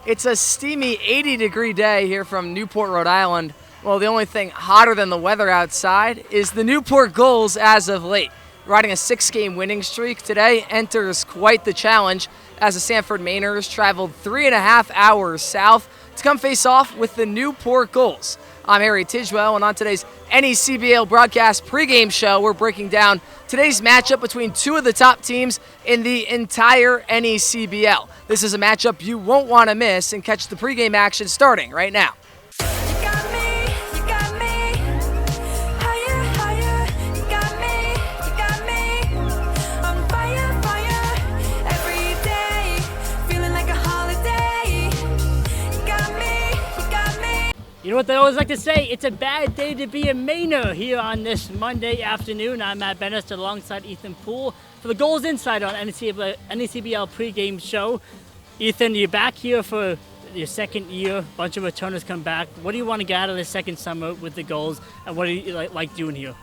It's a steamy 80-degree day here from Newport, Rhode Island. Well, the only thing hotter than the weather outside is the Newport Gulls as of late. Riding a 6-game winning streak today enters quite the challenge as the Sanford Mainers traveled 3.5 hours south to come face off with the Newport Gulls. I'm Harry Tidgwell, and on today's NECBL broadcast pregame show, we're breaking down today's matchup between two of the top teams in the entire NECBL. This is a matchup you won't want to miss, and catch the pregame action starting right now. You know what they always like to say? It's a bad day to be a Mainer here on this Monday afternoon. I'm Matt Bennis alongside Ethan Poole for the Goals Insight on NECBL pregame show. Ethan, you're back here for your second year. A bunch of returners come back. What do you want to get out of this second summer with the Goals, and what do you like doing here?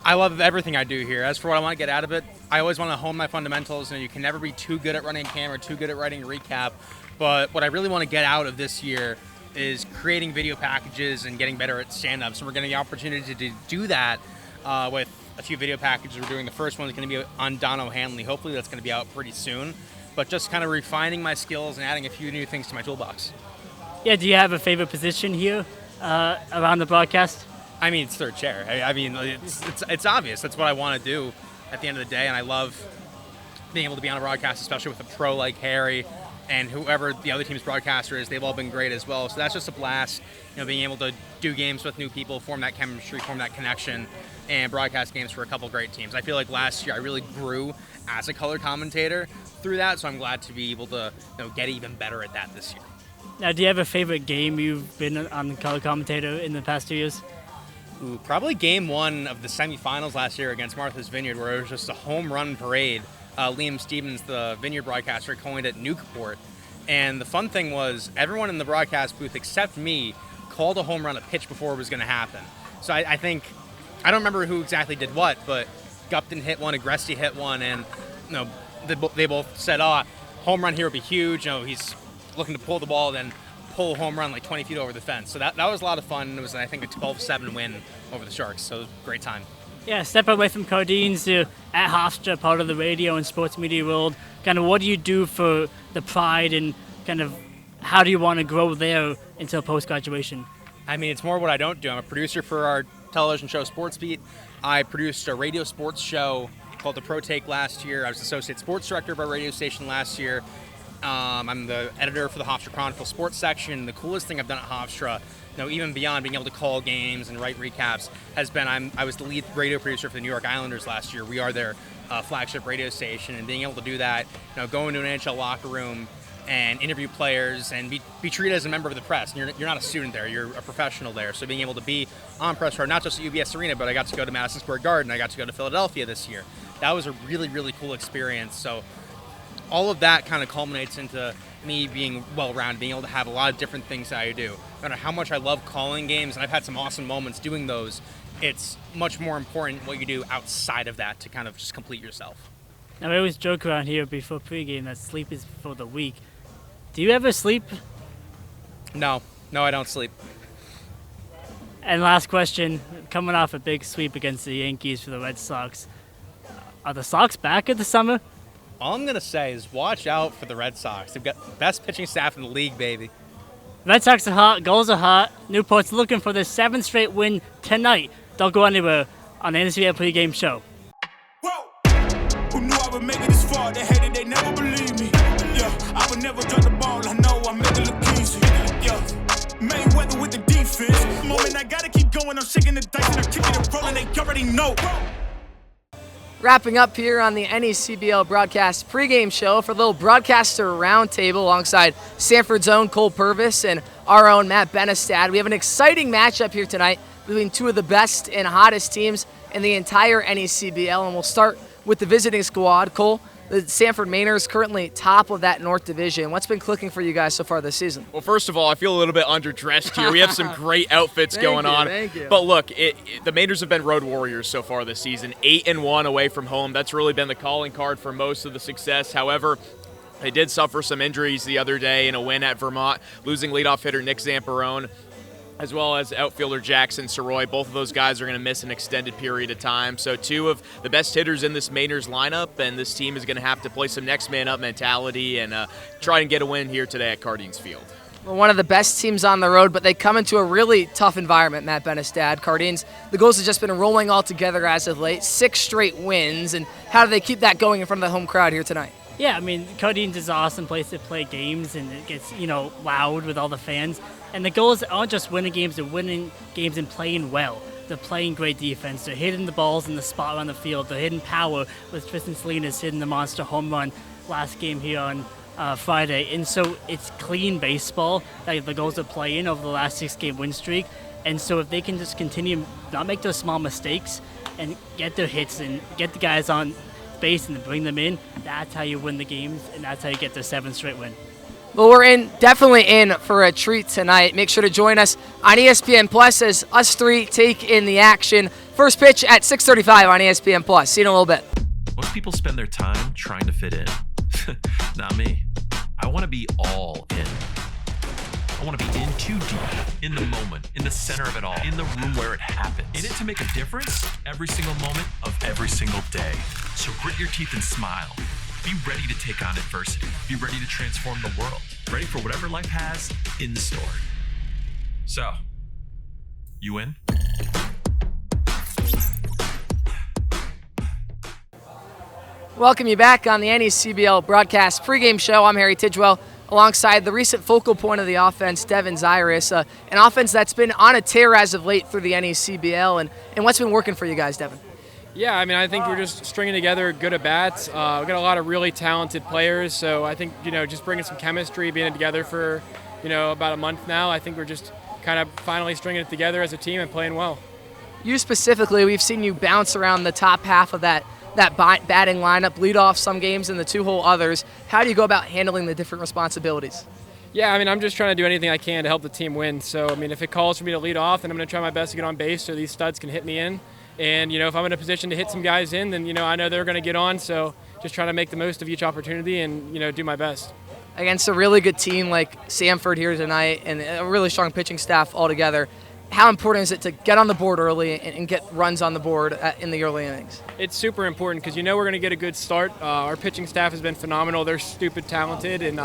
I love everything I do here. As for what I want to get out of it, I always want to hone my fundamentals. You can never be too good at running a camera, too good at writing a recap. But what I really want to get out of this year is creating video packages and getting better at stand-ups. And we're getting the opportunity to do that with a few video packages we're doing. The first one is going to be on Don O'Hanley. Hopefully that's going to be out pretty soon. But just kind of refining my skills and adding a few new things to my toolbox. Yeah, do you have a favorite position here around the broadcast? I mean, it's third chair. I mean, it's obvious. That's what I want to do at the end of the day. And I love being able to be on a broadcast, especially with a pro like Harry. And whoever the other team's broadcaster is, they've all been great as well. So that's just a blast, being able to do games with new people, form that chemistry, form that connection, and broadcast games for a couple great teams. I feel like last year I really grew as a color commentator through that, so I'm glad to be able to get even better at that this year. Now, do you have a favorite game you've been on the color commentator in the past 2 years? Ooh, probably game one of the semifinals last year against Martha's Vineyard, where it was just a home run parade. Liam Stevens, the Vineyard broadcaster, coined it Newport. And the fun thing was everyone in the broadcast booth except me called a home run a pitch before it was going to happen. So I think, I don't remember who exactly did what, but Gupton hit one, Agresti hit one, and they both said, home run here would be huge. He's looking to pull the ball, then pull a home run like 20 feet over the fence. So that was a lot of fun. It was, I think, a 12-7 win over the Sharks. So it was a great time. Yeah, step away from Cardines to at Hofstra, part of the radio and sports media world. Kind of what do you do for the pride, and kind of how do you want to grow there until post-graduation? I mean, it's more what I don't do. I'm a producer for our television show Sports Beat. I produced a radio sports show called The Pro Take last year. I was associate sports director of our radio station last year. I'm the editor for the Hofstra Chronicle sports section. The coolest thing I've done at Hofstra, even beyond being able to call games and write recaps, has been I was the lead radio producer for the New York Islanders last year. We are their flagship radio station, and being able to do that, go into an NHL locker room and interview players and be treated as a member of the press. And you're not a student there, you're a professional there. So being able to be on press row, not just at UBS Arena, but I got to go to Madison Square Garden, I got to go to Philadelphia this year. That was a really, really cool experience. So all of that kind of culminates into me being well-rounded, being able to have a lot of different things that I do. No matter how much I love calling games, and I've had some awesome moments doing those, it's much more important what you do outside of that to kind of just complete yourself. Now, we always joke around here before pregame that sleep is for the weak. Do you ever sleep? No, I don't sleep. And last question, coming off a big sweep against the Yankees for the Red Sox, are the Sox back at the summer? All I'm going to say is watch out for the Red Sox. They've got the best pitching staff in the league, baby. Red Sox are hot, Gulls are hot. Newport's looking for their 7th straight win tonight. Don't go anywhere on the NCBL pregame show. Whoa! Who knew I would make it this far? They hated, they never believed me. Yeah, I would never drop the ball. I know I make it look easy. Yeah, Mayweather with the defense. The moment I gotta keep going, I'm shaking the dice and I'm kicking and rolling. They already know. Wrapping up here on the NECBL broadcast pregame show for a little broadcaster roundtable alongside Sanford's own Cole Purvis and our own Matt Benestad. We have an exciting matchup here tonight between two of the best and hottest teams in the entire NECBL, and we'll start with the visiting squad. Cole, the Sanford Mainers currently top of that North Division. What's been clicking for you guys so far this season? Well, first of all, I feel a little bit underdressed here. We have some great outfits going on. Thank you. But look, the Mainers have been road warriors so far this season. 8-1 away from home. That's really been the calling card for most of the success. However, They did suffer some injuries the other day in a win at Vermont, losing leadoff hitter Nick Zamperone, as well as outfielder Jackson Soroy. Both of those guys are going to miss an extended period of time. So two of the best hitters in this Mainers lineup, and this team is going to have to play some next man up mentality and try and get a win here today at Cardines Field. Well, one of the best teams on the road, but they come into a really tough environment, Matt Benestad. Cardines, the Gulls have just been rolling all together as of late, 6 straight wins, and how do they keep that going in front of the home crowd here tonight? Yeah, I mean, Cardines is an awesome place to play games, and it gets, loud with all the fans. And the Gulls aren't just winning games, they're winning games and playing well. They're playing great defense. They're hitting the balls in the spot on the field. They're hitting power with Tristan Salinas hitting the monster home run last game here on Friday. And so it's clean baseball that the Gulls are playing over the last 6-game win streak. And so if they can just continue, not make those small mistakes and get their hits and get the guys on base and bring them in, that's how you win the games, and that's how you get the 7th straight win. Well, we're definitely in for a treat tonight. Make sure to join us on ESPN Plus as us 3 take in the action. First pitch at 6:35 on ESPN Plus. See you in a little bit. Most people spend their time trying to fit in. Not me. I want to be all in. I want to be in too deep, in the moment, in the center of it all, in the room where it happens. In it to make a difference every single moment of every single day. So grit your teeth and smile. Be ready to take on adversity. Be ready to transform the world. Ready for whatever life has in store. So, you in? Welcome you back on the NECBL broadcast pregame show. I'm Harry Tidwell, alongside the recent focal point of the offense, Devin Zyrus, an offense that's been on a tear as of late through the NECBL. And what's been working for you guys, Devin? Yeah, I mean, I think we're just stringing together good at-bats. We've got a lot of really talented players, so I think, just bringing some chemistry, being together for, about a month now, I think we're just kind of finally stringing it together as a team and playing well. You specifically, we've seen you bounce around the top half of that batting lineup, lead off some games and the 2-hole others. How do you go about handling the different responsibilities? Yeah, I mean, I'm just trying to do anything I can to help the team win. So, I mean, if it calls for me to lead off, then I'm going to try my best to get on base so these studs can hit me in. And, if I'm in a position to hit some guys in, then, I know they're going to get on. So just trying to make the most of each opportunity and, do my best. Against a really good team like Sanford here tonight and a really strong pitching staff altogether, how important is it to get on the board early and get runs on the board in the early innings? It's super important because we're going to get a good start. Our pitching staff has been phenomenal. They're stupid talented. And,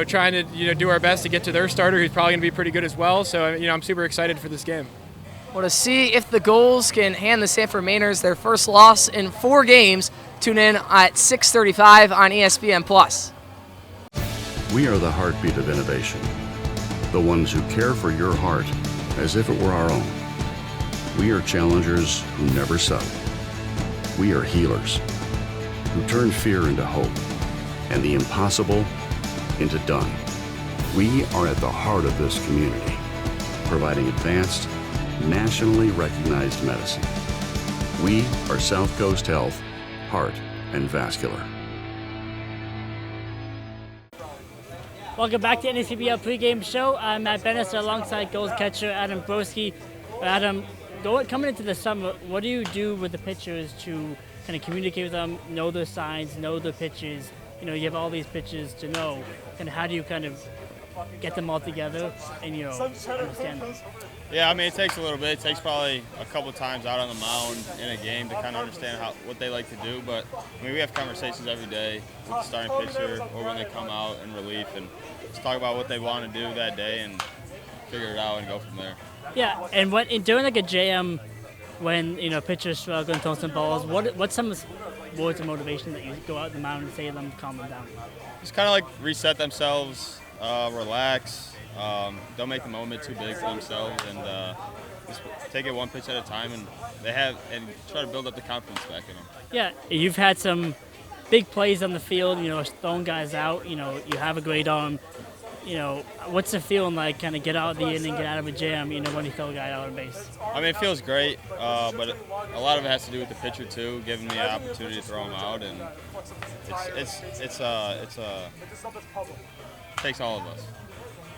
trying to, do our best to get to their starter who's probably going to be pretty good as well. So, I'm super excited for this game. Well, to see if the Gulls can hand the Sanford Mainers their first loss in 4 games, tune in at 6:35 on ESPN Plus. We are the heartbeat of innovation, the ones who care for your heart as if it were our own. We are challengers who never settle. We are healers who turn fear into hope and the impossible into done. We are at the heart of this community, providing advanced, nationally recognized medicine. We are South Coast Health, Heart and Vascular. Welcome back to NECBL pregame show. I'm Matt Bennis alongside Gulls catcher Adam Broski. Adam, coming into the summer, what do you do with the pitchers to kind of communicate with them, know their signs, know their pitches? You have all these pitches to know. And how do you kind of get them all together and, understand them? Yeah, I mean, it takes a little bit. It takes probably a couple of times out on the mound in a game to kind of understand what they like to do. But, I mean, we have conversations every day with the starting pitcher or when they come out in relief and just talk about what they want to do that day and figure it out and go from there. Yeah, and during like a jam, when, pitchers struggle and throw some balls, what's some words of motivation that you go out the mound and say to them to calm them down? Just kind of like reset themselves, relax. Don't make the moment too big for themselves, and just take it one pitch at a time, and try to build up the confidence back in them. Yeah, you've had some big plays on the field, throwing guys out. You have a great arm. What's the feeling like? Kind of get out of the inning, get out of a jam. When you throw a guy out on base. I mean, it feels great, but a lot of it has to do with the pitcher too, giving the opportunity to throw him out, and it takes all of us.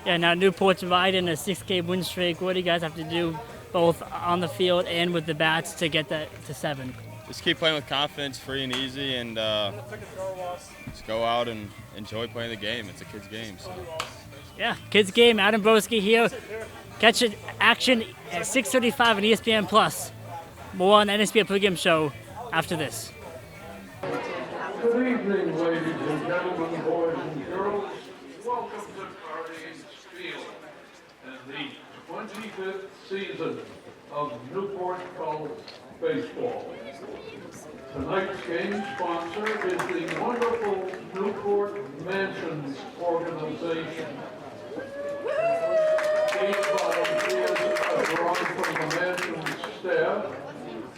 Yeah, now Newport's riding a 6-game win streak. What do you guys have to do both on the field and with the bats to get that to 7? just keep playing with confidence, free and easy, and just go out and enjoy playing the game. It's a kid's game. So. Yeah, kids game. Adam Broski here. Catch it action at 6:35 on ESPN Plus. More on the NSBL pregame show after this. Good evening, ladies and gentlemen, boys and girls. Welcome to Carney's Field and the 25th season of Newport Gulls baseball. Tonight's game sponsor is the wonderful Newport Mansions organization. Each volunteers are drawn from the Mansions staff.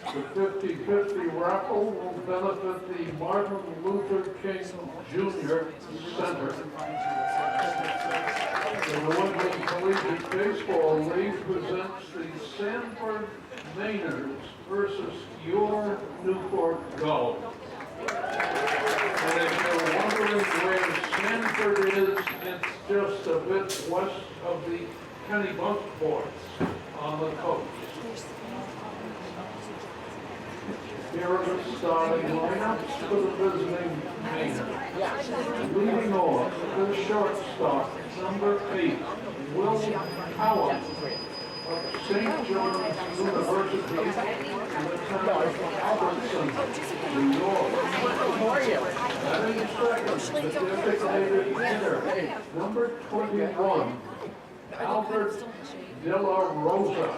The 50-50 raffle will benefit the Martin Luther King Jr. Center. The New England Collegiate Baseball League presents the Sanford Mainers versus your Newport Gulls. And if you're wondering where Sanford is, it's just a bit west of the Kennebunkports on the coast. Here are the starting lineups for the visiting Mainers. Leading off, the shortstop, number 8, Will Howard of St. John's University in the town of Albertson, New York. Batting second, the designated hitter, number 21, Albert De La Rosa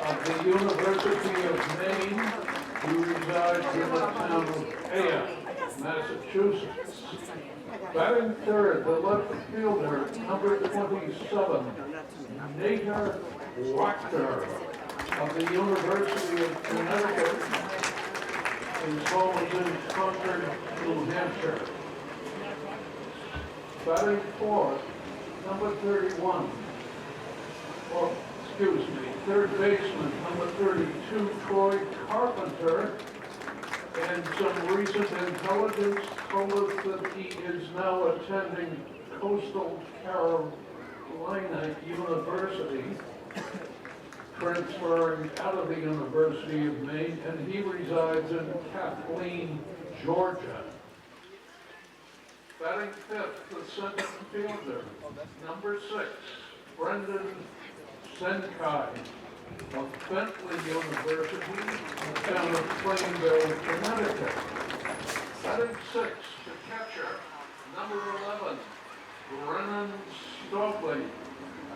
of the University of Maine, who resides in the town of Aya, Massachusetts. Batting third, the left fielder, number 27, Nader Wachter of the University of Connecticut. His home is in Concord, New Hampshire. Batting fourth, number 31, third baseman, number 32, Troy Carpenter, and some recent intelligence told us that he is now attending Coastal Carolina University, transferring out of the University of Maine, and he resides in Kathleen, Georgia. Batting fifth, the center fielder, number 6, Brendan Senkai of Bentley University in the town of Plainville, Connecticut. Batting 6, the catcher, number 11, Brennan Stokely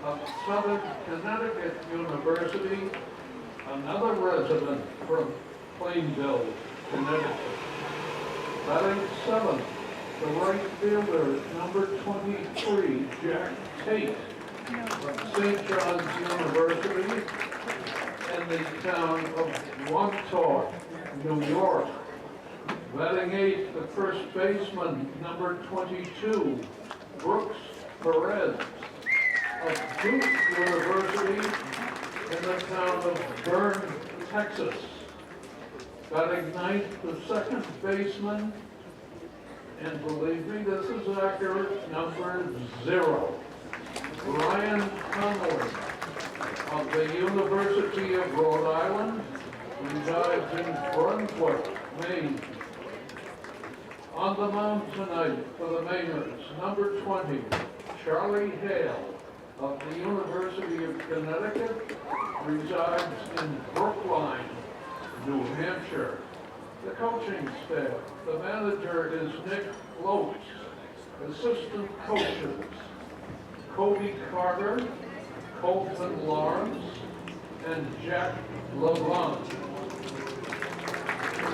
of Southern Connecticut University, another resident from Plainville, Connecticut. Batting 7, the right fielder, number 23, Jack Tate from St. John's University in the town of Montauk, New York. Batting 8, the first baseman, number 22, Brooks Perez of Duke University in the town of Bern, Texas. Batting 9th, the second baseman, and believe me, this is accurate, number 0, Ryan Connolly of the University of Rhode Island, resides in Brunswick, Maine. On the mound tonight for the Mainers, number 20, Charlie Hale of the University of Connecticut, resides in Brookline, New Hampshire. The coaching staff, the manager is Nick Loach. Assistant coaches, Cody Carter, Colton Lawrence, and Jack LeBlanc.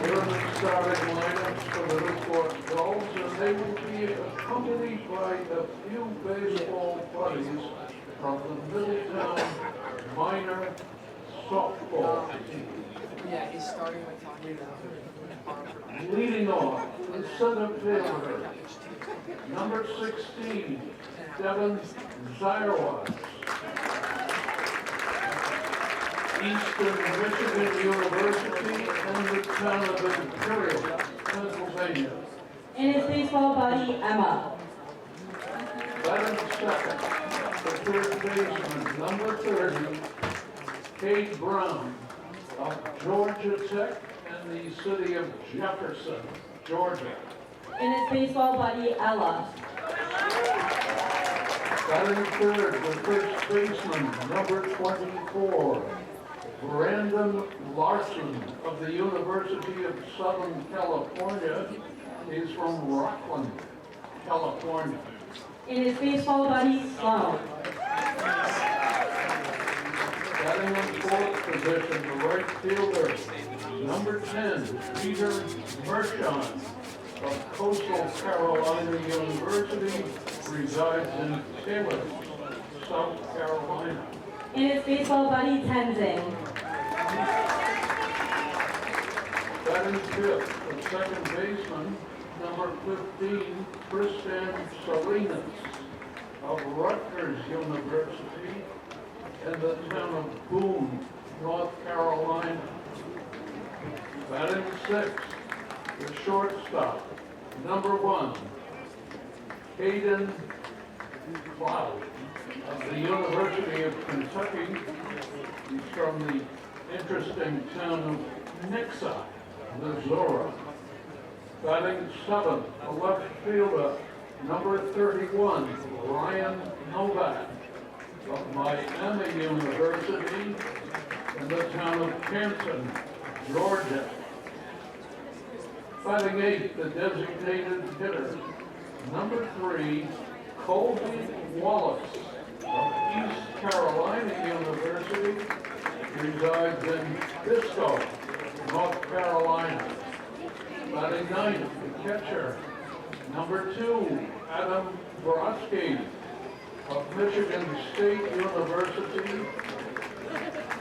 Here are the starting lineups for the Newport Gulls, and they will be accompanied by a few baseball buddies from the Middletown minor softball team. Yeah, he's starting with talking Leading off, the center fielder, number 16, Devin Zyrwas. Eastern Michigan University and the town of Imperial, Pennsylvania. And his baseball buddy, Emma. Batting second, the third baseman, number 30, Kate Brown of Georgia Tech and and the city of Jefferson, Georgia. And its baseball buddy, Ella. Batting third, the first baseman, number 24, Brandon Larson of the University of Southern California. He's from Rockland, California. And its baseball buddy, Sloan. Batting in fourth position, the right fielder, number 10, Peter Mershon of Coastal Carolina University, resides in Taylor, South Carolina. And its baseball buddy, Tenzing. Batting fifth, the second baseman, number 15, Tristan Salinas of Rutgers University in the town of Boone, North Carolina. Batting sixth, the shortstop, number 1, Hayden Cloud of the University of Kentucky. He's from the interesting town of Nixa, Missouri. Batting seventh, the left fielder, number 31, Ryan Novak of Miami University in the town of Canton, Georgia. Batting eighth, the designated hitter, number 3, Colby Wallace of East Carolina University, resides in Bisco, North Carolina. Batting ninth, the catcher, number 2, Adam Borowski of Michigan State University.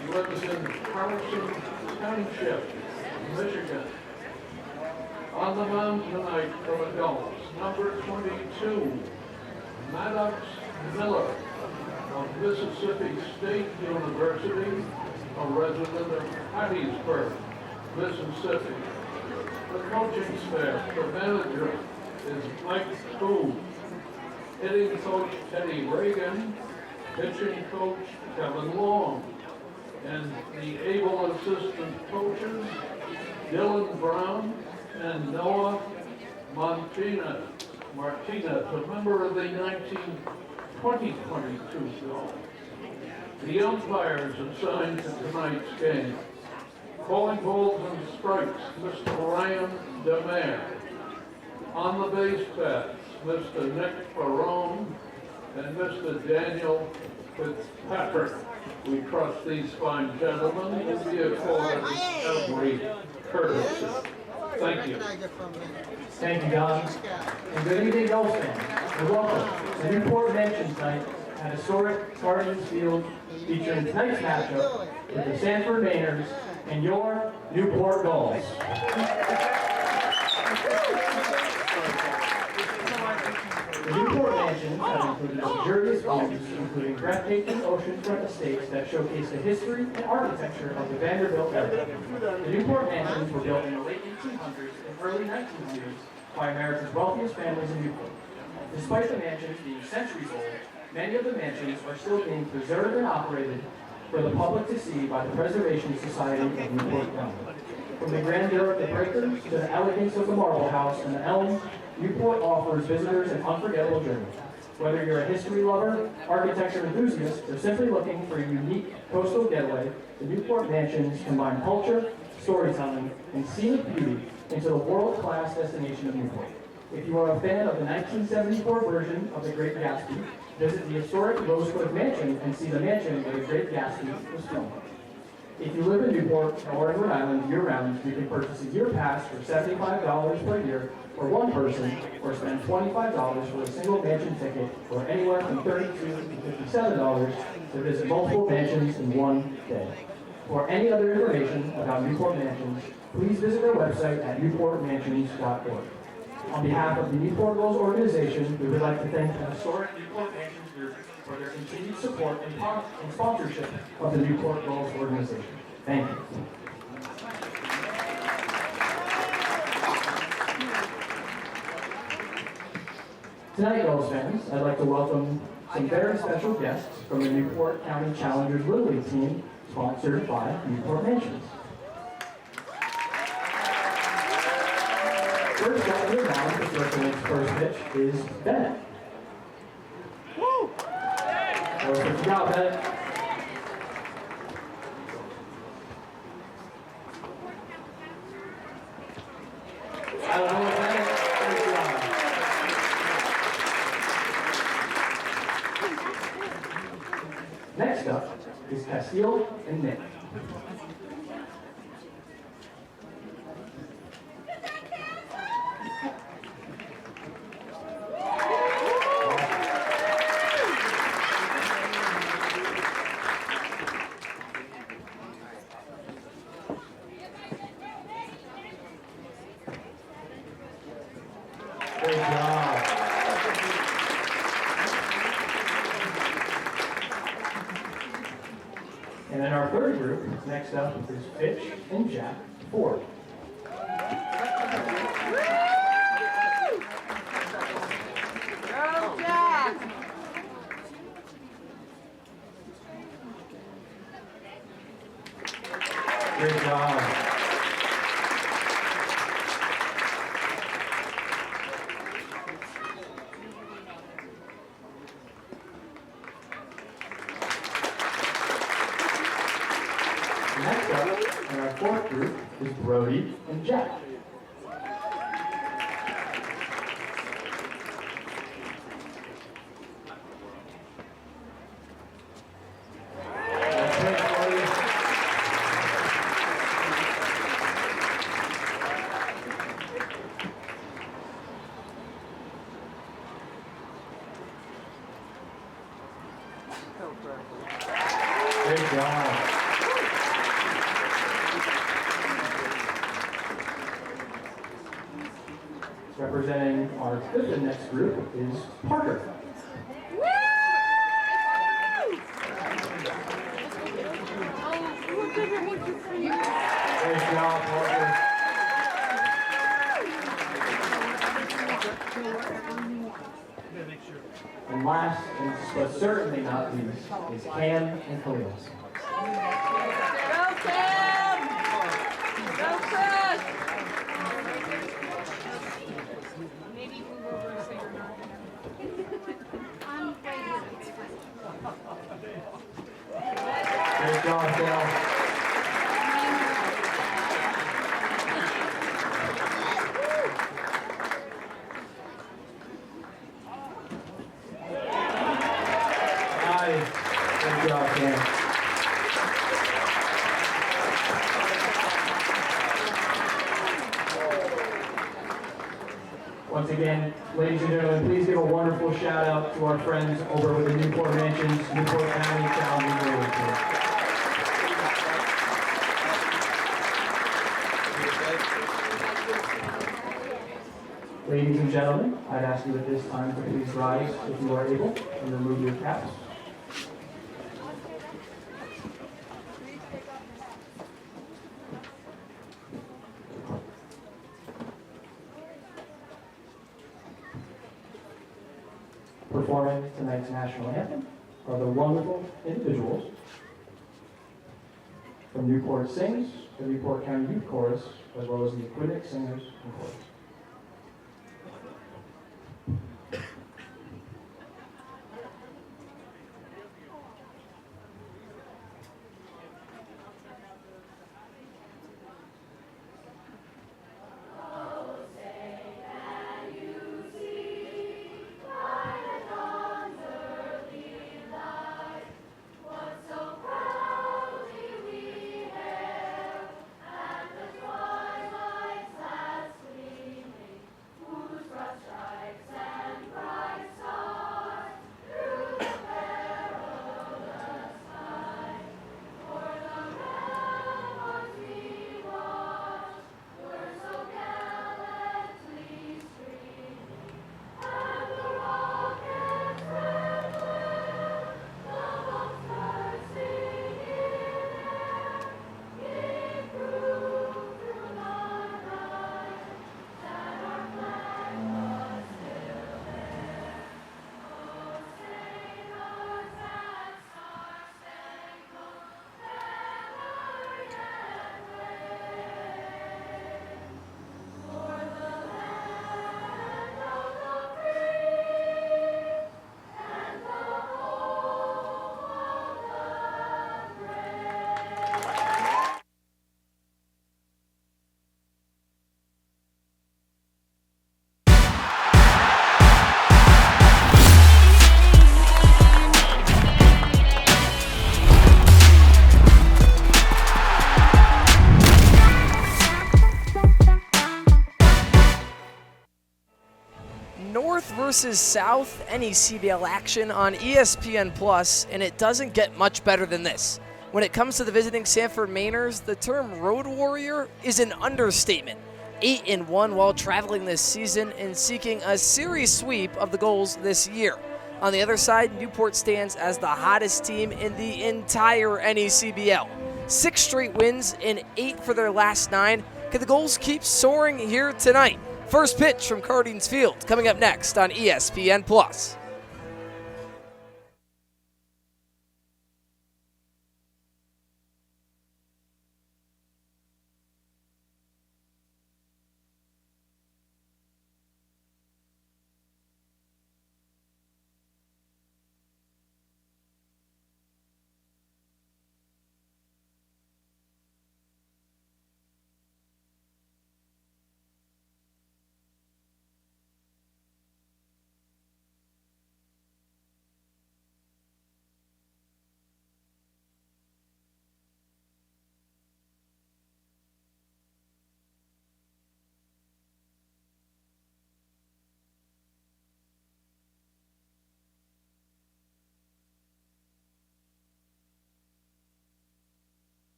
He lives in Harrison Township, Michigan. On the mound tonight for the Gulls, number 22, Maddox Miller of Mississippi State University, a resident of Hattiesburg, Mississippi. The coaching staff, the manager is Mike Boone, hitting coach Teddy Reagan, pitching coach Kevin Long, and the able assistant coaches Dylan Brown and Noah Martinez, a member of the 2022 Gulls. The umpires assigned to tonight's game. Calling balls and strikes, Mr. Ryan DeMare. On the base paths, Mr. Nick Barone and Mr. Daniel Fitzpatrick. We trust these fine gentlemen will be accorded every courtesy. Thank you. Thank you, Don. And good evening, Gulls fans. And welcome to Newport Mansion tonight at historic Gardens Field, featuring tonight's matchup with the Sanford Mainers and your Newport Gulls. The Newport Mansions have included luxurious views, including breathtaking oceanfront estates that showcase the history and architecture of the Vanderbilt area. The Newport Mansions were built in the late 1800s and early 1900s by America's wealthiest families in Newport. Despite the mansions being centuries old, many of the mansions are still being preserved and operated for the public to see by the Preservation Society of Newport County. From the grandeur of the breakers to the elegance of the Marble House and the elms, Newport offers visitors an unforgettable journey. Whether you're a history lover, architecture enthusiast, or simply looking for a unique coastal getaway, the Newport Mansions combine culture, storytelling, and scenic beauty into the world-class destination of Newport. If you are a fan of the 1974 version of The Great Gatsby, visit the historic Rosecliff Mansion and see the mansion where The Great Gatsby was filmed. If you live in Newport or in Rhode Island year-round, you can purchase a year pass for $75 per year for one person, or spend $25 for a single mansion ticket, or anywhere from $32 to $57 to visit multiple mansions in one day. For any other information about Newport Mansions, please visit their website at newportmansions.org. On behalf of the Newport Gulls organization, we would like to thank the historic Newport Mansions Group for their continued support and sponsorship of the Newport Gulls organization. Thank you. Tonight, Gulls fans, I'd like to welcome some very special guests from the Newport County Challengers Little League team, sponsored by Newport Mansions. first shot of the round for Switzerland's first pitch is Bennett. Woo! Good job, Bennett. I don't know what Bennett. Good job. Next up is Castile and Nick. Good job. And then our third group, next up is Fitch and Jack Ford. Go, Jack! Great job. Next up, in our fourth group, is Brody and Jack. That's it, Brody. Great job. Representing our fifth and next group is Parker. Great job, Parker. And last, but certainly not least, is Cam and Khalil. Go, Cam! Go, Chris! Maybe move over so you're not Great job, Cal. Nice. Good job, Cam. Once again, ladies and gentlemen, please give a wonderful shout out to our friends over with the Newport Mansions, Newport County Challenge Relay Tour. Ladies and gentlemen, I'd ask you at this time to please rise if you are able and remove your caps. Performing tonight's national anthem are the wonderful individuals from Newport Sings, the Newport County Youth Chorus, as well as the Aquidneck Singers and Chorus. Twilight has versus South NECBL action on ESPN Plus, and it doesn't get much better than this. When it comes to the visiting Sanford Mainers, the term road warrior is an understatement. 8-1 while traveling this season and seeking a series sweep of the Gulls this year. On the other side, Newport stands as the hottest team in the entire NECBL. 6 straight wins and 8 for their last 9. Can the Gulls keep soaring here tonight? First pitch from Cardines Field coming up next on ESPN Plus.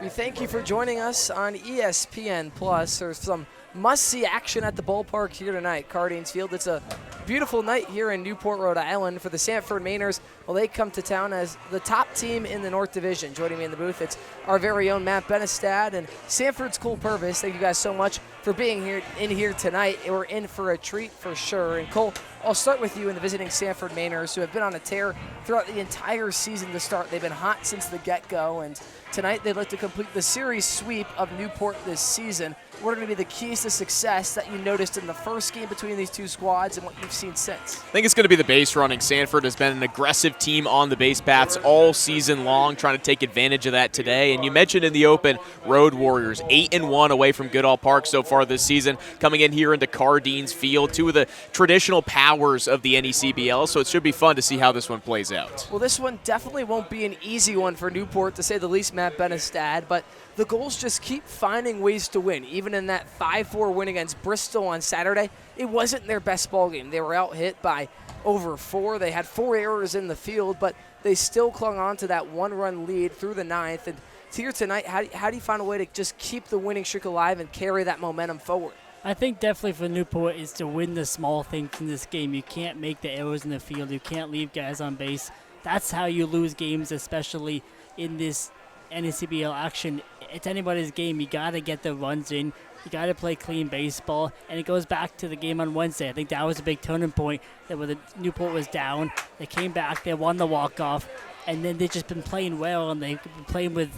We thank you for joining us on ESPN Plus. There's some must-see action at the ballpark here tonight, Cardines Field. It's a beautiful night here in Newport, Rhode Island for the Sanford Mainers. Well, they come to town as the top team in the North Division. Joining me in the booth, it's our very own Matt Benestad and Sanford's Cole Purvis. Thank you guys so much for being here tonight. We're in for a treat for sure. And Cole, I'll start with you and the visiting Sanford Mainers, who have been on a tear throughout the entire season to start. They've been hot since the get-go, and tonight they'd like to complete the series sweep of Newport this season. What are going to be the keys to success that you noticed in the first game between these two squads and what you've seen since? I think it's going to be the base running. Sanford has been an aggressive team on the base paths all season long, trying to take advantage of that today. And you mentioned in the open, Road Warriors, 8-1 away from Goodall Park so far this season, coming in here into Cardines Field, two of the traditional powers of the NECBL. So it should be fun to see how this one plays out. Well, this one definitely won't be an easy one for Newport, to say the least, Matt Benestad, but the Gulls just keep finding ways to win. Even in that 5-4 win against Bristol on Saturday, it wasn't their best ball game. They were out hit by over 4. They had 4 errors in the field, but they still clung on to that 1-run lead through the 9th. And here tonight, how do you find a way to just keep the winning streak alive and carry that momentum forward? I think definitely for Newport is to win the small things in this game. You can't make the errors in the field. You can't leave guys on base. That's how you lose games, especially in this NECBL action. It's anybody's game. You got to get the runs in. You got to play clean baseball. And it goes back to the game on Wednesday. I think that was a big turning point, that where the Newport was down. They came back. They won the walk-off. And then they've just been playing well, and they've been playing with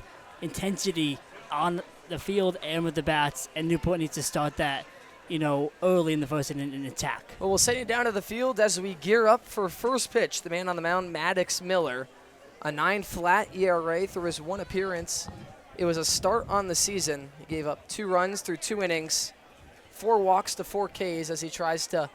intensity on the field and with the bats. And Newport needs to start that, early in the first inning in attack. Well, we'll send you down to the field as we gear up for first pitch. The man on the mound, Maddox Miller, a 9-flat ERA through his 1 appearance. It was a start on the season. He gave up 2 runs through 2 innings, 4 walks to 4 Ks as he tries to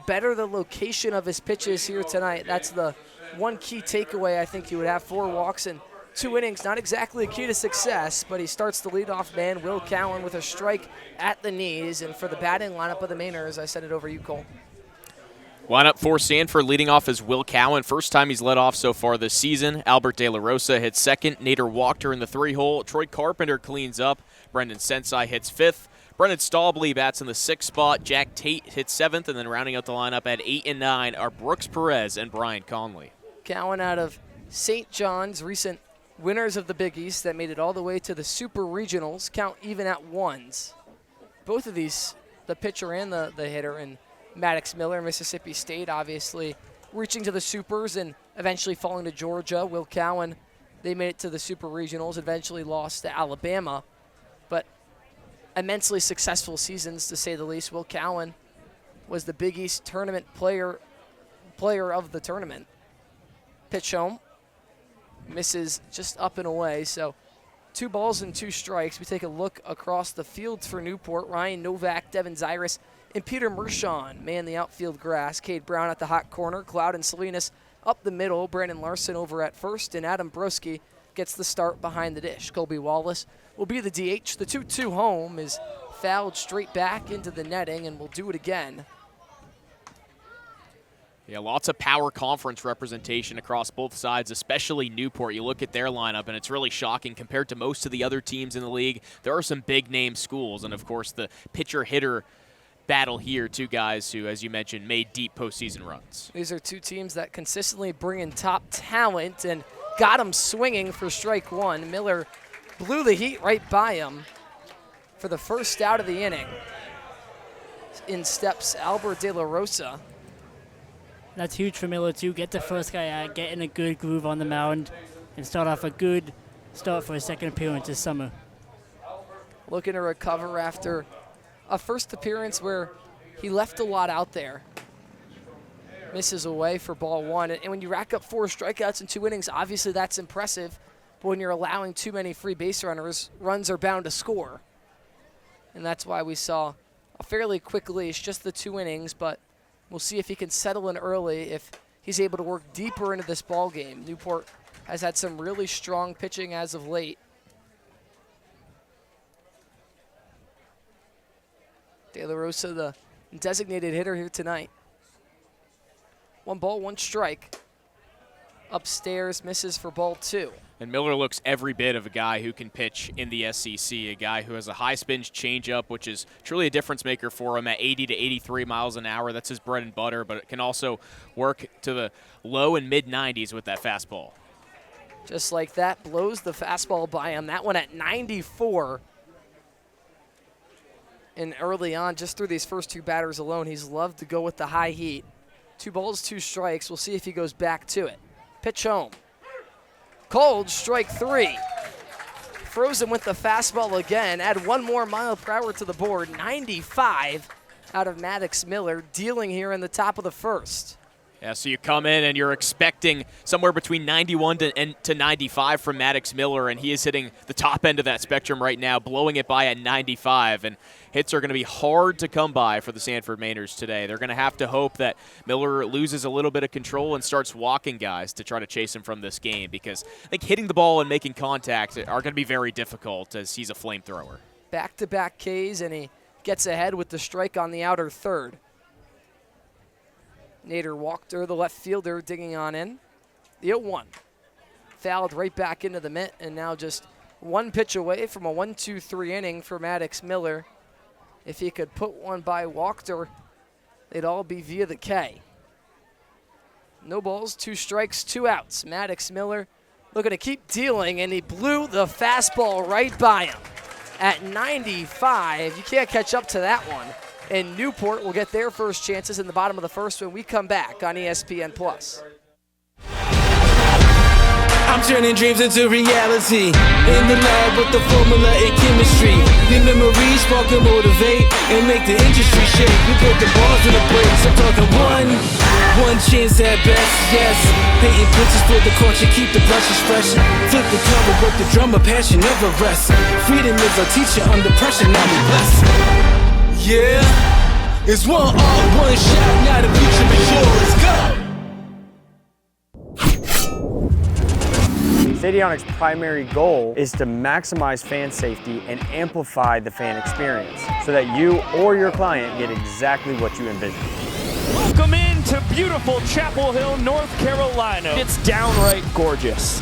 better the location of his pitches here tonight. That's the one key takeaway I think you would have. 4 walks and 2 innings, not exactly a key to success, but he starts the leadoff man, Will Cowan, with a strike at the knees. And for the batting lineup of the Mainers, I send it over to you, Cole. Lineup for Sanford leading off is Will Cowan. First time he's led off so far this season. Albert De La Rosa hits second. Nader Wachter in the 3-hole. Troy Carpenter cleans up. Brendan Sensai hits 5th. Brendan Staubly bats in the 6th spot. Jack Tate hits 7th. And then rounding out the lineup at 8 and 9 are Brooks Perez and Brian Conley. Cowan out of St. John's, recent winners of the Big East that made it all the way to the Super Regionals, count even at ones. Both of these, the pitcher and the hitter, and Maddox Miller, Mississippi State, obviously reaching to the Supers and eventually falling to Georgia. Will Cowan, they made it to the Super Regionals, eventually lost to Alabama, but immensely successful seasons, to say the least. Will Cowan was the Big East tournament player of the tournament. Pitch home, misses just up and away, so 2 balls and 2 strikes. We take a look across the fields for Newport. Ryan Novak, Devin Zyrus, and Peter Mershon man the outfield grass. Cade Brown at the hot corner. Cloud and Salinas up the middle. Brandon Larson over at first, and Adam Broski gets the start behind the dish. Colby Wallace will be the DH. The 2-2 home is fouled straight back into the netting, and will do it again. Yeah, lots of power conference representation across both sides, especially Newport. You look at their lineup, and it's really shocking compared to most of the other teams in the league. There are some big-name schools, and, of course, the pitcher-hitter battle here, 2 guys who, as you mentioned, made deep postseason runs. These are 2 teams that consistently bring in top talent and got him swinging for strike 1. Miller blew the heat right by him for the first out of the inning. In steps Albert De La Rosa. That's huge for Miller, too. Get the first guy out, get in a good groove on the mound, and start off a good start for his second appearance this summer. Looking to recover after a first appearance where he left a lot out there. Misses away for ball 1. And when you rack up 4 strikeouts in 2 innings, obviously that's impressive. But when you're allowing too many free base runners, runs are bound to score. And that's why we saw a fairly quick leash, just the 2 innings, but we'll see if he can settle in early, if he's able to work deeper into this ball game. Newport has had some really strong pitching as of late. De La Rosa, the designated hitter here tonight. 1 ball, 1 strike. Upstairs, misses for ball 2. And Miller looks every bit of a guy who can pitch in the SEC, a guy who has a high-spin changeup, which is truly a difference maker for him at 80 to 83 miles an hour. That's his bread and butter, but it can also work to the low and mid-90s with that fastball. Just like that, blows the fastball by him. That one at 94. And early on, just through these first 2 batters alone, he's loved to go with the high heat. 2 balls, 2 strikes. We'll see if he goes back to it. Pitch home. Cold, strike 3. Frozen with the fastball again. Add 1 more mile per hour to the board. 95 out of Maddox Miller, dealing here in the top of the first. Yeah, so you come in and you're expecting somewhere between 91 to 95 from Maddox Miller, and he is hitting the top end of that spectrum right now, blowing it by at 95. And hits are going to be hard to come by for the Sanford Mainers today. They're going to have to hope that Miller loses a little bit of control and starts walking guys to try to chase him from this game, because I think hitting the ball and making contact are going to be very difficult, as he's a flamethrower. Back-to-back Ks, and he gets ahead with the strike on the outer third. Nader Wachter, the left fielder, digging on in. The 0-1. Fouled right back into the mitt, and now just 1 pitch away from a 1-2-3 inning for Maddox Miller. If he could put one by Wachter, they'd all be via the K. No balls, 2 strikes, 2 outs. Maddox Miller looking to keep dealing, and he blew the fastball right by him. At 95, you can't catch up to that one. And Newport will get their first chances in the bottom of the first when we come back on ESPN+. I'm turning dreams into reality. In the lab with the formula and chemistry. The memories spark and motivate and make the industry shake. We put the balls in the breaks. I'm talking one chance at best, yes. Painting pictures for the culture, keep the brushes fresh. Flip the cover, work the drummer, passion never rests. Freedom is our teacher under pressure, now we blessed. Yeah, it's 1 all, 1 shot, now the future is yours. Go! Stadionic's primary goal is to maximize fan safety and amplify the fan experience so that you or your client get exactly what you envision. Welcome in to beautiful Chapel Hill, North Carolina. It's downright gorgeous.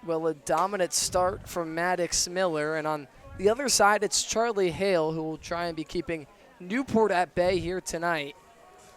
Well, a dominant start from Maddox Miller, and on the other side, it's Charlie Hale who will try and be keeping Newport at bay here tonight.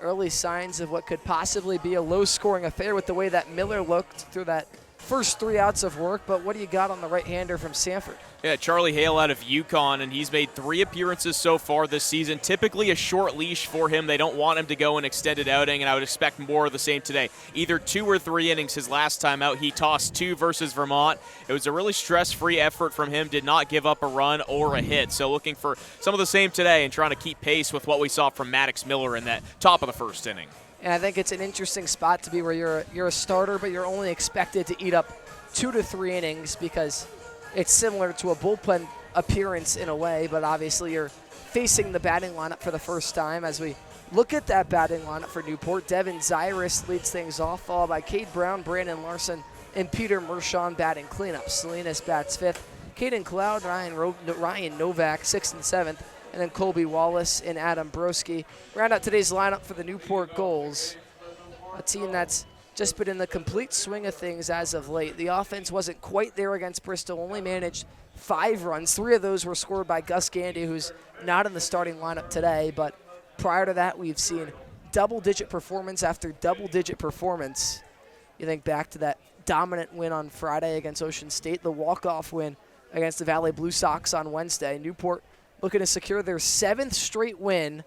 Early signs of what could possibly be a low-scoring affair with the way that Miller looked through that first 3 outs of work, but what do you got on the right-hander from Sanford? Yeah, Charlie Hale out of UConn, and he's made 3 appearances so far this season. Typically a short leash for him. They don't want him to go an extended outing, and I would expect more of the same today. Either 2 or 3 innings his last time out. He tossed 2 versus Vermont. It was a really stress-free effort from him, did not give up a run or a hit. So looking for some of the same today and trying to keep pace with what we saw from Maddox Miller in that top of the first inning. And I think it's an interesting spot to be where you're a starter, but you're only expected to eat up 2 to 3 innings because it's similar to a bullpen appearance in a way, but obviously you're facing the batting lineup for the first time. As we look at that batting lineup for Newport, Devin Zyrus leads things off, followed by Cade Brown, Brandon Larson, and Peter Mershon batting cleanup. Salinas bats 5th, Caden Cloud, Ryan Novak 6th and 7th, and then Colby Wallace and Adam Broski. Round out today's lineup for the Newport Gulls, a team that's just been in the complete swing of things as of late. The offense wasn't quite there against Bristol, only managed 5 runs. 3 of those were scored by Gus Gandy, who's not in the starting lineup today, but prior to that, we've seen double-digit performance after double-digit performance. You think back to that dominant win on Friday against Ocean State, the walk-off win against the Valley Blue Sox on Wednesday. Newport looking to secure their 7th straight win.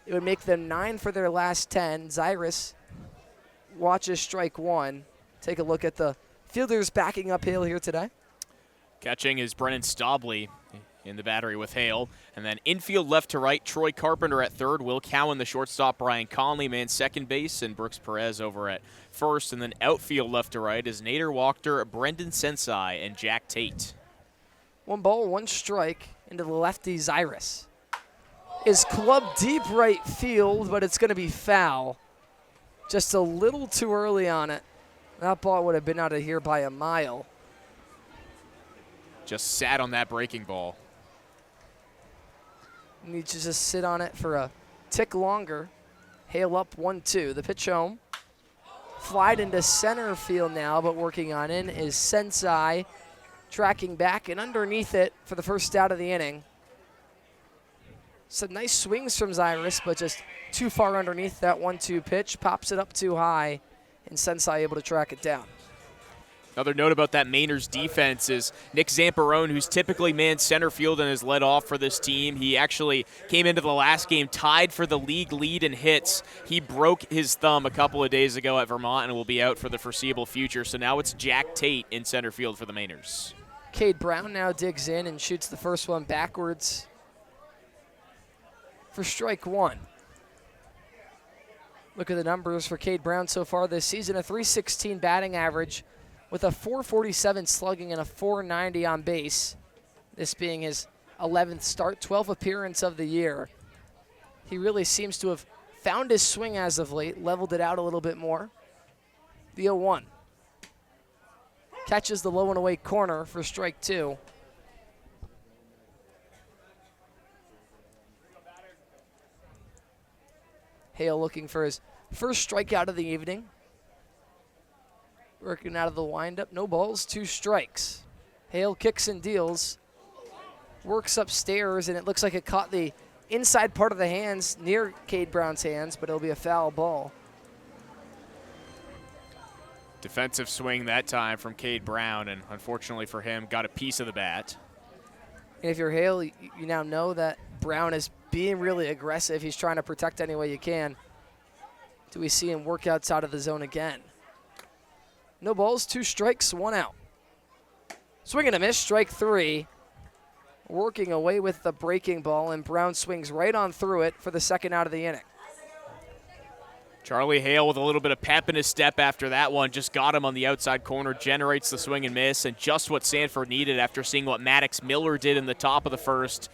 It would make them 9 for their last 10. Zyrus watches strike 1. Take a look at the fielders backing up Hale here today. Catching is Brennan Stobley in the battery with Hale. And then infield left to right, Troy Carpenter at third, Will Cowan the shortstop, Brian Conley man second base, and Brooks Perez over at first. And then outfield left to right is Nader Wachter, Brendan Sensai, and Jack Tate. 1 ball, 1 strike into the lefty Zyrus. Is clubbed deep right field, but it's going to be foul. Just a little too early on it. That ball would have been out of here by a mile. Just sat on that breaking ball. Needs to just sit on it for a tick longer. Hale up 1-2. The pitch home. Flied into center field now, but working on in is Sensai. Tracking back and underneath it for the first out of the inning. Some nice swings from Zyrus, but just too far underneath that 1-2 pitch. Pops it up too high, and Sensai able to track it down. Another note about that Mainers defense is Nick Zamperone, who's typically manned center field and has led off for this team. He actually came into the last game tied for the league lead in hits. He broke his thumb a couple of days ago at Vermont and will be out for the foreseeable future. So now it's Jack Tate in center field for the Mainers. Cade Brown now digs in and shoots the first one backwards for strike 1. Look at the numbers for Cade Brown so far this season. A .316 batting average with a .447 slugging and a .490 on base. This being his 11th start, 12th appearance of the year. He really seems to have found his swing as of late, leveled it out a little bit more. The 0-1. Catches the low and away corner for strike 2. Hale looking for his first strikeout of the evening. Working out of the windup. No balls, 2 strikes. Hale kicks and deals. Works upstairs, and it looks like it caught the inside part of the hands near Cade Brown's hands, but it'll be a foul ball. Defensive swing that time from Cade Brown, and unfortunately for him, got a piece of the bat. And if you're Hale, you now know that Brown is being really aggressive. He's trying to protect any way you can. Do we see him work outside of the zone again? No balls, 2 strikes, 1 out. Swing and a miss, strike 3. Working away with the breaking ball, and Brown swings right on through it for the second out of the inning. Charlie Hale with a little bit of pep in his step after that one. Just got him on the outside corner, generates the swing and miss, and just what Sanford needed after seeing what Maddox Miller did in the top of the first.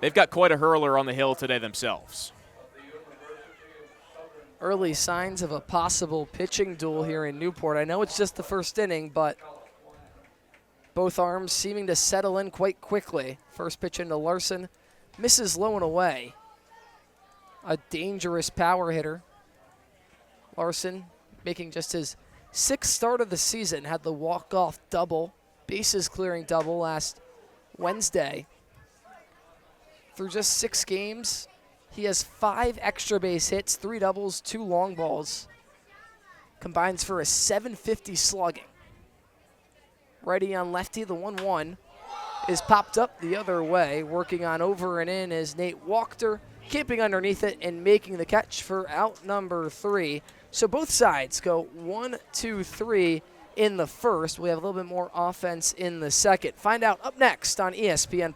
They've got quite a hurler on the hill today themselves. early signs of a possible pitching duel here in Newport. I know it's just the first inning, but both arms seeming to settle in quite quickly. First pitch into Larson, misses low and away. A dangerous power hitter. Larson making just his 6th start of the season, had the walk-off double, bases clearing double last Wednesday. Through just 6 games, he has 5 extra base hits, 3 doubles, 2 long balls. Combines for a .750 slugging. Righty on lefty, the 1-1 is popped up the other way. Working on over and in is Nate Wachter, keeping underneath it and making the catch for out number 3. So both sides go 1, 2, 3 in the first. We have a little bit more offense in the second. Find out up next on ESPN+.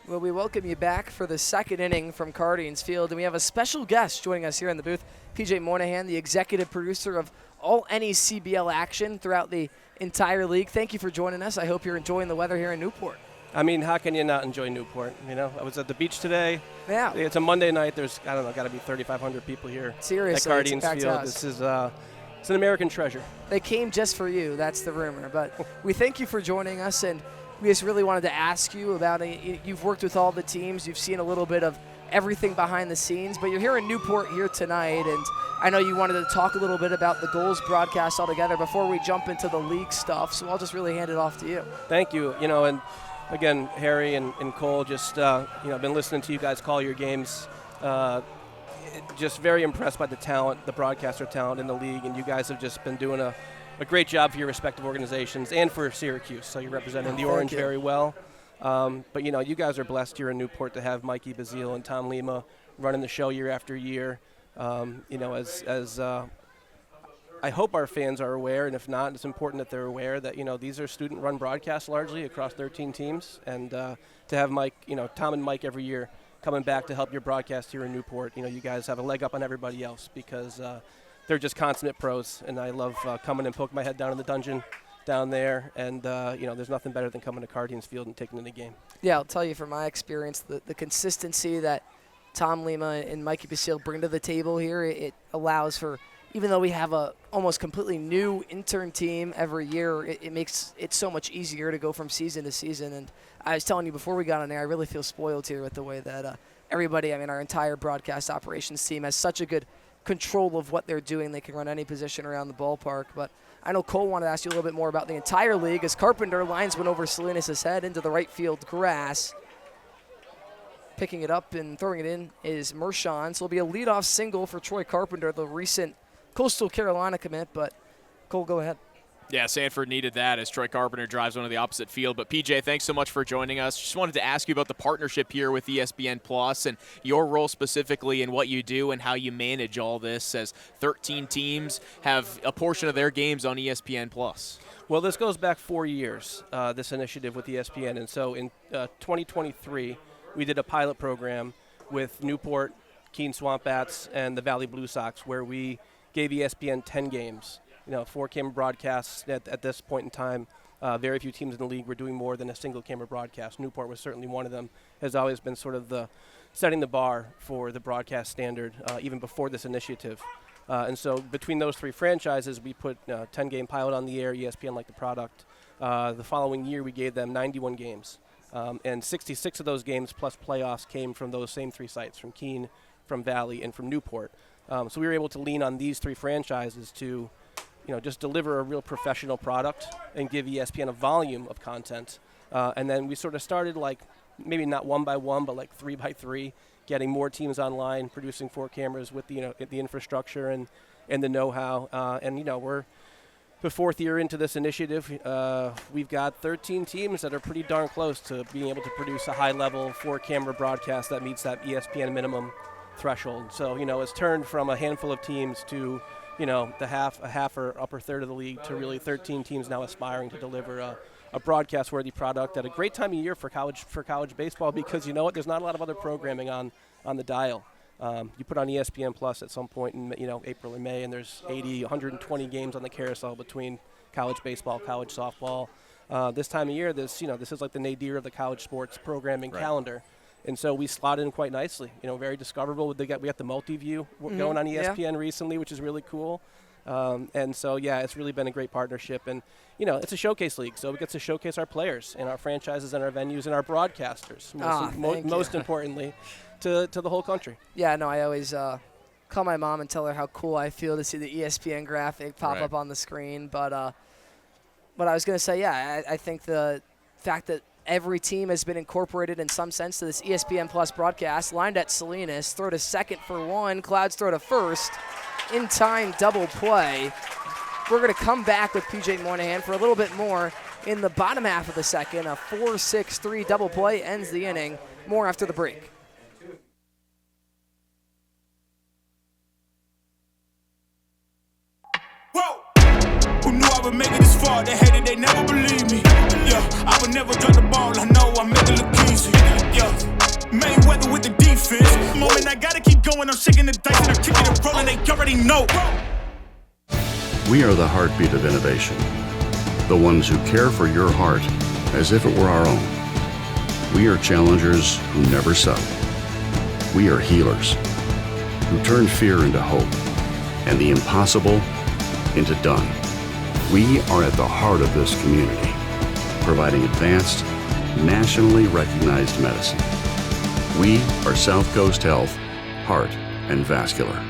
Well, we welcome you back for the second inning from Cardines Field, and we have a special guest joining us here in the booth, PJ Moynihan, the executive producer of all NECBL action throughout the entire league. Thank you for joining us. I hope you're enjoying the weather here in Newport. I mean, how can you not enjoy Newport? You know, I was at the beach today. Yeah. It's a Monday night. There's, I don't know, got to be 3,500 people here. Seriously, at Cardines it's a packed Field. house. This is it's an American treasure. They came just for you. That's the rumor. But we thank you for joining us, and we just really wanted to ask you about it. You've worked with all the teams. You've seen a little bit of everything behind the scenes, but you're here in Newport here tonight, and I know you wanted to talk a little bit about the Gulls broadcast altogether before we jump into the league stuff, so I'll just really hand it off to you. Thank you. You know, and again, Harry and Cole, just, been listening to you guys call your games. Just very impressed by the talent, the broadcaster talent in the league, and you guys have just been doing a great job for your respective organizations and for Syracuse. So you're representing the Orange very well. But, you know, you guys are blessed here in Newport to have Mikey Bazile and Tom Lima running the show year after year. As I hope our fans are aware, and if not, it's important that they're aware that, you know, these are student-run broadcasts largely across 13 teams. And to have Mike, you know, Tom and Mike every year coming back to help your broadcast here in Newport, you know, you guys have a leg up on everybody else because they're just consummate pros, and I love coming and poking my head down in the dungeon down there, and there's nothing better than coming to Cardines Field and taking in the game. Yeah, I'll tell you from my experience, the consistency that Tom Lima and Mikey Bazile bring to the table here, it allows for, even though we have a almost completely new intern team every year, it makes it so much easier to go from season to season. And I was telling you before we got on air, I really feel spoiled here with the way that everybody, our entire broadcast operations team has such a good control of what they're doing. They can run any position around the ballpark. But I know Cole wanted to ask you a little bit more about the entire league as Carpenter lines one over Salinas' head into the right field grass. Picking it up and throwing it in is Mershon. So it'll be a leadoff single for Troy Carpenter, the recent Coastal Carolina commit. But Cole, go ahead. Yeah, Sanford needed that as Troy Carpenter drives one to the opposite field. But, PJ, thanks so much for joining us. Just wanted to ask you about the partnership here with ESPN Plus and your role specifically in what you do and how you manage all this as 13 teams have a portion of their games on ESPN Plus. Well, this goes back 4 years, this initiative with ESPN. And so in 2023, we did a pilot program with Newport, Keene Swamp Bats, and the Valley Blue Sox where we gave ESPN 10 games. 4 camera broadcasts at this point in time. Very few teams in the league were doing more than a single camera broadcast. Newport was certainly one of them. Has always been sort of setting the bar for the broadcast standard even before this initiative. And so between those 3 franchises, we put 10-game pilot on the air. ESPN liked the product. The following year, we gave them 91 games. And 66 of those games plus playoffs came from those same 3 sites, from Keene, from Valley, and from Newport. So we were able to lean on these 3 franchises to, just deliver a real professional product and give ESPN a volume of content. And then we sort of started like maybe not 1 by 1, but like 3 by 3, getting more teams online, producing 4 cameras with the infrastructure and the know-how. And we're the 4th year into this initiative. We've got 13 teams that are pretty darn close to being able to produce a high-level 4-camera broadcast that meets that ESPN minimum threshold. So it's turned from a handful of teams to a half or upper third of the league to really 13 teams now aspiring to deliver a broadcast-worthy product at a great time of year for college baseball, because there's not a lot of other programming on the dial. You put on ESPN Plus at some point in April and May, and there's 80, 120 games on the carousel between college baseball, college softball. This time of year, this is like the nadir of the college sports programming calendar. And so we slot in quite nicely, very discoverable. We got the multi-view going on ESPN recently, which is really cool. And so, it's really been a great partnership. And, it's a showcase league, so we get to showcase our players and our franchises and our venues and our broadcasters, most importantly, to the whole country. Yeah, no, I always call my mom and tell her how cool I feel to see the ESPN graphic pop up on the screen. But I was going to say, I think the fact that every team has been incorporated in some sense to this ESPN Plus broadcast. Lined at Salinas, throw to second for 1, Clouds throw to first, in time double play. We're going to come back with PJ Moynihan for a little bit more in the bottom half of the second. A 4-6-3 double play ends the inning. More after the break. Who knew I would make it this far? They hated, they never believed me. Yeah, I would never drop the ball. I know I make it look easy. Yeah, Mayweather with the defense. Moment I gotta keep going. I'm shaking the dice and I'm kicking and rolling. They already know. We are the heartbeat of innovation. The ones who care for your heart as if it were our own. We are challengers who never settle. We are healers who turn fear into hope and the impossible into done. We are at the heart of this community, providing advanced, nationally recognized medicine. We are South Coast Health, Heart and Vascular.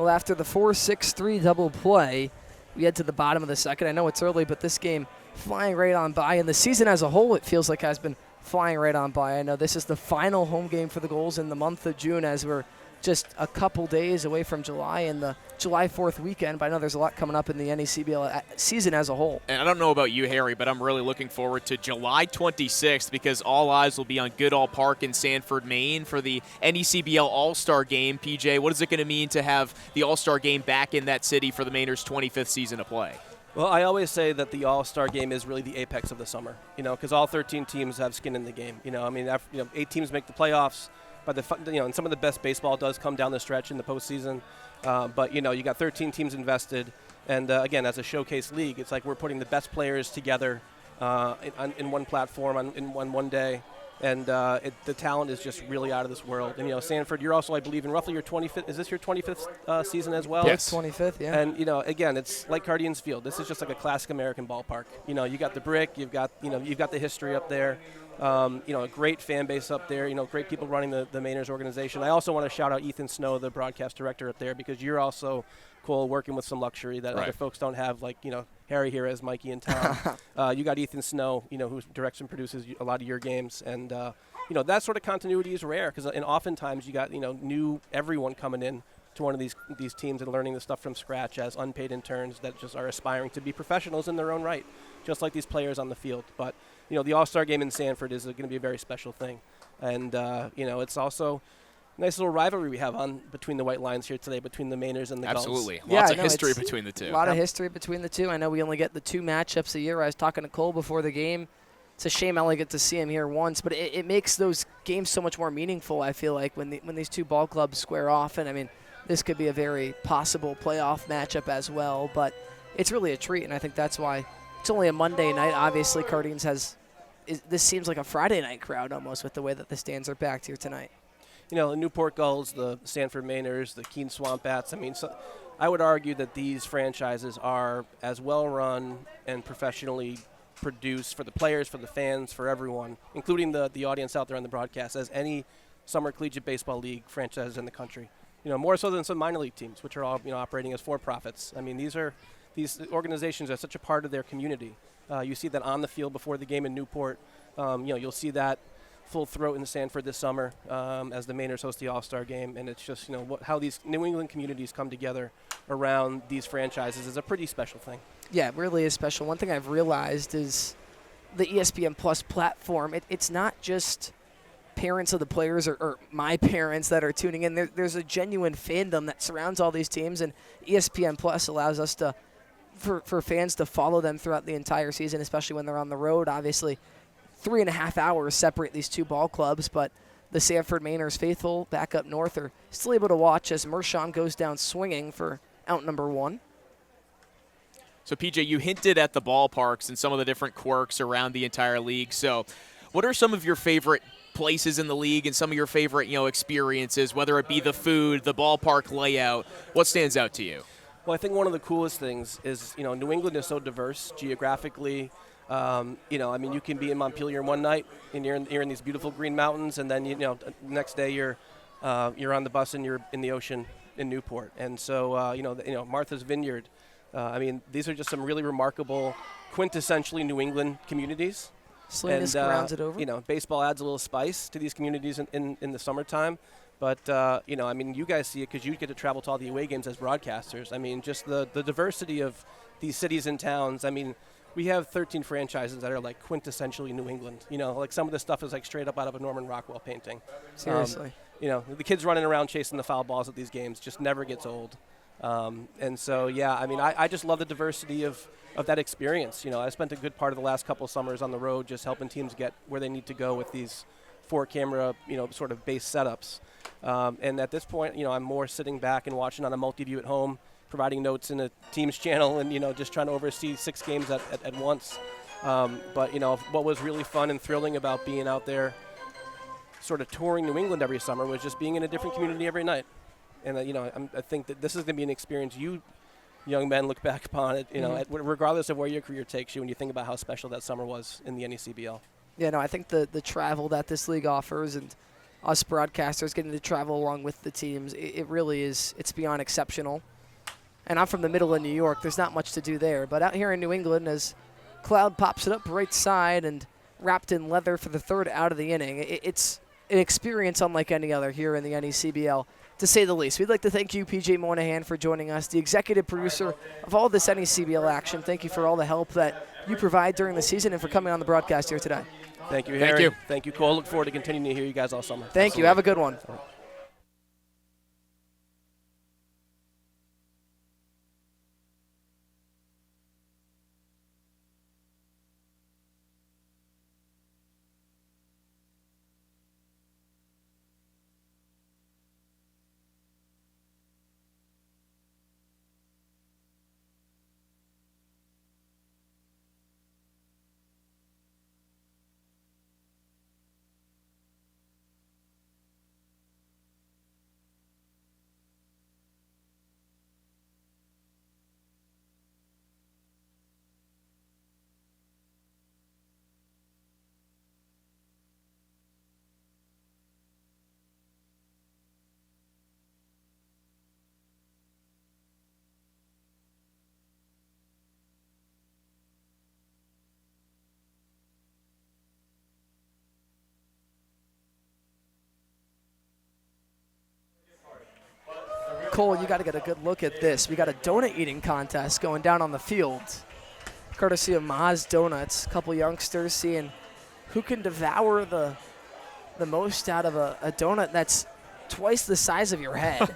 After the 4-6-3 double play, we head to the bottom of the second. I know it's early, but this game flying right on by. And the season as a whole, it feels like has been flying right on by. I know this is the final home game for the Gulls in the month of June, as we're just a couple days away from July and the July 4th weekend. But I know there's a lot coming up in the NECBL season as a whole. And I don't know about you, Harry, but I'm really looking forward to July 26th, because all eyes will be on Goodall Park in Sanford, Maine for the NECBL All-Star Game. PJ, what is it going to mean to have the All-Star Game back in that city for the Mainers' 25th season of play? Well, I always say that the All-Star Game is really the apex of the summer, because all 13 teams have skin in the game. 8 teams make the playoffs. And some of the best baseball does come down the stretch in the postseason. But you got 13 teams invested. And, again, as a showcase league, it's like we're putting the best players together in one platform in one day. And the talent is just really out of this world. And, Sanford, you're also, I believe, in roughly your 25th. Is this your 25th season as well? Yes. 25th, yeah. And, again, it's like Guardians Field. This is just like a classic American ballpark. You got the brick. You've got the history up there. A great fan base up there, great people running the Mainers organization. I also want to shout out Ethan Snow, the broadcast director up there, because you're also, Cole, working with some luxury that other folks don't have, like, Harry here as Mikey and Tom. You got Ethan Snow, who directs and produces a lot of your games. And, that sort of continuity is rare, because oftentimes you got, new everyone coming in to one of these teams and learning the stuff from scratch as unpaid interns that just are aspiring to be professionals in their own right, just like these players on the field. But the All-Star Game in Sanford is going to be a very special thing. And, it's also a nice little rivalry we have on between the White Lines here today, between the Mainers and the Gulls. Absolutely. Lots of history between the two. A lot of history between the two. I know we only get the 2 matchups a year. I was talking to Cole before the game. It's a shame I only get to see him here once, but it makes those games so much more meaningful, I feel like, when these two ball clubs square off. And, I mean, this could be a very possible playoff matchup as well, but it's really a treat, and I think that's why it's only a Monday night. Obviously, Cardines has this seems like a Friday night crowd almost with the way that the stands are packed here tonight. You know, the Newport Gulls, the Sanford Mainers, the Keene Swamp Bats. I mean, I would argue that these franchises are as well run and professionally produced for the players, for the fans, for everyone, including the audience out there on the broadcast, as any summer collegiate baseball league franchise in the country. You know, more so than some minor league teams, which are all operating as for-profits. I mean, these organizations are such a part of their community. You see that on the field before the game in Newport. You'll see that full throat in Sanford this summer as the Mainers host the All-Star game, and it's just how these New England communities come together around these franchises is a pretty special thing. Yeah, it really is special. One thing I've realized is the ESPN Plus platform. It's not just parents of the players or my parents that are tuning in. There's a genuine fandom that surrounds all these teams, and ESPN Plus allows us for fans to follow them throughout the entire season, especially when they're on the road. Obviously, 3.5 hours separate these two ball clubs, but the Sanford Mainers faithful back up north are still able to watch as Mershon goes down swinging for out number 1. So, PJ, you hinted at the ballparks and some of the different quirks around the entire league. So, what are some of your favorite places in the league and some of your favorite, experiences, whether it be the food, the ballpark layout? What stands out to you? Well, I think one of the coolest things is, New England is so diverse geographically. You can be in Montpelier one night and you're in these beautiful green mountains, and then next day you're on the bus and you're in the ocean in Newport. And so Martha's Vineyard. These are just some really remarkable, quintessentially New England communities. Salinas grounds it over. Baseball adds a little spice to these communities in the summertime. But, you guys see it because you get to travel to all the away games as broadcasters. I mean, just the diversity of these cities and towns. I mean, we have 13 franchises that are like quintessentially New England. Like some of the stuff is like straight up out of a Norman Rockwell painting. Seriously. The kids running around chasing the foul balls at these games just never gets old. I just love the diversity of that experience. I spent a good part of the last couple of summers on the road just helping teams get where they need to go with these 4-camera, sort of base setups. And at this point, I'm more sitting back and watching on a multi-view at home, providing notes in a Teams channel and, just trying to oversee 6 games at once. What was really fun and thrilling about being out there sort of touring New England every summer was just being in a different community every night. And, I think that this is going to be an experience you young men look back upon it, regardless of where your career takes you when you think about how special that summer was in the NECBL. Yeah, no, I think the travel that this league offers and us broadcasters getting to travel along with the teams, it really is, it's beyond exceptional. And I'm from the middle of New York. There's not much to do there. But out here in New England, as Cloud pops it up right side and wrapped in leather for the 3rd out of the inning, it's an experience unlike any other here in the NECBL, to say the least. We'd like to thank you, PJ Moynihan, for joining us, the executive producer of all this NECBL action. Thank you for all the help that you provide during the season and for coming on the broadcast here today. Thank you, Harry. Thank you. Thank you, Cole. Look forward to continuing to hear you guys all summer. Thank you. Have a good one. Cole, you got to get a good look at this. We got a donut eating contest going down on the field, courtesy of Ma's Donuts. A couple youngsters seeing who can devour the most out of a donut that's twice the size of your head.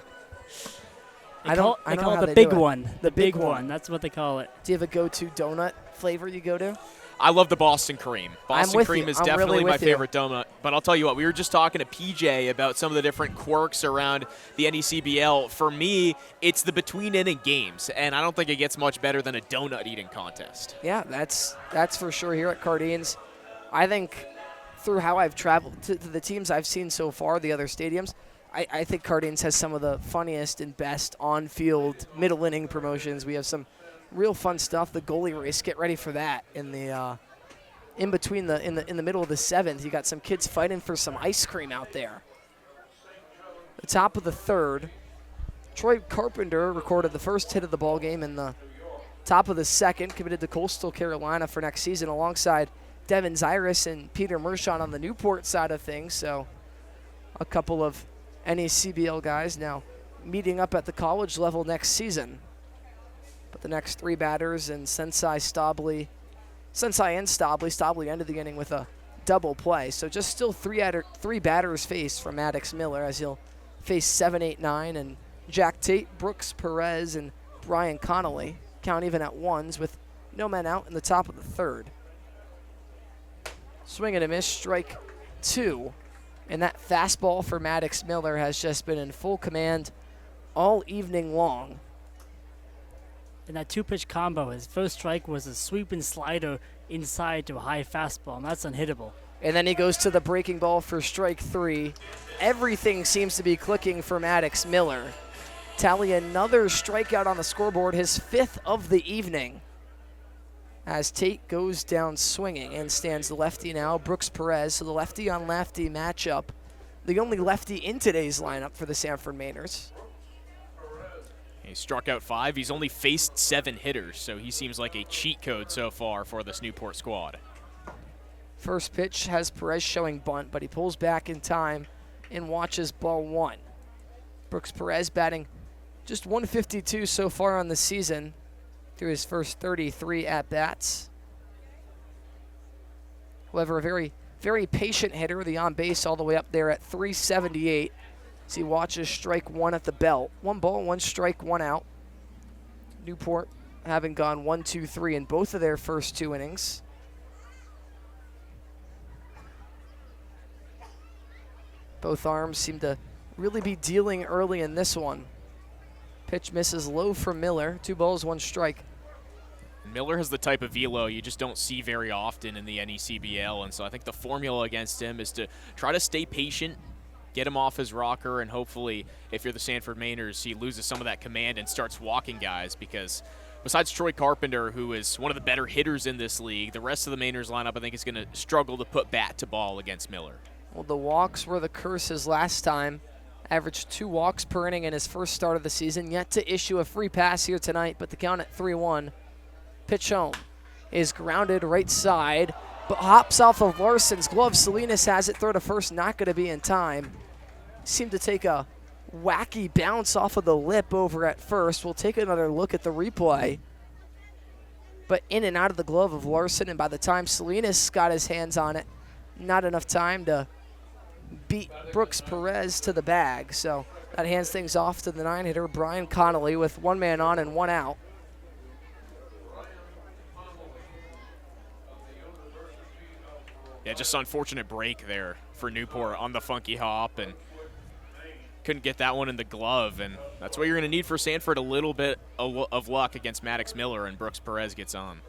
They call it the big one. The big one. That's what they call it. Do you have a go-to donut flavor you go to? I love the Boston Cream. Boston Cream is definitely really my favorite donut. But I'll tell you what, we were just talking to PJ about some of the different quirks around the NECBL. For me, it's the between-inning games, and I don't think it gets much better than a donut eating contest. Yeah, that's for sure. Here at Cardines, I think through how I've traveled to the teams I've seen so far, the other stadiums, I think Cardinals has some of the funniest and best on-field middle inning promotions. We have some real fun stuff. The goalie race, get ready for that in the in the middle of the 7th. You got some kids fighting for some ice cream out there. The top of the 3rd, Troy Carpenter recorded the first hit of the ball game in the top of the 2nd, committed to Coastal Carolina for next season alongside Devin Zyrus and Peter Mershon on the Newport side of things. So a couple of NECBL guys now meeting up at the college level next season. But the next 3 batters, and Sensei and Stabley. Stabley ended the inning with a double play. So just still 3 batters faced from Maddox Miller, as he'll face 7, 8, 9, and Jack Tate, Brooks Perez, and Brian Connolly. Count even at ones with no men out in the top of the 3rd. Swing and a miss, strike 2. And that fastball for Maddox Miller has just been in full command all evening long. In that 2-pitch combo, his first strike was a sweeping slider inside to a high fastball, and that's unhittable. And then he goes to the breaking ball for strike 3. Everything seems to be clicking for Maddox Miller. Tally another strikeout on the scoreboard, his 5th of the evening. As Tate goes down swinging and stands the lefty now, Brooks Perez. So the lefty on lefty matchup, the only lefty in today's lineup for the Sanford Mainers. He struck out 5. He's only faced 7 hitters, so he seems like a cheat code so far for this Newport squad. First pitch has Perez showing bunt, but he pulls back in time and watches ball 1. Brooks Perez batting just 152 so far on the season through his first 33 at-bats. However, a very, very patient hitter, the on-base all the way up there at 378. As he watches strike 1 at the belt. 1 ball, 1 strike, 1 out. Newport having gone 1, 2, 3 in both of their first 2 innings. Both arms seem to really be dealing early in this one. Pitch misses low for Miller. 2 balls, 1 strike. Miller has the type of velo you just don't see very often in the NECBL, and so I think the formula against him is to try to stay patient, get him off his rocker, and hopefully, if you're the Sanford Mainers, he loses some of that command and starts walking guys, because besides Troy Carpenter, who is one of the better hitters in this league, the rest of the Mainers lineup I think is going to struggle to put bat to ball against Miller. Well, the walks were the curses last time. Averaged 2 walks per inning in his first start of the season. Yet to issue a free pass here tonight, but the count at 3-1. Pitch home is grounded right side, but hops off of Larson's glove. Salinas has it, throw to first, not going to be in time. Seemed to take a wacky bounce off of the lip over at first. We'll take another look at the replay. But in and out of the glove of Larson, and by the time Salinas got his hands on it, not enough time to beat Brooks Perez to the bag. So that hands things off to the 9-hitter, Brian Connolly, with 1 man on and 1 out. Yeah, just unfortunate break there for Newport on the funky hop, and couldn't get that one in the glove, and that's what you're going to need for Sanford, a little bit of luck against Maddox Miller, and Brooks Perez gets on.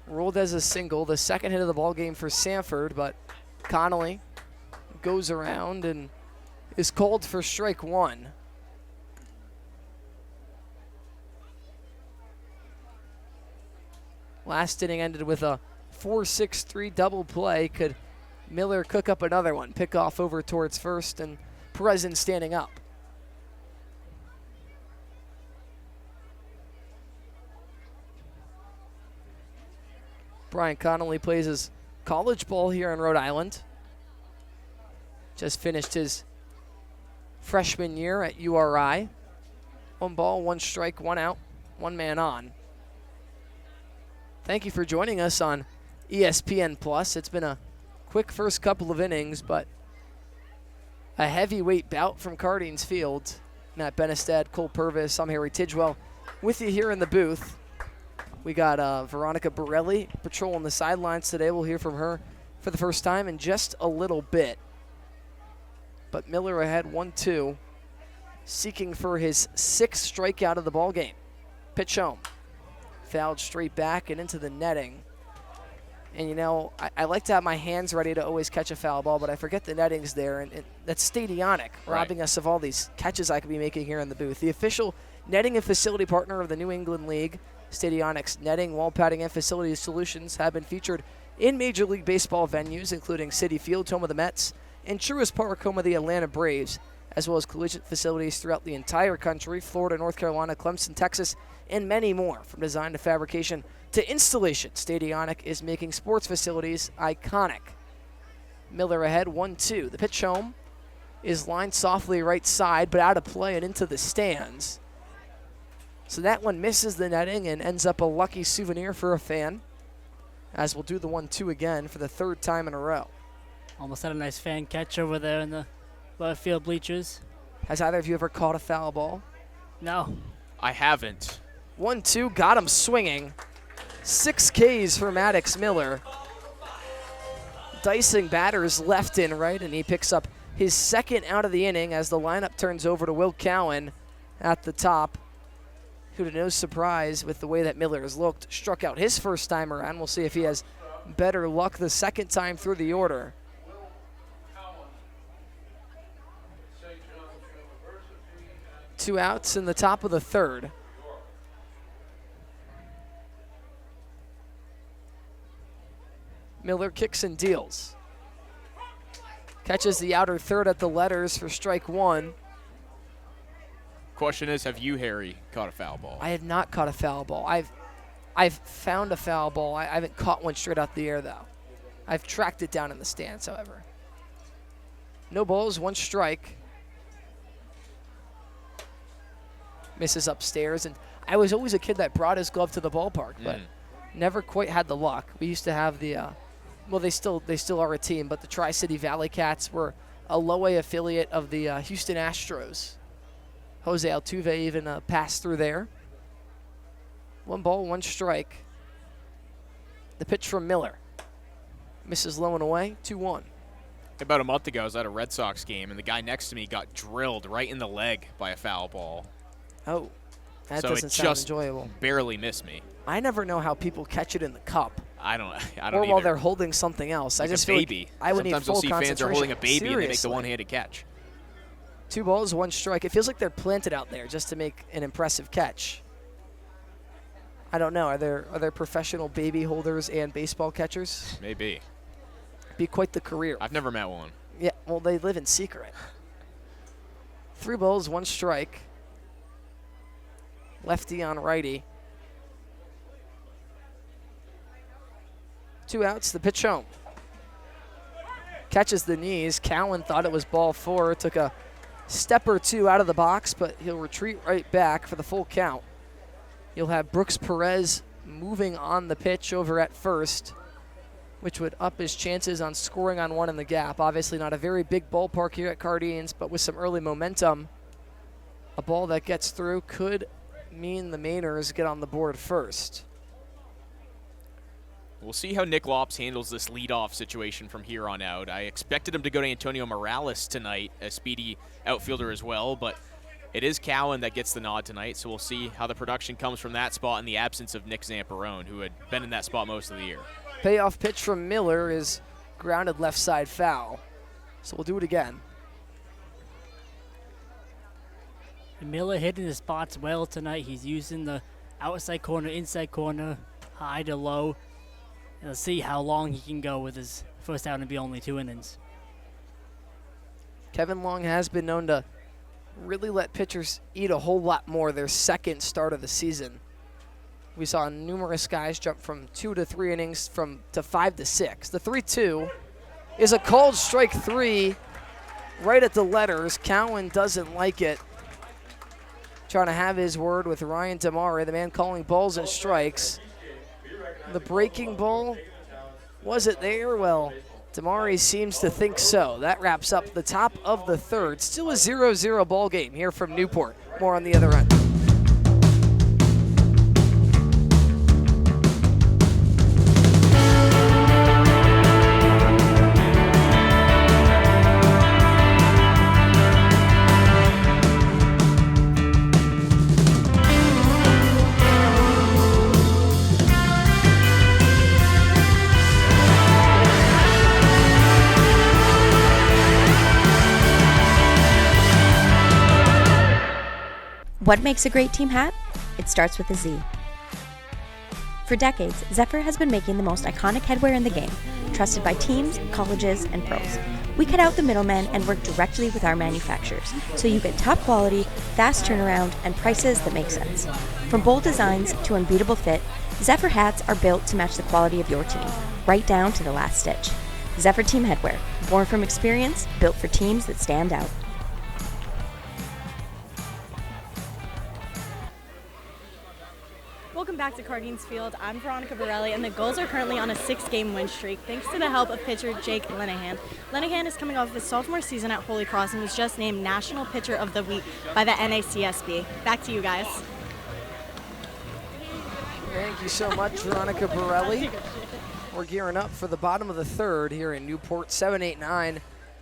Ruled as a single, the 2nd hit of the ball game for Sanford, but Connolly goes around and is called for strike 1. Last inning ended with a 4-6-3 double play. Could Miller cook up another one? Pick off over towards first, and Perez standing up. Brian Connolly plays his college ball here in Rhode Island. Just finished his freshman year at URI. 1 ball, 1 strike, 1 out, 1 man on. Thank you for joining us on ESPN Plus. It's been a quick first couple of innings, but a heavyweight bout from Cardines Field. Matt Benestad, Cole Purvis, I'm Harry Tidgewell with you here in the booth. We got Veronica Borelli patrolling the sidelines today. We'll hear from her for the first time in just a little bit. But Miller ahead 1-2, seeking for his 6th strikeout of the ball game. Pitch home. Fouled straight back and into the netting. And, I like to have my hands ready to always catch a foul ball, but I forget the netting's there. And that's Stadionic, robbing us of all these catches I could be making here in the booth. The official netting and facility partner of the New England League, Stadionic's netting, wall padding, and facility solutions have been featured in Major League Baseball venues, including Citi Field, home of the Mets, and Truist Park, home of the Atlanta Braves, as well as collegiate facilities throughout the entire country, Florida, North Carolina, Clemson, Texas, and many more. From design to fabrication to installation, Stadionic is making sports facilities iconic. Miller ahead, 1-2. The pitch home is lined softly right side, but out of play and into the stands. So that one misses the netting and ends up a lucky souvenir for a fan, as we'll do the 1-2 again for the third time in a row. Almost had a nice fan catch over there in the left field bleachers. Has either of you ever caught a foul ball? No. I haven't. 1-2, got him swinging. 6 Ks for Maddox Miller. Dicing batters left and right, and he picks up his second out of the inning as the lineup turns over to Will Cowan at the top, who, to no surprise with the way that Miller has looked, struck out his first time around. We'll see if he has better luck the second time through the order. Two outs in the top of the third. Miller kicks and deals. Catches the outer third at the letters for strike one. Question is, have you, Harry, caught a foul ball? I have not caught a foul ball. I've found a foul ball. I haven't caught one straight out the air, though. I've tracked it down in the stands, however. No balls, 1 strike. Misses upstairs, and I was always a kid that brought his glove to the ballpark, but never quite had the luck. We used to have the, well, they still are a team, but the Tri-City Valley Cats were a low-A affiliate of the Houston Astros. Jose Altuve even passed through there. 1 ball, 1 strike. The pitch from Miller. Misses low and away, 2-1. About a month ago, I was at a Red Sox game, and the guy next to me got drilled right in the leg by a foul ball. Oh, that so doesn't sound enjoyable. Barely missed me. I never know how people catch it in the cup. I don't or while either. they're holding something else. Like I just a baby. Feel like I would need Sometimes full you'll see concentration. fans are holding a baby Seriously. and they make the one-handed catch. 2 balls, 1 strike. It feels like they're planted out there just to make an impressive catch. I don't know. Are there professional baby holders and baseball catchers? Maybe. Be quite the career. I've never met one. Yeah, well, they live in secret. 3 balls, 1 strike. Lefty on righty. 2 outs, the pitch home. Catches the knees. Cowan thought it was ball 4. Took a step or 2 out of the box, but he'll retreat right back for the full count. You'll have Brooks Perez moving on the pitch over at first, which would up his chances on scoring on 1 in the gap. Obviously not a very big ballpark here at Cardines, but with some early momentum, a ball that gets through could mean the Mainers get on the board first. We'll see how Nick Lops handles this leadoff situation from here on out. I expected him to go to Antonio Morales tonight, a speedy outfielder as well, but it is Cowan that gets the nod tonight, so we'll see how the production comes from that spot in the absence of Nick Zamperone, who had been in that spot most of the year. Payoff pitch from Miller is grounded left side foul, so we'll do it again. Miller hitting his spots well tonight. He's using the outside corner, inside corner, high to low. And let's see how long he can go with his first out and be only 2 innings. Kevin Long has been known to really let pitchers eat a whole lot more their second start of the season. We saw numerous guys jump from 2 to 3 innings to 5 to 6. The 3-2 is a called strike 3 right at the letters. Cowan doesn't like it. Trying to have his word with Ryan Damari, the man calling balls and strikes. The breaking ball, was it there? Well, Damari seems to think so. That wraps up the top of the third. Still a 0-0 ball game here from Newport. More on the other end. What makes a great team hat? It starts with a Z. For decades, Zephyr has been making the most iconic headwear in the game, trusted by teams, colleges, and pros. We cut out the middlemen and work directly with our manufacturers, so you get top quality, fast turnaround, and prices that make sense. From bold designs to unbeatable fit, Zephyr hats are built to match the quality of your team, right down to the last stitch. Zephyr Team Headwear, born from experience, built for teams that stand out. Welcome back to Cardines Field. I'm Veronica Borelli, and the Gulls are currently on a 6-game win streak thanks to the help of pitcher Jake Linehan. Linehan is coming off his sophomore season at Holy Cross and was just named National Pitcher of the Week by the NACSB. Back to you guys. Thank you so much, Veronica Borelli. We're gearing up for the bottom of the third here in Newport. 7-8-9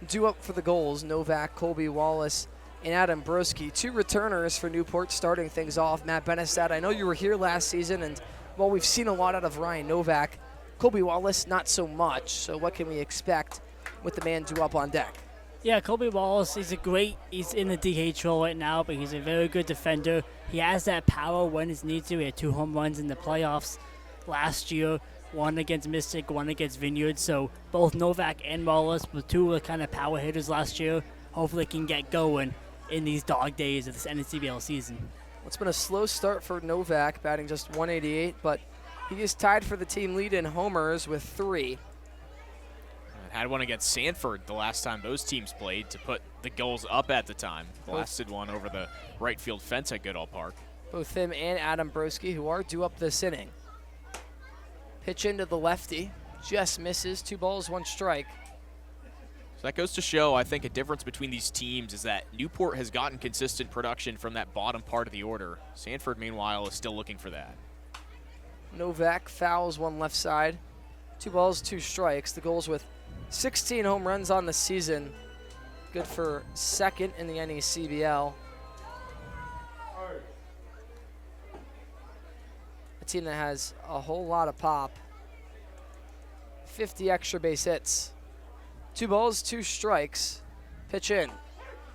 due up for the Gulls. Novak, Colby Wallace, and Adam Broski. Two returners for Newport starting things off. Matt Benestad, I know you were here last season, and while we've seen a lot out of Ryan Novak, Colby Wallace not so much. So what can we expect with the man due up on deck? Yeah, Colby Wallace is he's in the DH role right now, but he's a very good defender. He has that power when it's needed to. He had 2 home runs in the playoffs last year, one against Mystic, one against Vineyard. So both Novak and Wallace were 2 kind of power hitters last year. Hopefully can get going in these dog days of this NCBL season. It's been a slow start for Novak, batting just 188, but he is tied for the team lead in homers with 3. Had one against Sanford the last time those teams played to put the Gulls up at the time. Blasted one over the right field fence at Goodall Park. Both him and Adam Broski, who are due up this inning. Pitch into the lefty, just misses. 2 balls, 1 strike. So that goes to show, I think, a difference between these teams is that Newport has gotten consistent production from that bottom part of the order. Sanford, meanwhile, is still looking for that. Novak fouls one left side. 2 balls, 2 strikes. The Gulls with 16 home runs on the season. Good for second in the NECBL. A team that has a whole lot of pop. 50 extra base hits. 2 balls, 2 strikes. Pitch in.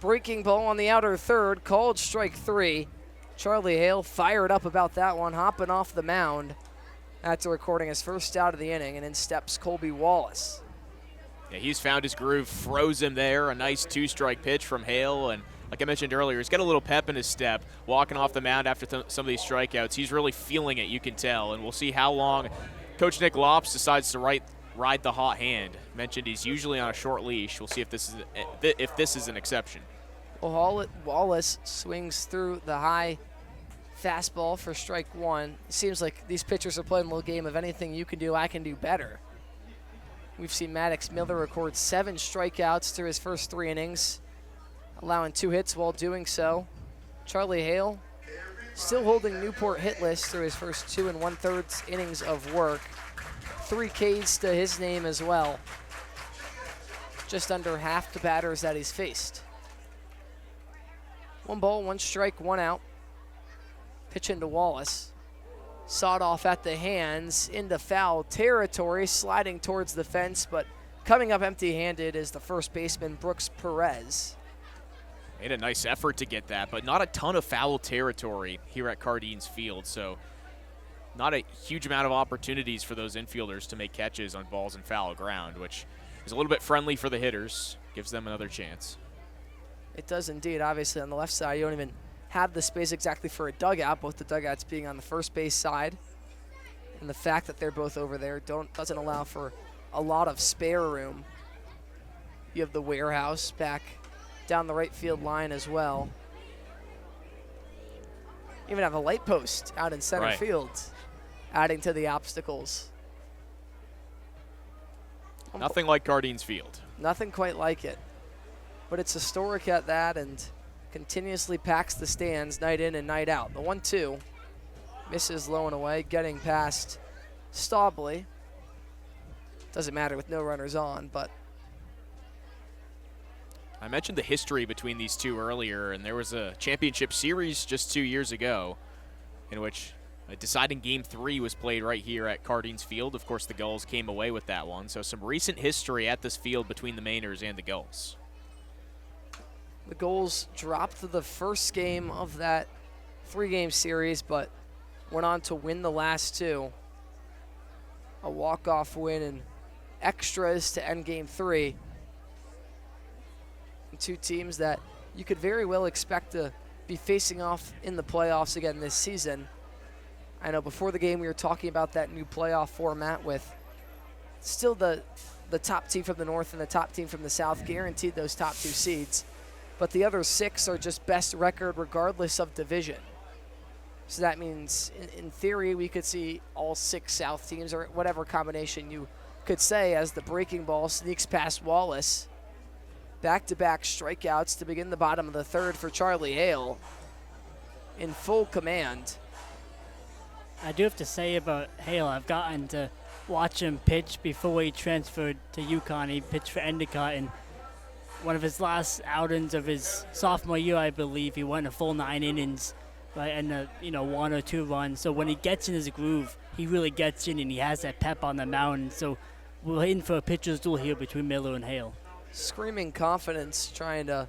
Breaking ball on the outer third, called strike 3. Charlie Hale fired up about that one, hopping off the mound after recording his first out of the inning, and in steps Colby Wallace. Yeah, he's found his groove, froze him there. A nice 2-strike pitch from Hale, and like I mentioned earlier, he's got a little pep in his step, walking off the mound after some of these strikeouts. He's really feeling it, you can tell, and we'll see how long Coach Nick Lops decides to ride the hot hand. Mentioned he's usually on a short leash. We'll see if this is an exception. Well, Wallace swings through the high fastball for strike 1. It seems like these pitchers are playing a little game of anything you can do, I can do better. We've seen Maddox Miller record 7 strikeouts through his first 3 innings, allowing 2 hits while doing so. Charlie Hale still holding Newport hitless through his first 2 1/3 innings of work. 3 Ks to his name as well. Just under half the batters that he's faced. 1 ball, 1 strike, 1 out. Pitch into Wallace. Sawed off at the hands into foul territory, sliding towards the fence, but coming up empty-handed is the first baseman, Brooks Perez. Made a nice effort to get that, but not a ton of foul territory here at Cardines Field, so not a huge amount of opportunities for those infielders to make catches on balls in foul ground, which is a little bit friendly for the hitters, gives them another chance. It does indeed. Obviously, on the left side, you don't even have the space exactly for a dugout, both the dugouts being on the first base side. And the fact that they're both over there doesn't allow for a lot of spare room. You have the warehouse back down the right field line as well. Even have a light post out in center field, adding to the obstacles. Nothing like Cardines Field. Nothing quite like it. But it's historic at that, and continuously packs the stands night in and night out. The 1-2 misses low and away, getting past Staubley. Doesn't matter with no runners on, but I mentioned the history between these two earlier, and there was a championship series just 2 years ago in which a deciding Game 3 was played right here at Cardines Field. Of course, the Gulls came away with that one, so some recent history at this field between the Mainers and the Gulls. The Gulls dropped the first game of that 3-game series, but went on to win the last 2. A walk-off win and extras to end Game 3. And 2 teams that you could very well expect to be facing off in the playoffs again this season. I know before the game we were talking about that new playoff format with still the top team from the North and the top team from the South guaranteed those top 2 seeds. But the other 6 are just best record regardless of division. So that means, in theory, we could see all 6 South teams, or whatever combination you could say, as the breaking ball sneaks past Wallace. Back-to-back strikeouts to begin the bottom of the 3rd for Charlie Hale in full command. I do have to say about Hale, I've gotten to watch him pitch before he transferred to UConn. He pitched for Endicott, and one of his last outings of his sophomore year, I believe, he went a full 9 innings, right, and 1 or 2 runs. So when he gets in his groove, he really gets in, and he has that pep on the mound. So we're in for a pitcher's duel here between Miller and Hale. Screaming confidence, trying to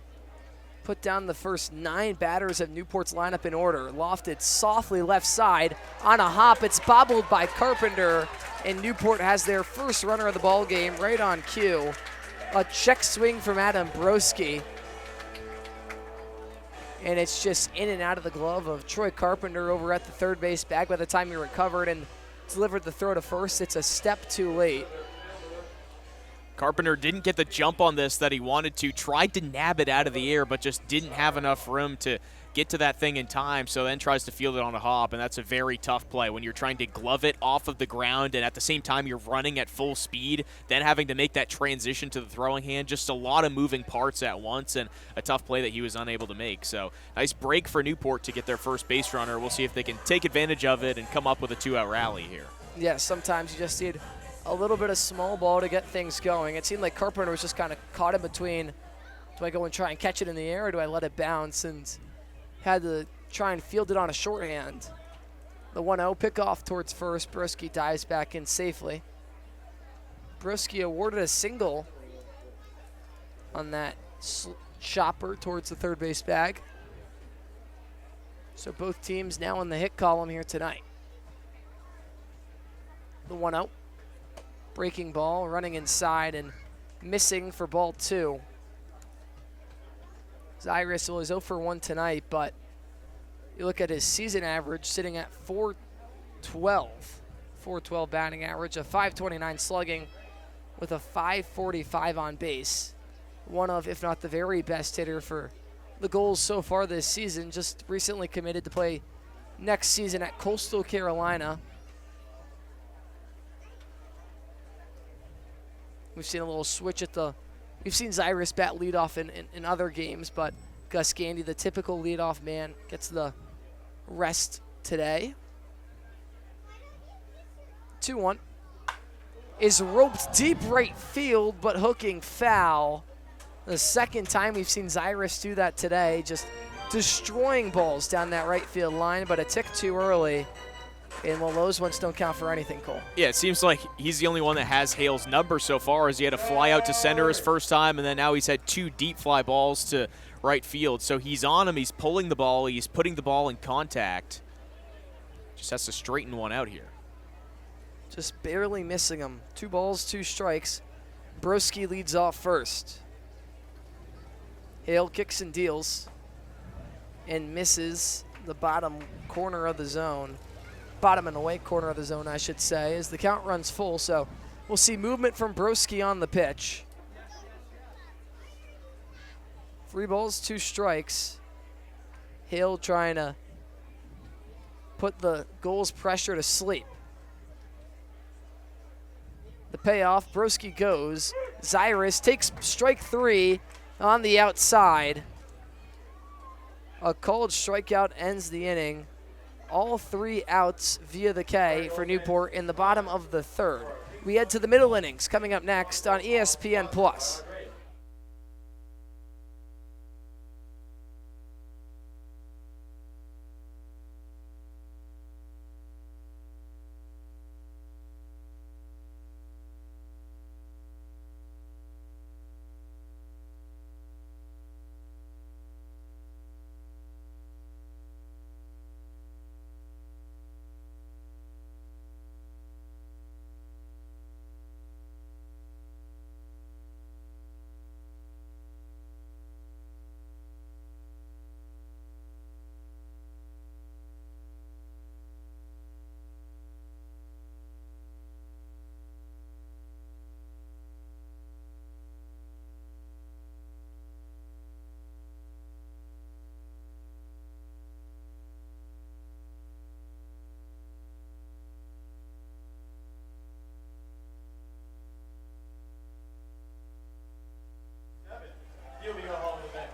put down the first 9 batters of Newport's lineup in order. Lofted softly left side on a hop. It's bobbled by Carpenter, and Newport has their first runner of the ball game right on cue. A check swing from Adam Broski. And it's just in and out of the glove of Troy Carpenter over at the third base bag by the time he recovered and delivered the throw to first. It's a step too late. Carpenter didn't get the jump on this that he wanted to, tried to nab it out of the air, but just didn't have enough room to get to that thing in time, so then tries to field it on a hop, and that's a very tough play when you're trying to glove it off of the ground and at the same time you're running at full speed, then having to make that transition to the throwing hand. Just a lot of moving parts at once and a tough play that he was unable to make. So nice break for Newport to get their first base runner. We'll see if they can take advantage of it and come up with a 2-out rally here. Yeah, sometimes you just need a little bit of small ball to get things going. It seemed like Carpenter was just kind of caught in between, do I go and try and catch it in the air or do I let it bounce, and had to try and field it on a shorthand. The 1-0 pickoff towards first. Broski dives back in safely. Broski awarded a single on that chopper towards the third base bag. So both teams now in the hit column here tonight. The 1-0. Breaking ball, running inside and missing for ball 2. Zyrus was 0 for 1 tonight, but you look at his season average sitting at 412 batting average, a 529 slugging with a 545 on base. One of, if not the very best hitter for the Gulls so far this season. Just recently committed to play next season at Coastal Carolina. We've seen a little switch at the, we've seen Zyrus bat leadoff in other games, but Gus Gandy, the typical leadoff man, gets the rest today. 2-1 is roped deep right field, but hooking foul. The second time we've seen Zyrus do that today, just destroying balls down that right field line, but a tick too early. And well, those ones don't count for anything, Cole. Yeah, it seems like he's the only one that has Hale's number so far, as he had a fly out to center his first time, and then now he's had 2 deep fly balls to right field. So he's on him, he's pulling the ball, he's putting the ball in contact. Just has to straighten one out here. Just barely missing him. 2 balls, 2 strikes. Broski leads off first. Hale kicks and deals and misses the bottom corner of the zone. Bottom and away corner of the zone, I should say, as the count runs full. So we'll see movement from Broski on the pitch. 3 balls, 2 strikes. Hale trying to put the Gulls' pressure to sleep. The payoff, Broski goes. Zyrus takes strike 3 on the outside. A called strikeout ends the inning. All 3 outs via the K for Newport in the bottom of the 3rd. We head to the middle innings coming up next on ESPN+.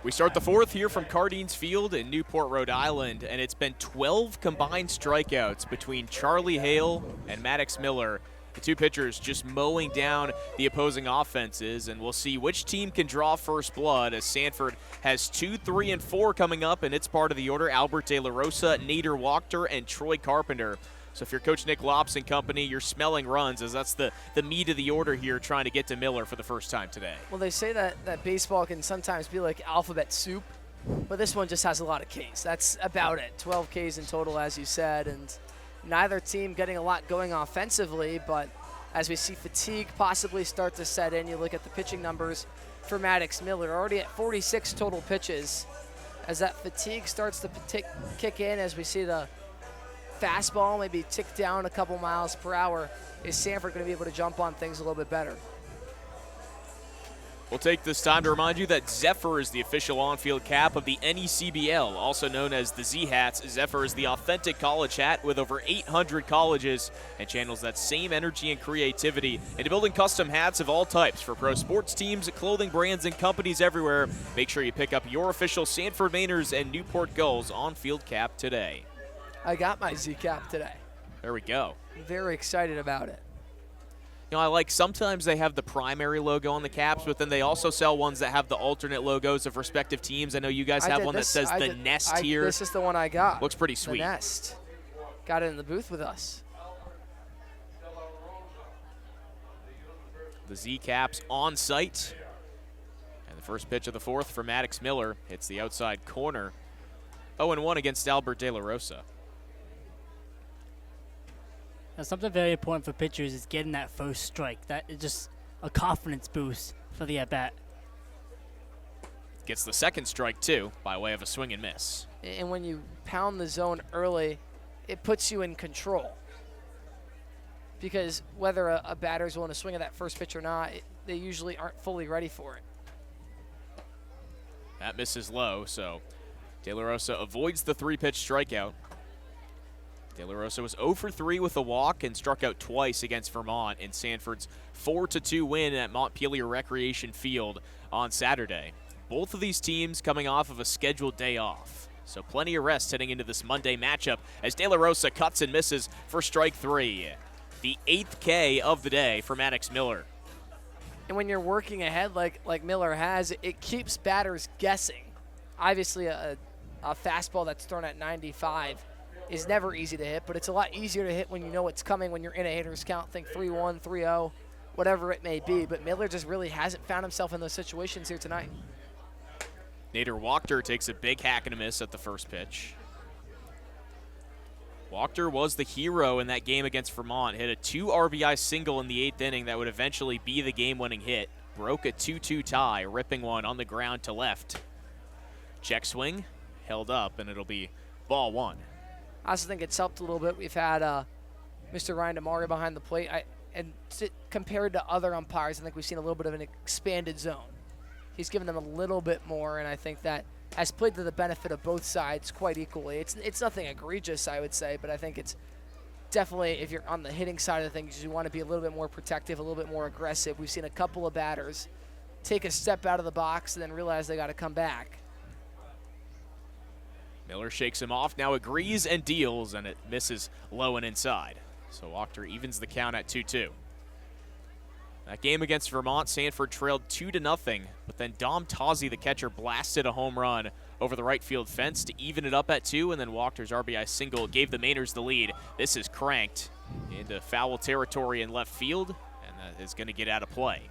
We start the fourth here from Cardines Field in Newport, Rhode Island, and it's been 12 combined strikeouts between Charlie Hale and Maddox Miller. The two pitchers just mowing down the opposing offenses, and we'll see which team can draw first blood as Sanford has 2, 3, and 4 coming up in its part of the order. Albert De La Rosa, Nader Wachter, and Troy Carpenter. So if you're Coach Nick Lops and company, you're smelling runs, as that's the meat of the order here, trying to get to Miller for the first time today. Well, they say that baseball can sometimes be like alphabet soup, but this one just has a lot of Ks. That's about it. 12 Ks in total, as you said, and neither team getting a lot going offensively, but as we see fatigue possibly start to set in, you look at the pitching numbers for Maddox Miller, already at 46 total pitches. As that fatigue starts to kick in, as we see the fastball maybe tick down a couple miles per hour, is Sanford going to be able to jump on things a little bit better? We'll take this time to remind you that Zephyr is the official on-field cap of the NECBL, also known as the Z-Hats. Zephyr is the authentic college hat with over 800 colleges and channels that same energy and creativity into building custom hats of all types for pro sports teams, clothing brands, and companies everywhere. Make sure you pick up your official Sanford Mainers and Newport Gulls on-field cap today. I got my Z-cap today. There we go. I'm very excited about it. You know, I like sometimes they have the primary logo on the caps, but then they also sell ones that have the alternate logos of respective teams. I know you guys have one that says the Nest here. This is the one I got. Looks pretty sweet. The Nest. Got it in the booth with us. The Z-caps on site. And the first pitch of the fourth for Maddox Miller hits the outside corner. 0-1 against Albert De La Rosa. Now, something very important for pitchers is getting that first strike. That is just a confidence boost for the at-bat. Gets the second strike, too, by way of a swing and miss. And when you pound the zone early, it puts you in control. Because whether a batter's willing to swing at that first pitch or not, they usually aren't fully ready for it. That misses low, so De La Rosa avoids the 3-pitch strikeout. De La Rosa was 0 for 3 with a walk and struck out twice against Vermont in Sanford's 4-2 win at Montpelier Recreation Field on Saturday. Both of these teams coming off of a scheduled day off. So plenty of rest heading into this Monday matchup as De La Rosa cuts and misses for strike 3. The 8th K of the day for Maddox Miller. And when you're working ahead like Miller has, it keeps batters guessing. Obviously, a fastball that's thrown at 95 is never easy to hit, but it's a lot easier to hit when you know what's coming, when you're in a hitter's count. Think 3-1, 3-0, whatever it may be. But Miller just really hasn't found himself in those situations here tonight. Nader Wachter takes a big hack and a miss at the first pitch. Wachter was the hero in that game against Vermont. Hit a 2 RBI single in the 8th inning that would eventually be the game-winning hit. Broke a 2-2 tie, ripping one on the ground to left. Check swing, held up, and it'll be ball 1. I also think it's helped a little bit. We've had Mr. Ryan DeMario behind the plate. Compared to other umpires, I think we've seen a little bit of an expanded zone. He's given them a little bit more, and I think that has played to the benefit of both sides quite equally. It's nothing egregious, I would say, but I think it's definitely, if you're on the hitting side of things, you want to be a little bit more protective, a little bit more aggressive. We've seen a couple of batters take a step out of the box and then realize they got to come back. Miller shakes him off, now agrees and deals, and it misses low and inside. So Wachter evens the count at 2-2. That game against Vermont, Sanford trailed 2-0, but then Dom Tozzi, the catcher, blasted a home run over the right field fence to even it up at 2, and then Wachter's RBI single gave the Mainers the lead. This is cranked into foul territory in left field, and that is going to get out of play.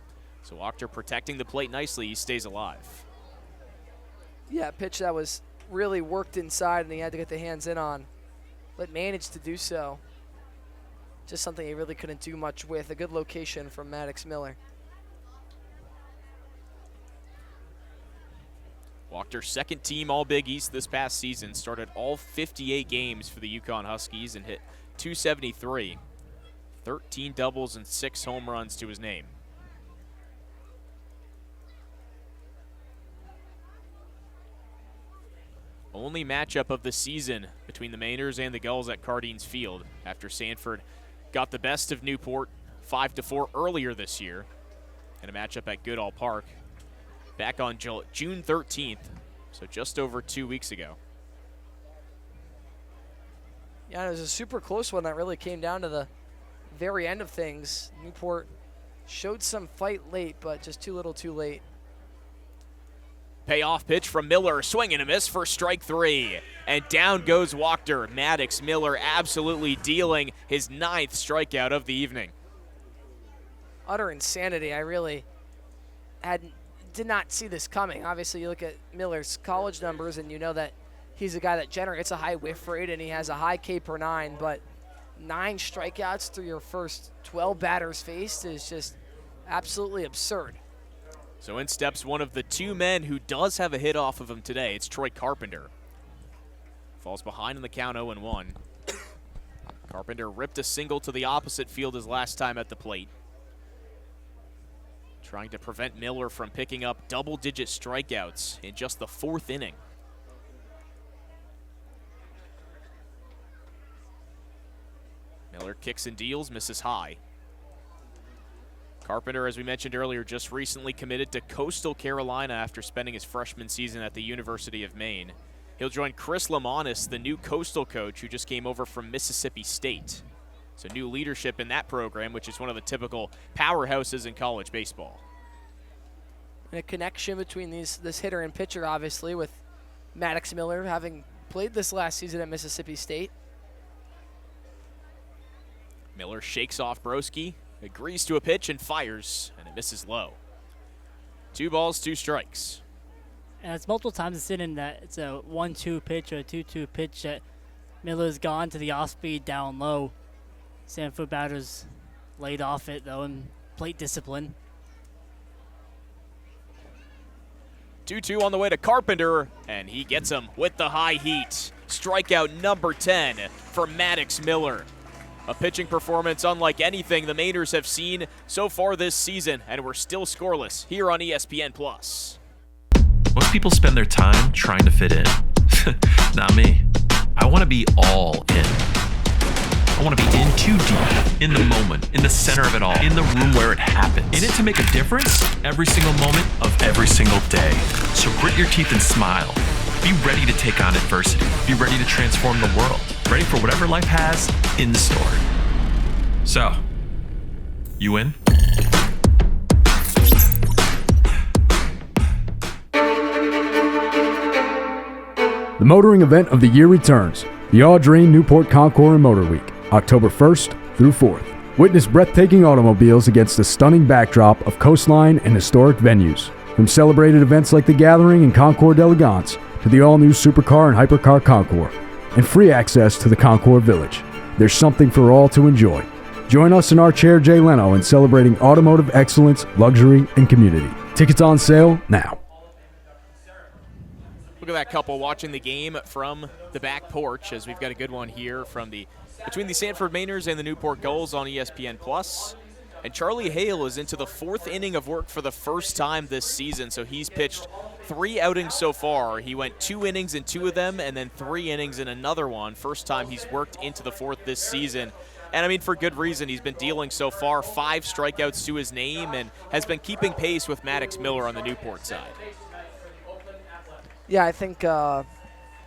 So Wachter protecting the plate nicely, he stays alive. Yeah, pitch that was really worked inside and he had to get the hands in on, but managed to do so. Just something he really couldn't do much with. A good location from Maddox Miller. Wachter's second team All-Big East this past season, started all 58 games for the Yukon Huskies and hit .273. 13 doubles and 6 home runs to his name. Only matchup of the season between the Mainers and the Gulls at Cardines Field after Sanford got the best of Newport 5-4 earlier this year in a matchup at Goodall Park. back on June 13th, so just over 2 weeks ago. Yeah, it was a super close one that really came down to the very end of things. Newport showed some fight late, but just too little too late. Payoff pitch from Miller, swing and a miss for strike 3. And down goes Wachter. Maddox Miller absolutely dealing his 9th strikeout of the evening. Utter insanity. I really did not see this coming. Obviously, you look at Miller's college numbers and you know that he's a guy that generates a high whiff rate and he has a high K per 9, but 9 strikeouts through your first 12 batters faced is just absolutely absurd. So in steps one of the 2 men who does have a hit off of him today. It's Troy Carpenter. Falls behind in the count 0-1. Carpenter ripped a single to the opposite field his last time at the plate. Trying to prevent Miller from picking up double-digit strikeouts in just the 4th inning. Miller kicks and deals, misses high. Carpenter, as we mentioned earlier, just recently committed to Coastal Carolina after spending his freshman season at the University of Maine. He'll join Chris Lamanis, the new Coastal coach who just came over from Mississippi State. So new leadership in that program, which is one of the typical powerhouses in college baseball. And a connection between this hitter and pitcher, obviously, with Maddox Miller having played this last season at Mississippi State. Miller shakes off Broski, agrees to a pitch and fires, and it misses low. 2 balls, 2 strikes. And it's multiple times it's in that it's a 1-2 pitch or a 2-2 pitch that Miller's gone to the off-speed down low. Sanford batters laid off it, though, in plate discipline. 2-2 on the way to Carpenter, and he gets him with the high heat. Strikeout number 10 for Maddox Miller. A pitching performance unlike anything the Mainers have seen so far this season, and we're still scoreless here on ESPN+. Most people spend their time trying to fit in. Not me. I want to be all in. I want to be in too deep, in the moment, in the center of it all, in the room where it happens. In it to make a difference every single moment of every single day. So grit your teeth and smile. Be ready to take on adversity. Be ready to transform the world. Ready for whatever life has in store. So, you in? The motoring event of the year returns. The All Dream Newport Concours and Motor Week, October 1st through 4th. Witness breathtaking automobiles against a stunning backdrop of coastline and historic venues. From celebrated events like the Gathering and Concours d'Elegance to the all-new Supercar and Hypercar Concours, and free access to the Concours Village. There's something for all to enjoy. Join us in our Chair Jay Leno in celebrating automotive excellence, luxury, and community. Tickets on sale now. Look at that couple watching the game from the back porch, as we've got a good one here from between the Sanford Mainers and the Newport Gulls on ESPN+. And Charlie Hale is into the 4th inning of work for the first time this season, so he's pitched 3 outings so far. He went 2 innings in 2 of them and then 3 innings in another one. First time he's worked into the 4th this season. And I mean, for good reason. He's been dealing so far 5 strikeouts to his name and has been keeping pace with Maddox Miller on the Newport side. Yeah, I think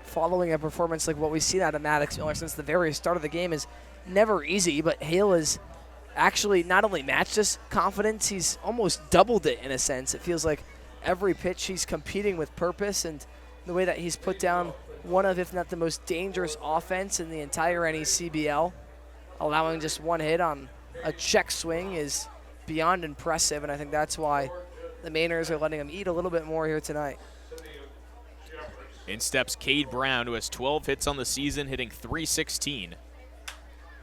following a performance like what we've seen out of Maddox Miller since the very start of the game is never easy, but Hale is actually not only matched his confidence, he's almost doubled it in a sense. It feels like every pitch he's competing with purpose, and the way that he's put down one of, if not the most dangerous offense in the entire NECBL, allowing just 1 hit on a check swing is beyond impressive, and I think that's why the Mainers are letting him eat a little bit more here tonight. In steps Cade Brown, who has 12 hits on the season, hitting .316.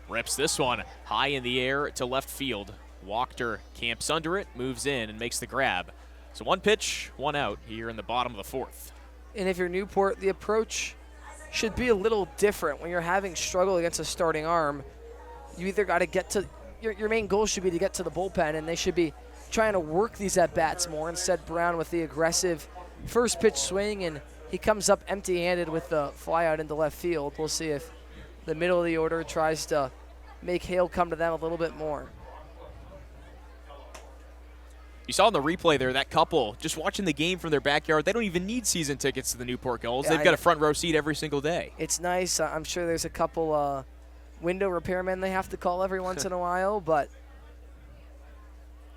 Rips this one high in the air to left field. Wachter camps under it, moves in, and makes the grab. So 1 pitch, 1 out here in the bottom of the 4th. And if you're Newport, the approach should be a little different. When you're having struggle against a starting arm, you either got to get to your main goal should be to get to the bullpen, and they should be trying to work these at-bats more. Instead, Brown with the aggressive first pitch swing, and he comes up empty-handed with the fly out into left field. We'll see if the middle of the order tries to make Hale come to them a little bit more. You saw in the replay there, that couple just watching the game from their backyard. They don't even need season tickets to the Newport Gulls. Yeah, They've got a front row seat every single day. It's nice. I'm sure there's a couple window repairmen they have to call every once in a while, but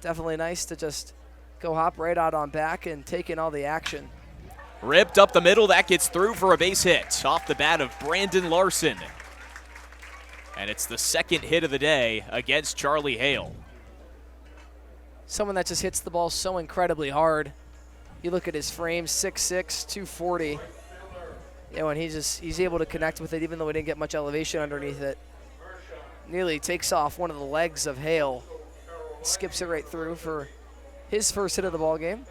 definitely nice to just go hop right out on back and take in all the action. Ripped up the middle. That gets through for a base hit off the bat of Brandon Larson. And it's the second hit of the day against Charlie Hale. Someone that just hits the ball so incredibly hard. You look at his frame, 6'6", 240. And he's able to connect with it even though he didn't get much elevation underneath it. Nearly takes off one of the legs of Hale. Skips it right through for his first hit of the ball game.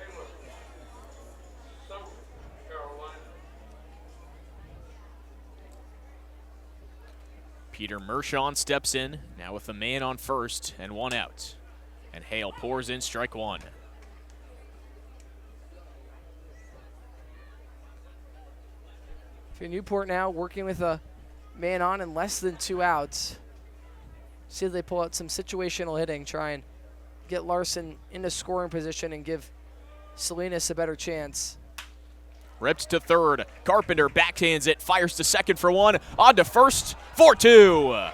Peter Mershon steps in, now with a man on first and one out. And Hale pours in strike one. For Newport now working with a man on and less than 2 outs. See if they pull out some situational hitting, try and get Larson into scoring position and give Salinas a better chance. Ripped to third. Carpenter backhands it, fires to second for one, on to first for two.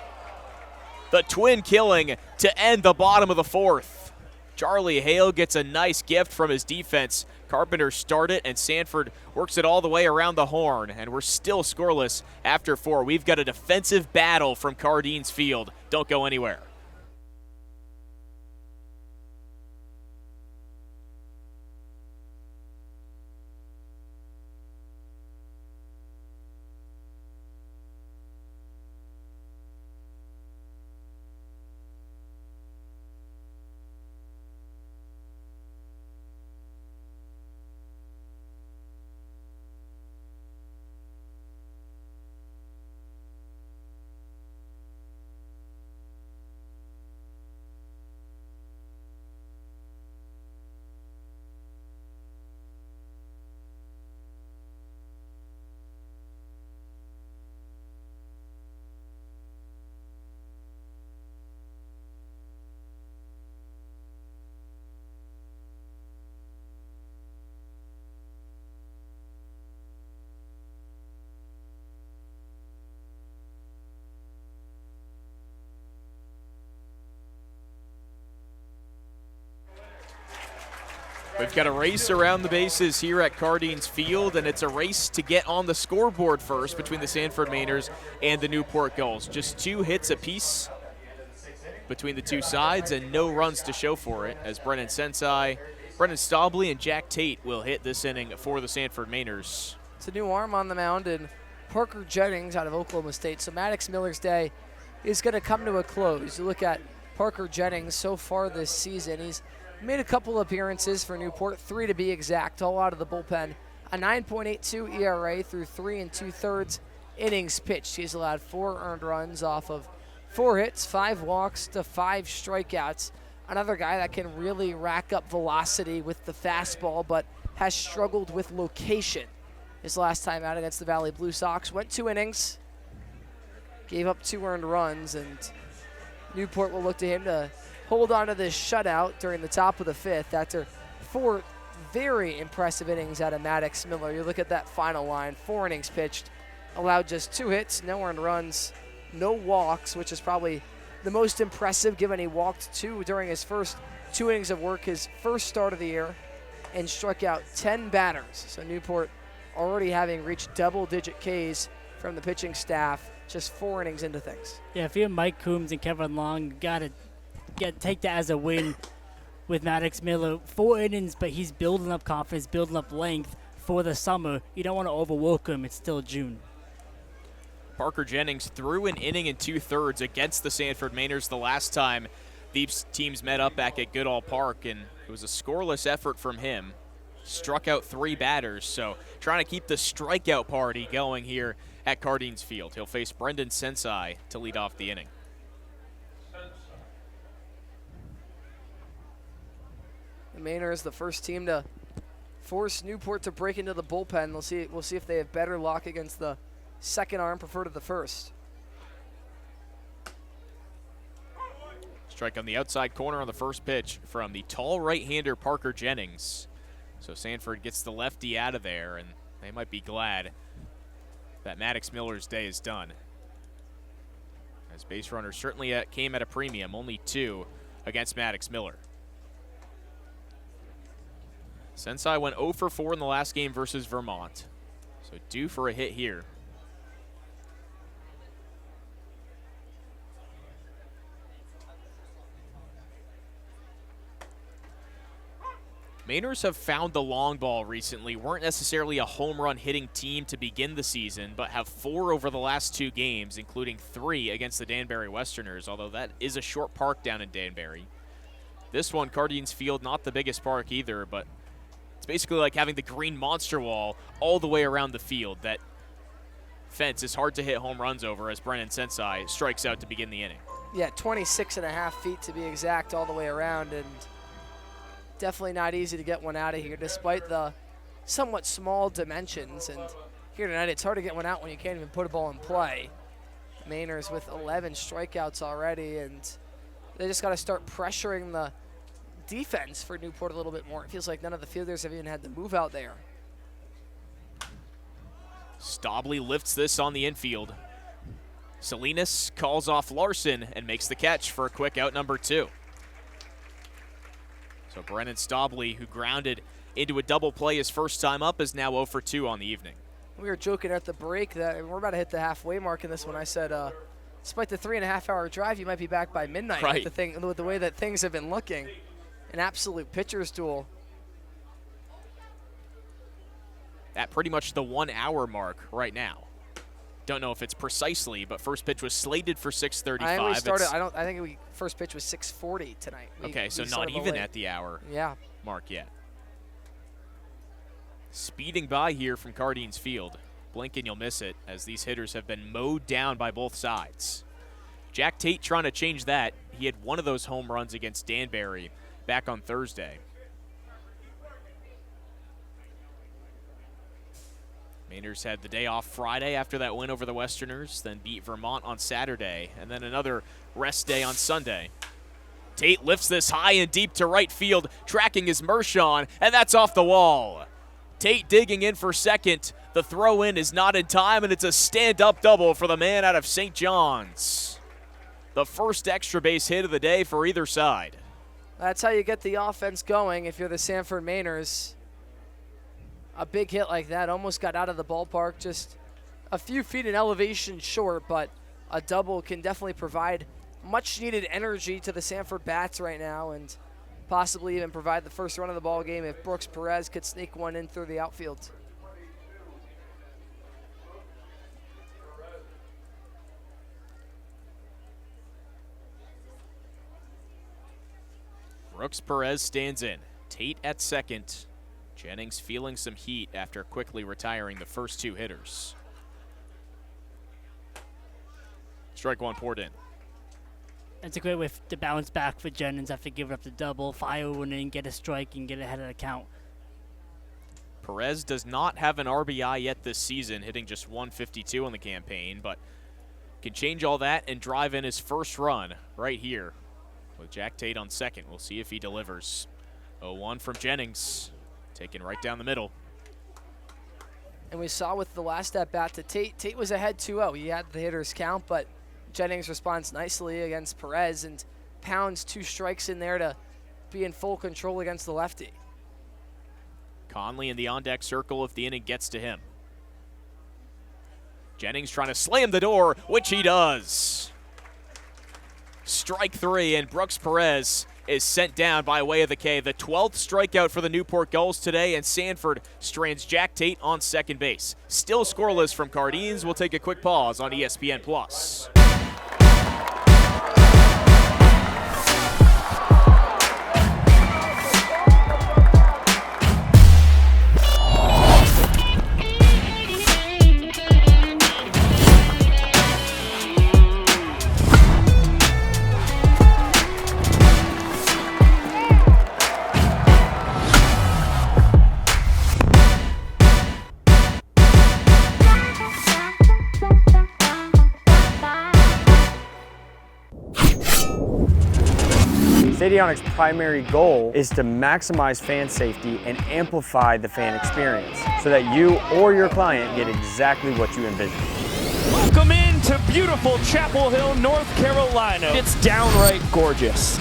The twin killing to end the bottom of the fourth. Charlie Hale gets a nice gift from his defense. Carpenter started and Sanford works it all the way around the horn, and we're still scoreless after 4. We've got a defensive battle from Cardines Field. Don't go anywhere. We've got a race around the bases here at Cardines Field, and it's a race to get on the scoreboard first between the Sanford Mainers and the Newport Gulls. Just 2 hits apiece between the two sides and no runs to show for it, as Brennan Sensai, Brendan Stabley, and Jack Tate will hit this inning for the Sanford Mainers. It's a new arm on the mound, and Parker Jennings out of Oklahoma State. So Maddox Miller's day is going to come to a close. You look at Parker Jennings so far this season. He's made a couple appearances for Newport, 3 to be exact, all out of the bullpen. A 9.82 ERA through 3 2/3 innings pitched. He's allowed 4 earned runs off of 4 hits, 5 walks to 5 strikeouts. Another guy that can really rack up velocity with the fastball, but has struggled with location. His last time out against the Valley Blue Sox went 2 innings, gave up 2 earned runs, and Newport will look to him to hold on to this shutout during the top of the 5th after 4 very impressive innings out of Maddox Miller. You look at that final line, 4 innings pitched, allowed just 2 hits, no earned runs, no walks, which is probably the most impressive given he walked 2 during his first 2 innings of work, his first start of the year, and struck out 10 batters. So Newport already having reached double-digit Ks from the pitching staff just 4 innings into things. Yeah, if you're Mike Coombs and Kevin Long, you got to take that as a win with Maddox Miller. 4 innings, but he's building up confidence, building up length for the summer. You don't want to overwork him. It's still June. Parker Jennings threw an inning and 2/3 against the Sanford Mainers the last time these teams met up back at Goodall Park, and it was a scoreless effort from him. Struck out 3 batters, so trying to keep the strikeout party going here at Cardines Field. He'll face Brendan Sensai to lead off the inning. The Mainers, the first team to force Newport to break into the bullpen. We'll see if they have better luck against the second arm preferred to the first. Strike on the outside corner on the first pitch from the tall right-hander Parker Jennings. So Sanford gets the lefty out of there, and they might be glad that Maddox Miller's day is done. As base runners certainly came at a premium, only 2 against Maddox Miller. Sensei went 0 for 4 in the last game versus Vermont, so due for a hit here. Mainers have found the long ball recently, weren't necessarily a home run hitting team to begin the season, but have 4 over the last 2 games, including 3 against the Danbury Westerners, although that is a short park down in Danbury. This one, Cardines Field, not the biggest park either, but it's basically like having the green monster wall all the way around the field. That fence is hard to hit home runs over as Brennan Sensei strikes out to begin the inning. Yeah, 26.5 feet to be exact all the way around, and definitely not easy to get one out of here despite the somewhat small dimensions. And here tonight, it's hard to get one out when you can't even put a ball in play. Mainers with 11 strikeouts already, and they just got to start pressuring the defense for Newport a little bit more. It feels like none of the fielders have even had to move out there. Stobley lifts this on the infield. Salinas calls off Larson and makes the catch for a quick out number 2. So Brennan Stobley, who grounded into a double play his first time up, is now 0 for 2 on the evening. We were joking at the break that we're about to hit the halfway mark in this one. I said, despite the 3.5-hour drive, you might be back by midnight. Right. With the way that things have been looking. An absolute pitcher's duel. At pretty much the 1 hour mark right now. Don't know if it's precisely, but first pitch was slated for 6:35. I think first pitch was 6:40 tonight. Okay, so not even at the hour mark yet. Speeding by here from Cardines Field. Blink and you'll miss it, as these hitters have been mowed down by both sides. Jack Tate trying to change that. He had one of those home runs against Danbury back on Thursday. Mainers had the day off Friday after that win over the Westerners, then beat Vermont on Saturday, and then another rest day on Sunday. Tate lifts this high and deep to right field, tracking his Mershon, and that's off the wall. Tate digging in for second. The throw in is not in time, and it's a stand-up double for the man out of St. John's. The first extra base hit of the day for either side. That's how you get the offense going if you're the Sanford Mainers. A big hit like that almost got out of the ballpark, just a few feet in elevation short, but a double can definitely provide much needed energy to the Sanford bats right now, and possibly even provide the first run of the ball game if Brooks Perez could sneak one in through the outfield. Brooks Perez stands in. Tate at second. Jennings feeling some heat after quickly retiring the first 2 hitters. Strike 1 poured in. It's a great way to bounce back for Jennings after giving up the double, fire one in, get a strike, and get ahead of the count. Perez does not have an RBI yet this season, hitting just 152 on the campaign, but can change all that and drive in his first run right here with Jack Tate on second. We'll see if he delivers. 0-1 from Jennings, taken right down the middle. And we saw with the last at-bat to Tate, Tate was ahead 2-0. He had the hitter's count, but Jennings responds nicely against Perez and pounds 2 strikes in there to be in full control against the lefty. Conley in the on-deck circle if the inning gets to him. Jennings trying to slam the door, which he does. Strike 3, and Brooks Perez is sent down by way of the K. The 12th strikeout for the Newport Gulls today, and Sanford strands Jack Tate on second base. Still scoreless from Cardines. We'll take a quick pause on ESPN+. Stadionic's primary goal is to maximize fan safety and amplify the fan experience so that you or your client get exactly what you envision. Welcome into beautiful Chapel Hill, North Carolina. It's downright gorgeous.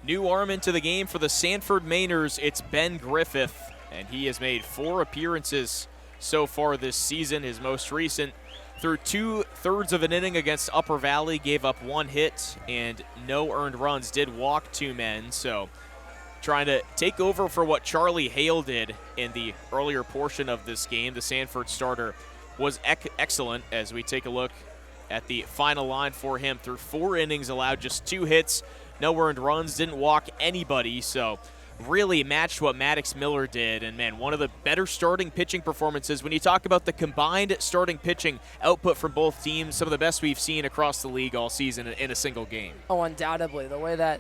New arm into the game for the Sanford Mainers, it's Ben Griffith, and he has made 4 appearances so far this season. His most recent through 2/3 of an inning against Upper Valley, gave up 1 hit and no earned runs, did walk 2 men, so trying to take over for what Charlie Hale did in the earlier portion of this game. The Sanford starter was excellent as we take a look at the final line for him. Through 4 innings, allowed just 2 hits, no earned runs, didn't walk anybody, so really matched what Maddox Miller did. And man, one of the better starting pitching performances. When you talk about the combined starting pitching output from both teams, some of the best we've seen across the league all season in a single game. Oh, undoubtedly. The way that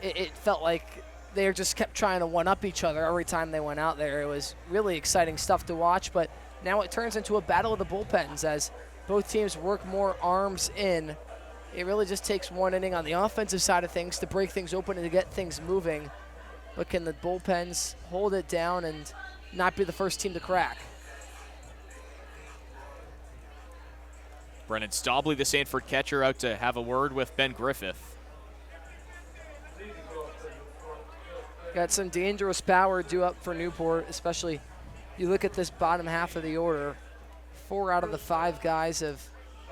it felt like they just kept trying to one-up each other every time they went out there. It was really exciting stuff to watch, but now it turns into a battle of the bullpens as both teams work more arms in. It really just takes 1 inning on the offensive side of things to break things open and to get things moving. But can the bullpens hold it down and not be the first team to crack? Brennan Staubly, the Sanford catcher, out to have a word with Ben Griffith. Got some dangerous power due up for Newport, especially you look at this bottom half of the order. 4 out of the 5 guys have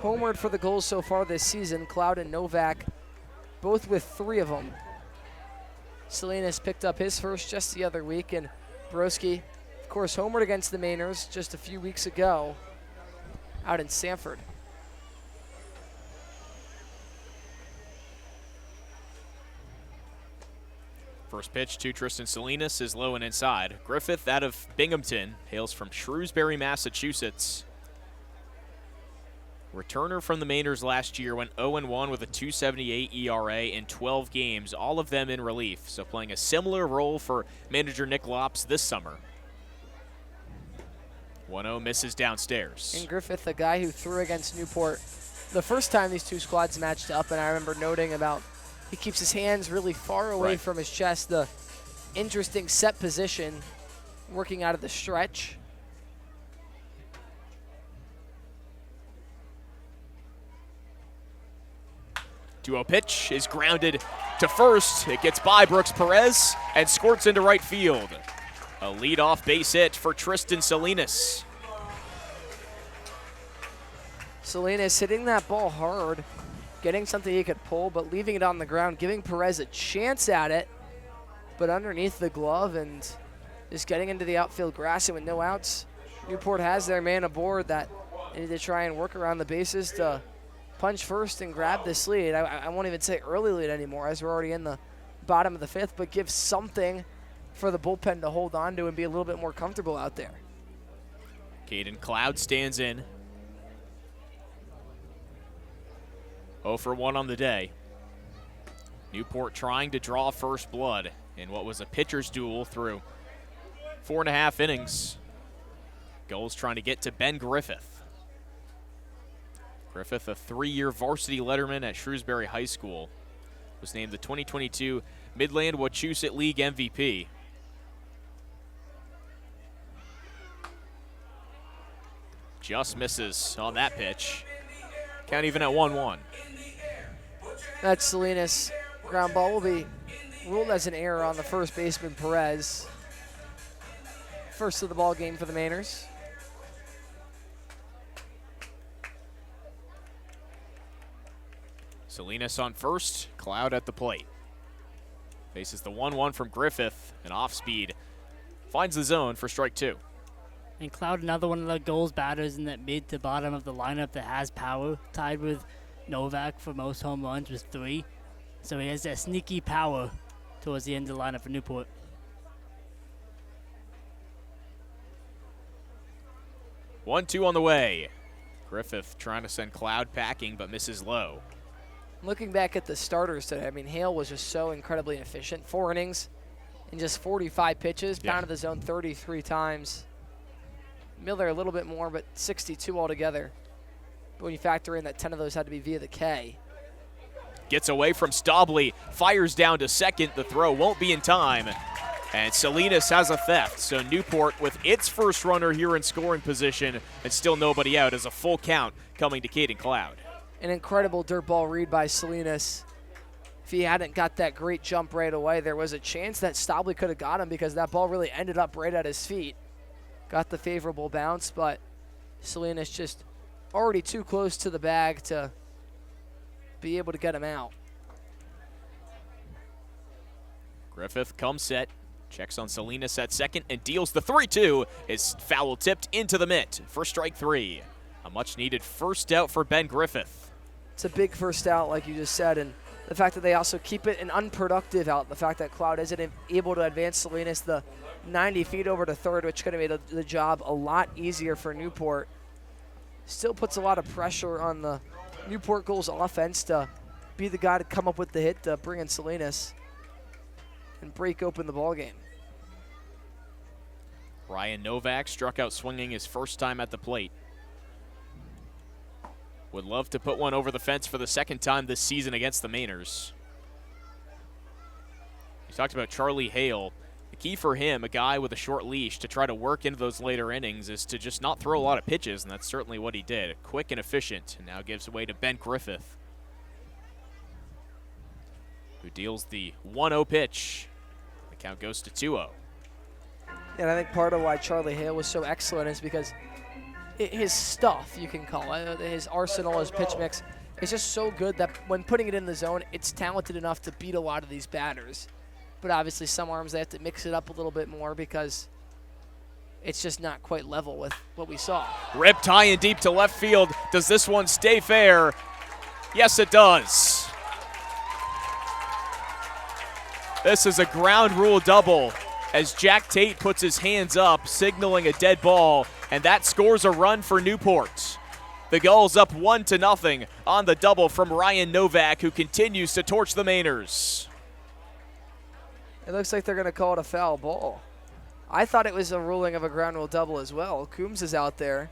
homered for the Gulls so far this season. Cloud and Novak, both with 3 of them. Salinas picked up his first just the other week, and Broski, of course, homered against the Mainers just a few weeks ago out in Sanford. First pitch to Tristan Salinas is low and inside. Griffith out of Binghamton, hails from Shrewsbury, Massachusetts. Returner from the Mainers last year, went 0-1 with a 2.78 ERA in 12 games, all of them in relief. So playing a similar role for manager Nick Lops this summer. 1-0 misses downstairs. And Griffith, a guy who threw against Newport the first time these 2 squads matched up, and I remember noting about he keeps his hands really far away from his chest. The interesting set position, working out of the stretch. To a pitch is grounded to first. It gets by Brooks Perez and squirts into right field. A leadoff base hit for Tristan Salinas. Salinas hitting that ball hard, getting something he could pull, but leaving it on the ground, giving Perez a chance at it, but underneath the glove and just getting into the outfield grass. And with no outs, Newport has their man aboard that they need to try and work around the bases to punch first and grab this lead. I won't even say early lead anymore as we're already in the bottom of the 5th, but give something for the bullpen to hold on to and be a little bit more comfortable out there. Caden Cloud stands in. 0 for 1 on the day. Newport trying to draw first blood in what was a pitcher's duel through 4.5 innings. Gulls trying to get to Ben Griffith. Griffith, a 3-year varsity letterman at Shrewsbury High School, was named the 2022 Midland Wachusett League MVP. Just misses on that pitch. Count even at 1-1. That Salinas ground ball will be ruled as an error on the first baseman, Perez. First of the ball game for the Mainers. Salinas on first, Cloud at the plate. Faces the 1-1 from Griffith, and off speed finds the zone for strike 2. And Cloud, another one of the Gulls batters in that mid to bottom of the lineup that has power, tied with Novak for most home runs with 3. So he has that sneaky power towards the end of the lineup for Newport. One-two on the way. Griffith trying to send Cloud packing, but misses low. Looking back at the starters today, I mean, Hale was just so incredibly efficient. 4 innings, in just 45 pitches, pounded the zone 33 times. Miller a little bit more, but 62 altogether. But when you factor in that 10 of those had to be via the K. Gets away from Stobley, fires down to second. The throw won't be in time. And Salinas has a theft. So Newport with its first runner here in scoring position and still nobody out as a full count coming to Caden Cloud. An incredible dirt ball read by Salinas. If he hadn't got that great jump right away, there was a chance that Stobley could have got him because that ball really ended up right at his feet. Got the favorable bounce, but Salinas just already too close to the bag to be able to get him out. Griffith comes set, checks on Salinas at second, and deals the 3-2. Is foul tipped into the mitt for strike 3. A much-needed first out for Ben Griffith. It's a big first out, like you just said, and the fact that they also keep it an unproductive out, the fact that Cloud isn't able to advance Salinas the 90 feet over to third, which could have made the job a lot easier for Newport. Still puts a lot of pressure on the Newport Gulls offense to be the guy to come up with the hit to bring in Salinas and break open the ballgame. Ryan Novak struck out swinging his first time at the plate. Would love to put one over the fence for the second time this season against the Mainers. You talked about Charlie Hale. The key for him, a guy with a short leash, to try to work into those later innings is to just not throw a lot of pitches, and that's certainly what he did. Quick and efficient, and now gives away to Ben Griffith, who deals the 1-0 pitch. The count goes to 2-0. And I think part of why Charlie Hale was so excellent is because his stuff, you can call it, his arsenal, his pitch mix, is just so good that when putting it in the zone, it's talented enough to beat a lot of these batters. But obviously some arms, they have to mix it up a little bit more because it's just not quite level with what we saw. Ripped high and deep to left field. Does this one stay fair? Yes, it does. This is a ground rule double as Jack Tate puts his hands up, signaling a dead ball, and that scores a run for Newport. The Gulls up 1-0 on the double from Ryan Novak, who continues to torch the Mainers. It looks like they're going to call it a foul ball. I thought it was a ruling of a ground rule double as well. Coombs is out there.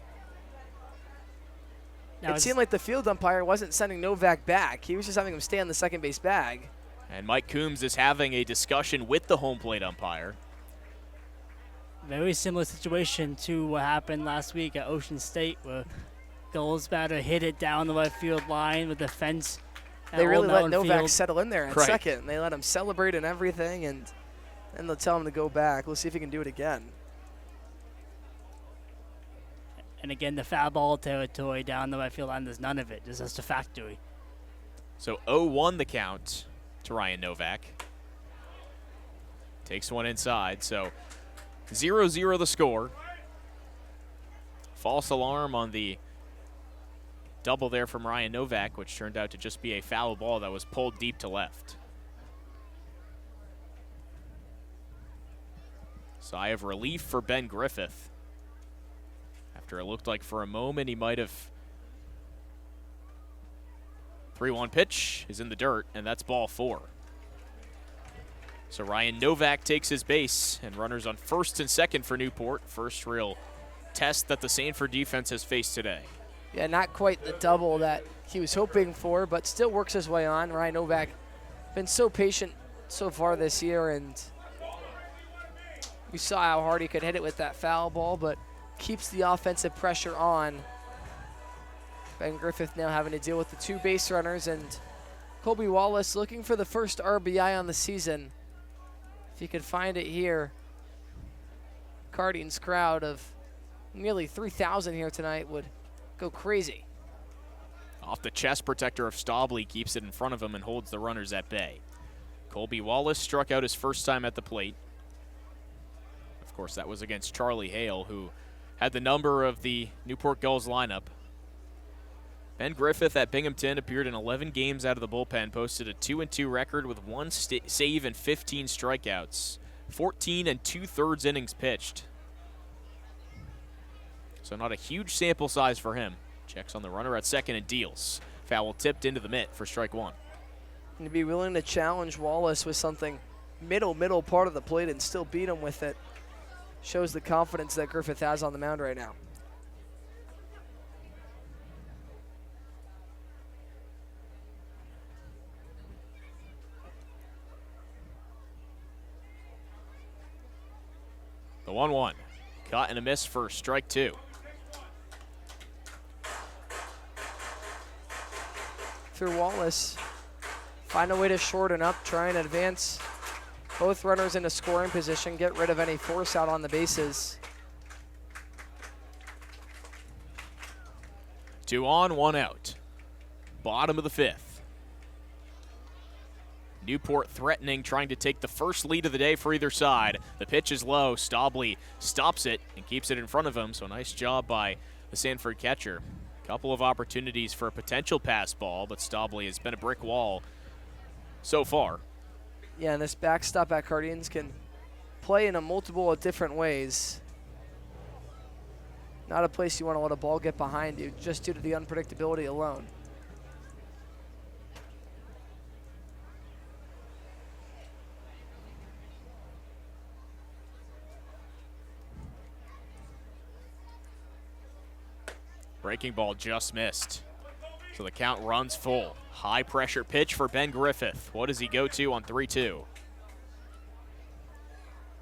It seemed like the field umpire wasn't sending Novak back. He was just having him stay on the second base bag. And Mike Coombs is having a discussion with the home plate umpire. Very similar situation to what happened last week at Ocean State, where Gulls batter hit it down the right field line with the fence. They really let Novak settle in there at second. They let him celebrate and everything, and then they'll tell him to go back. We'll see if he can do it again. And again, the foul ball territory down the right field line, there's none of it. Just as a factory. So 0-1 the count to Ryan Novak. Takes one inside, so 0-0 the score. False alarm on the double there from Ryan Novak, which turned out to just be a foul ball that was pulled deep to left. Sigh of relief for Ben Griffith. After it looked like for a moment he might have. 3-1 pitch is in the dirt, and that's ball 4. So Ryan Novak takes his base, and runners on first and second for Newport. First real test that the Sanford defense has faced today. Yeah, not quite the double that he was hoping for, but still works his way on. Ryan Novak been so patient so far this year, and we saw how hard he could hit it with that foul ball, but keeps the offensive pressure on. Ben Griffith now having to deal with the 2 base runners, and Colby Wallace looking for the first RBI on the season. If he could find it here, Cardin's crowd of nearly 3,000 here tonight would go crazy. Off the chest protector of Stobley, keeps it in front of him and holds the runners at bay. Colby Wallace struck out his first time at the plate. Of course, that was against Charlie Hale, who had the number of the Newport Gulls lineup. Ben Griffith at Binghamton appeared in 11 games out of the bullpen, posted a 2-2 record with 1 save and 15 strikeouts, 14 2/3 innings pitched. So not a huge sample size for him. Checks on the runner at second and deals. Foul tipped into the mitt for strike 1. And to be willing to challenge Wallace with something middle part of the plate and still beat him with it. Shows the confidence that Griffith has on the mound right now. The 1-1. Caught and a miss for strike 2. Through Wallace, find a way to shorten up, try and advance both runners into scoring position, get rid of any force out on the bases. 2 on, 1 out. Bottom of the 5th. Newport threatening, trying to take the first lead of the day for either side. The pitch is low. Staubli stops it and keeps it in front of him, so nice job by the Sanford catcher. Couple of opportunities for a potential pass ball, but Staubli has been a brick wall so far. Yeah, and this backstop at Cardines can play in a multiple of different ways. Not a place you want to let a ball get behind you, just due to the unpredictability alone. Breaking ball just missed. So the count runs full. High pressure pitch for Ben Griffith. What does he go to on 3-2?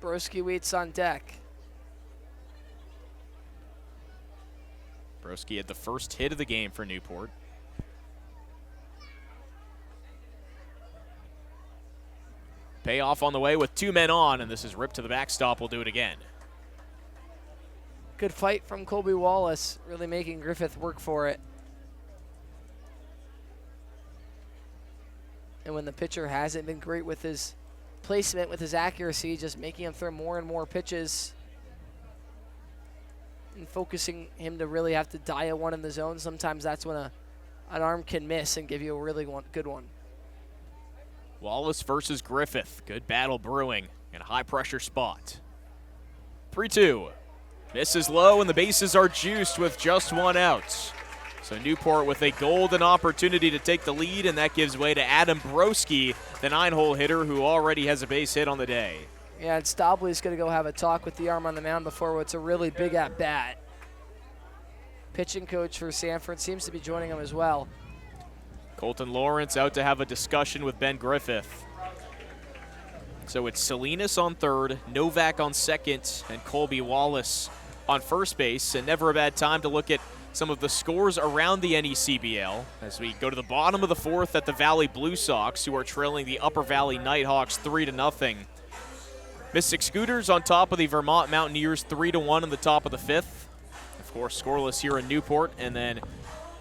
Broski waits on deck. Broski had the first hit of the game for Newport. Payoff on the way with 2 men on, and this is ripped to the backstop. We'll do it again. Good fight from Colby Wallace, really making Griffith work for it. And when the pitcher hasn't been great with his placement, with his accuracy, just making him throw more and more pitches and focusing him to really have to die at one in the zone, sometimes that's when an arm can miss and give you a really good one. Wallace versus Griffith. Good battle brewing in a high-pressure spot. 3-2. Misses low, and the bases are juiced with just 1 out. So Newport with a golden opportunity to take the lead, and that gives way to Adam Broski, the 9-hole hitter who already has a base hit on the day. Yeah, and Stauble's going to go have a talk with the arm on the mound before what's a really big at-bat. Pitching coach for Sanford seems to be joining him as well. Colton Lawrence out to have a discussion with Ben Griffith. So it's Salinas on third, Novak on second, and Colby Wallace on first base. And never a bad time to look at some of the scores around the NECBL as we go to the bottom of the 4th at the Valley Blue Sox, who are trailing the Upper Valley Nighthawks 3-0. Mystic Scooters on top of the Vermont Mountaineers 3-1 in the top of the 5th. Of course, scoreless here in Newport. And then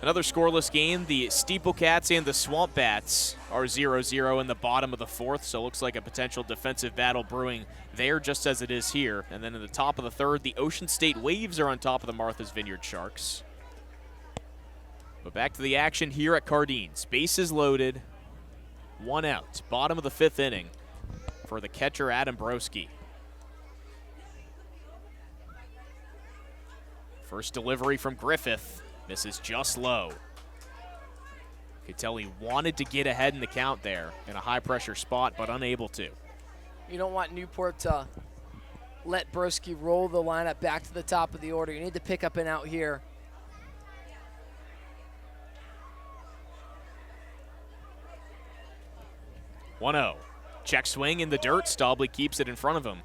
another scoreless game, the Steeplecats and the Swamp Bats are 0-0 in the bottom of the 4th, so it looks like a potential defensive battle brewing there just as it is here. And then in the top of the 3rd, the Ocean State Waves are on top of the Martha's Vineyard Sharks. But back to the action here at Cardines. Bases loaded, 1 out, bottom of the 5th inning for the catcher Adam Broski. First delivery from Griffith. Misses just low. Could tell he wanted to get ahead in the count there in a high-pressure spot, but unable to. You don't want Newport to let Broski roll the lineup back to the top of the order. You need to pick up and out here. (1-0). Check swing in the dirt. Staubli keeps it in front of him.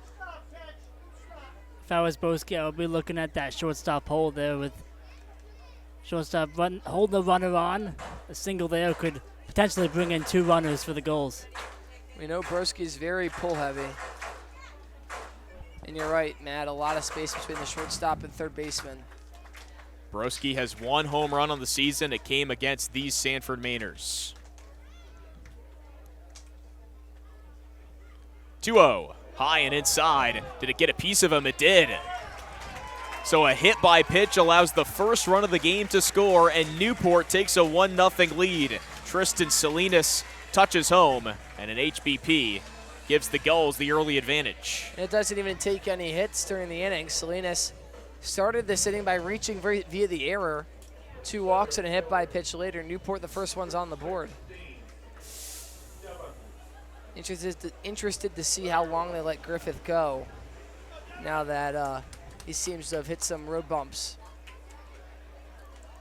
If I was Broski, I would be looking at that shortstop hole there with shortstop hold the runner on. A single there could potentially bring in 2 runners for the Gulls. We know Broski's very pull heavy. And you're right, Matt, a lot of space between the shortstop and third baseman. Broski has 1 home run on the season. It came against these Sanford Mainers. 2-0, high and inside. Did it get a piece of him? It did. So a hit by pitch allows the first run of the game to score, and Newport takes a 1-0 lead. Tristan Salinas touches home, and an HBP gives the Gulls the early advantage. And it doesn't even take any hits during the inning. Salinas started this inning by reaching via the error. 2 walks and a hit by pitch later. Newport, the first one's on the board. Interested to see how long they let Griffith go now that he seems to have hit some road bumps.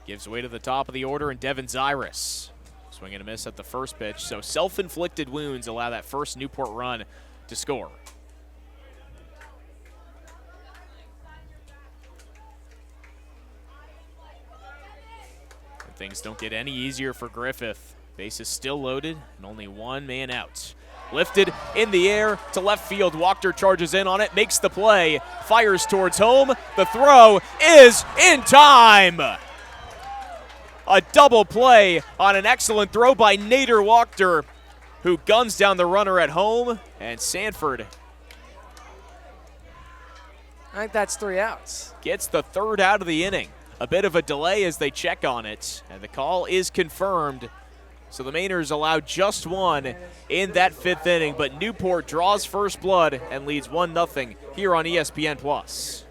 Gives way to the top of the order, and Devin Zyrus. Swing and a miss at the first pitch, so self-inflicted wounds allow that first Newport run to score. And things don't get any easier for Griffith. Base is still loaded, and only one man out. Lifted in the air to left field. Wachter charges in on it, makes the play, fires towards home. The throw is in time. A double play on an excellent throw by Nader Wachter, who guns down the runner at home, and Sanford I think that's 3 outs. Gets the third out of the inning. A bit of a delay as they check on it, and the call is confirmed. So the Mainers allow just one in that 5th inning, but Newport draws first blood and leads 1-0 here on ESPN+.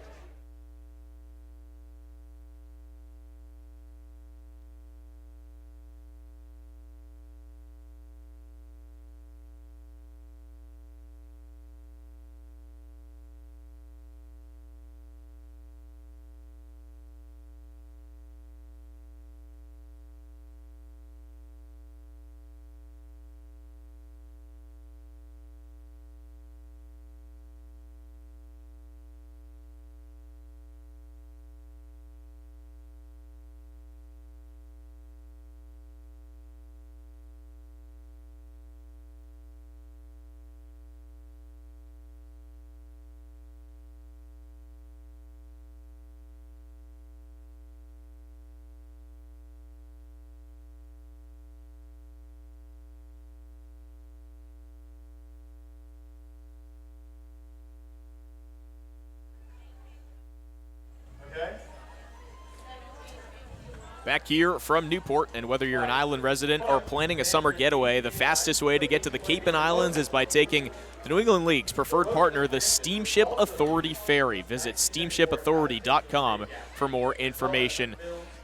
Back here from Newport, and whether you're an island resident or planning a summer getaway, the fastest way to get to the Cape and Islands is by taking the New England League's preferred partner, the Steamship Authority Ferry. Visit steamshipauthority.com for more information.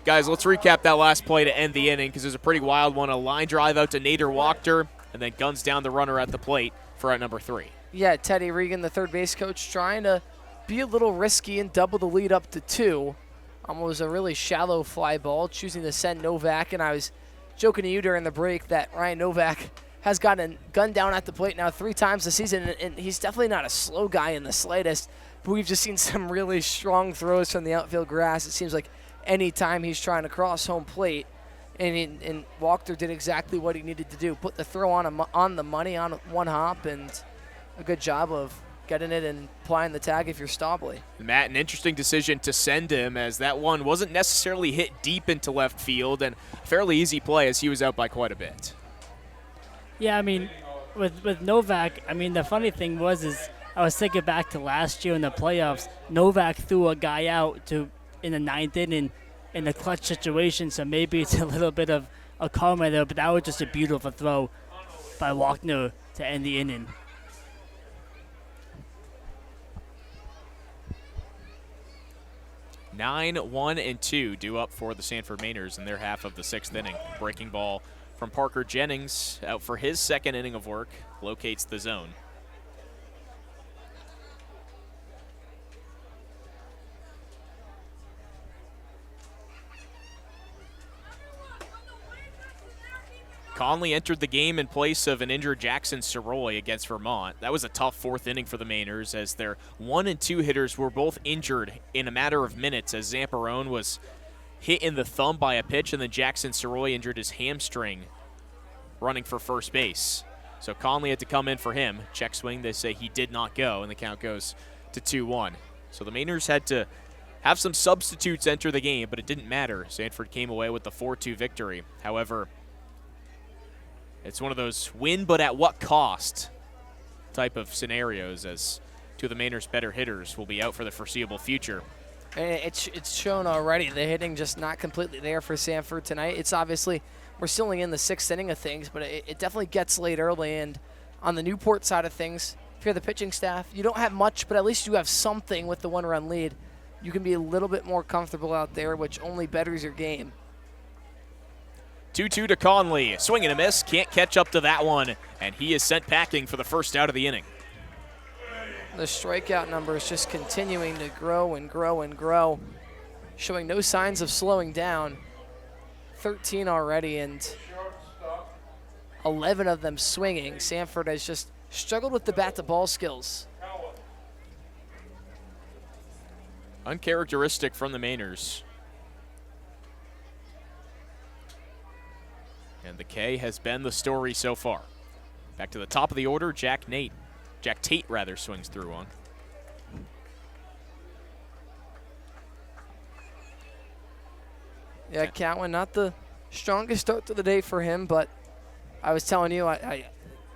Guys, let's recap that last play to end the inning because it was a pretty wild one. A line drive out to Nader Wachter, and then guns down the runner at the plate for out number 3. Yeah, Teddy Regan, the third base coach, trying to be a little risky and double the lead up to 2. Was a really shallow fly ball, choosing to send Novak. And I was joking to you during the break that Ryan Novak has gotten gunned down at the plate now 3 times this season, and he's definitely not a slow guy in the slightest. But we've just seen some really strong throws from the outfield grass. It seems like any time he's trying to cross home plate, and Wachter did exactly what he needed to do, put the throw on the money on one hop, and a good job of getting it and applying the tag if you're Staubly. Matt, an interesting decision to send him, as that one wasn't necessarily hit deep into left field, and fairly easy play as he was out by quite a bit. Yeah, I mean, with Novak, I mean, the funny thing is I was thinking back to last year in the playoffs. Novak threw a guy out in the 9th inning in the clutch situation, so maybe it's a little bit of a karma there, but that was just a beautiful throw by Wachter to end the inning. 9-1-2 due up for the Sanford Mainers in their half of the 6th inning. Breaking ball from Parker Jennings, out for his 2nd inning of work, locates the zone. Conley entered the game in place of an injured Jackson Soroy against Vermont. That was a tough 4th inning for the Mainers, as their 1 and 2 hitters were both injured in a matter of minutes, as Zamperone was hit in the thumb by a pitch, and then Jackson Soroy injured his hamstring running for first base. So Conley had to come in for him. Check swing, they say he did not go, and the count goes to 2-1. So the Mainers had to have some substitutes enter the game, but it didn't matter. Sanford came away with the 4-2 victory. However, it's one of those win but at what cost type of scenarios, as 2 of the Mainers' better hitters will be out for the foreseeable future. It's shown already. The hitting just not completely there for Sanford tonight. It's obviously, we're still only in the 6th inning of things, but it definitely gets late early. And on the Newport side of things, if you're the pitching staff, you don't have much, but at least you have something with the 1-run lead. You can be a little bit more comfortable out there, which only betters your game. 2-2 to Conley. Swing and a miss. Can't catch up to that one. And he is sent packing for the first out of the inning. The strikeout number is just continuing to grow and grow and grow, showing no signs of slowing down. 13 already, and 11 of them swinging. Sanford has just struggled with the bat-to-ball skills. Uncharacteristic from the Mainers. And the K has been the story so far. Back to the top of the order, Jack Tate swings through on. Yeah, Cowan, not the strongest start to the day for him, but I was telling you,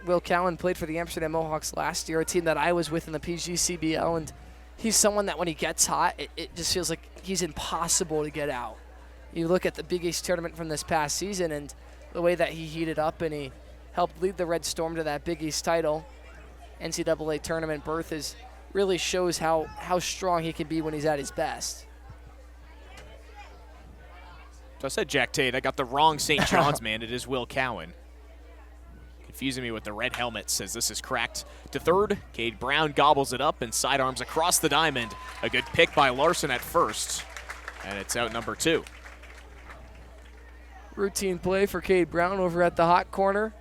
Will Cowan played for the Amsterdam Mohawks last year, a team that I was with in the PGCBL, and he's someone that when he gets hot, it just feels like he's impossible to get out. You look at the Big East tournament from this past season and the way that he heated up and he helped lead the Red Storm to that Big East title. NCAA tournament berth really shows how strong he can be when he's at his best. So I said Jack Tate. I got the wrong St. John's man. It is Will Cowan. Confusing me with the red helmet, as this is cracked to third. Cade Brown gobbles it up and sidearms across the diamond. A good pick by Larson at first. And it's out number 2. Routine play for Cade Brown over at the hot corner.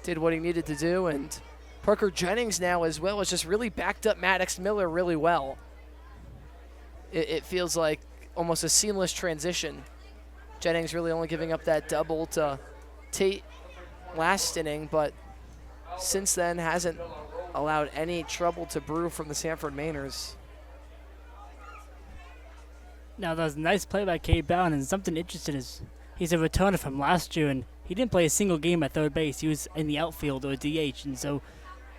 Did what he needed to do, and Parker Jennings now as well has just really backed up Maddox Miller really well. It feels like almost a seamless transition. Jennings really only giving up that double to Tate last inning, but since then hasn't allowed any trouble to brew from the Sanford Mainers. Now that was a nice play by Cade Brown, and something interesting is he's a returner from last year, and he didn't play a single game at third base. He was in the outfield or DH, and so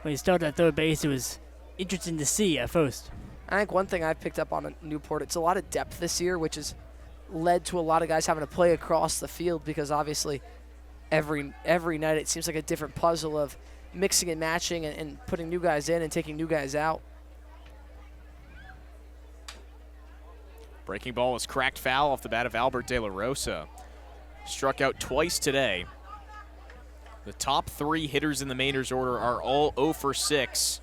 when he started at third base, it was interesting to see at first. I think one thing I've picked up on Newport, it's a lot of depth this year, which has led to a lot of guys having to play across the field because obviously every night it seems like a different puzzle of mixing and matching and putting new guys in and taking new guys out. Breaking ball is cracked foul off the bat of Albert De La Rosa. Struck out twice today. The top 3 hitters in the Mainers order are all 0 for 6.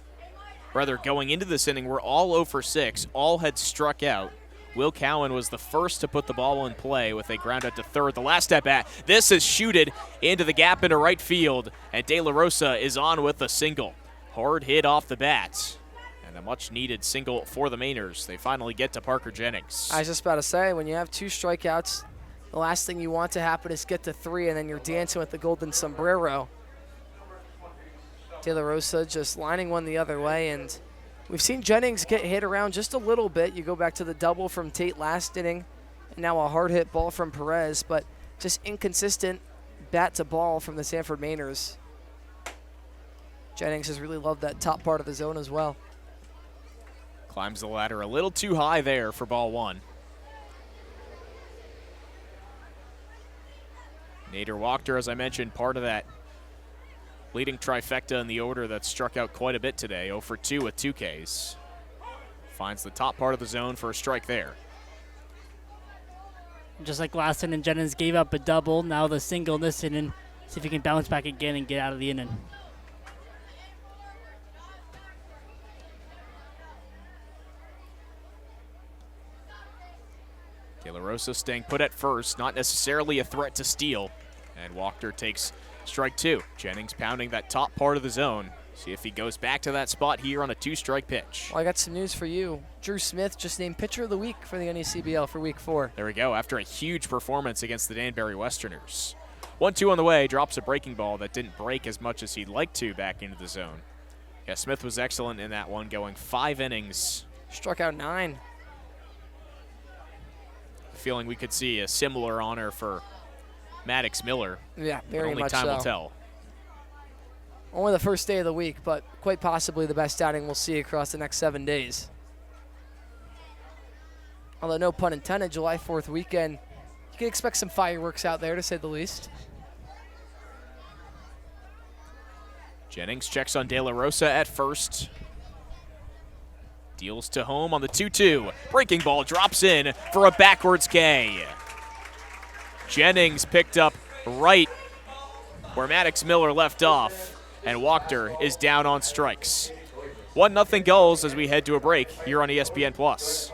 Rather, going into this inning, we're all 0 for 6. All had struck out. Will Cowan was the first to put the ball in play with a ground out to third. The last at bat, this is shooted into the gap into right field, and De La Rosa is on with a single. Hard hit off the bat, and a much-needed single for the Mainers. They finally get to Parker Jennings. I was just about to say, when you have 2 strikeouts, the last thing you want to happen is get to 3, and then you're dancing with the golden sombrero. De La Rosa just lining one the other way, and we've seen Jennings get hit around just a little bit. You go back to the double from Tate last inning, and now a hard hit ball from Perez, but just inconsistent bat to ball from the Sanford Mainers. Jennings has really loved that top part of the zone as well. Climbs the ladder a little too high there for ball 1. Nader Wachter, as I mentioned, part of that leading trifecta in the order that struck out quite a bit today. 0 for 2 with 2 Ks. Finds the top part of the zone for a strike there. Just like last inning, Jennings gave up a double. Now the single in this inning. See if he can bounce back again and get out of the inning. De La Rosa staying put at first, not necessarily a threat to steal. And Wachter takes strike 2. Jennings pounding that top part of the zone. See if he goes back to that spot here on a 2-strike pitch. Well, I got some news for you. Drew Smith just named Pitcher of the Week for the NECBL for Week 4. There we go, after a huge performance against the Danbury Westerners. 1-2 on the way, drops a breaking ball that didn't break as much as he'd like to back into the zone. Yeah, Smith was excellent in that one, going 5 innings. Struck out 9. Feeling we could see a similar honor for Maddox Miller. Yeah, very only much time so. will tell. Only the first day of the week, but quite possibly the best outing we'll see across the next 7 days. Although no pun intended, July 4th weekend, you can expect some fireworks out there, to say the least. Jennings checks on De La Rosa at first. Deals to home on the 2-2. Breaking ball drops in for a backwards K. Jennings picked up right where Maddox Miller left off, and Wachter is down on strikes. 1-0 Gulls as we head to a break here on ESPN+.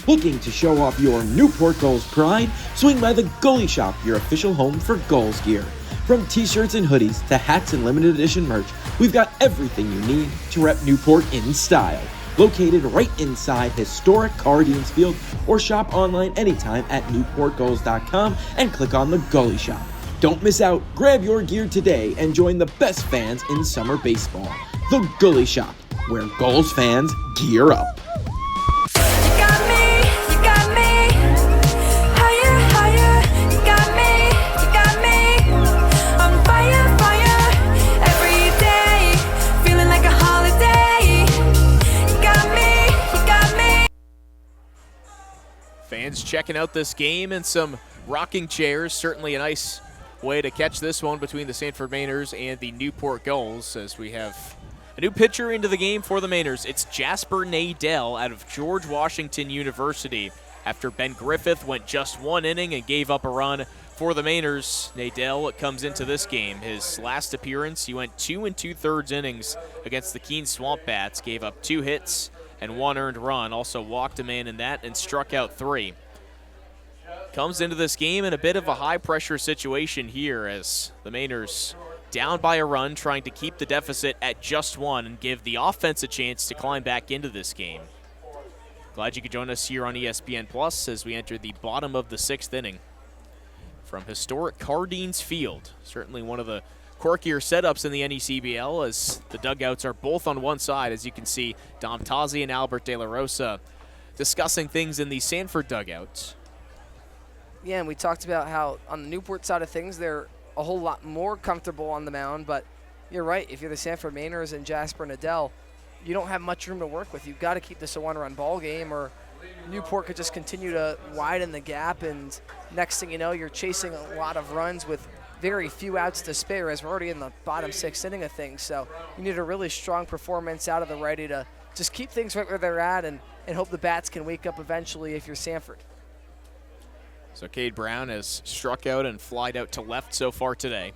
Looking to show off your Newport Gulls pride? Swing by the Goalie Shop, your official home for Gulls gear. From t-shirts and hoodies to hats and limited edition merch, we've got everything you need to rep Newport in style. Located right inside historic Cardines Field, or shop online anytime at newportgulls.com and click on the Goalie Shop. Don't miss out, grab your gear today and join the best fans in summer baseball. The Goalie Shop, where Gulls fans gear up. Fans checking out this game and some rocking chairs. Certainly a nice way to catch this one between the Sanford Mainers and the Newport Gulls, as we have a new pitcher into the game for the Mainers. It's Jasper Nadell out of George Washington University. After Ben Griffith went just 1 inning and gave up a run for the Mainers, Nadell comes into this game. His last appearance, he went 2 2/3 innings against the Keene Swamp Bats, gave up 2 hits and 1 earned run, also walked a man in that and struck out 3. Comes into this game in a bit of a high-pressure situation here as the Mainers down by a run, trying to keep the deficit at just 1 and give the offense a chance to climb back into this game. Glad you could join us here on ESPN Plus as we enter the bottom of the 6th inning from historic Cardines Field. Certainly one of the quirkier setups in the NECBL, as the dugouts are both on one side. As you can see, Dom Tozzi and Albert De La Rosa discussing things in the Sanford dugouts. Yeah, and we talked about how on the Newport side of things, they're a whole lot more comfortable on the mound, but you're right. If you're the Sanford Mainers and Jasper Nadell, you don't have much room to work with. You've got to keep this a 1-run ball game, or Newport could just continue to widen the gap, and next thing you know, you're chasing a lot of runs with very few outs to spare, as we're already in the bottom 6th inning of things. So you need a really strong performance out of the righty to just keep things right where they're at and hope the bats can wake up eventually if you're Sanford. So Cade Brown has struck out and flied out to left so far today.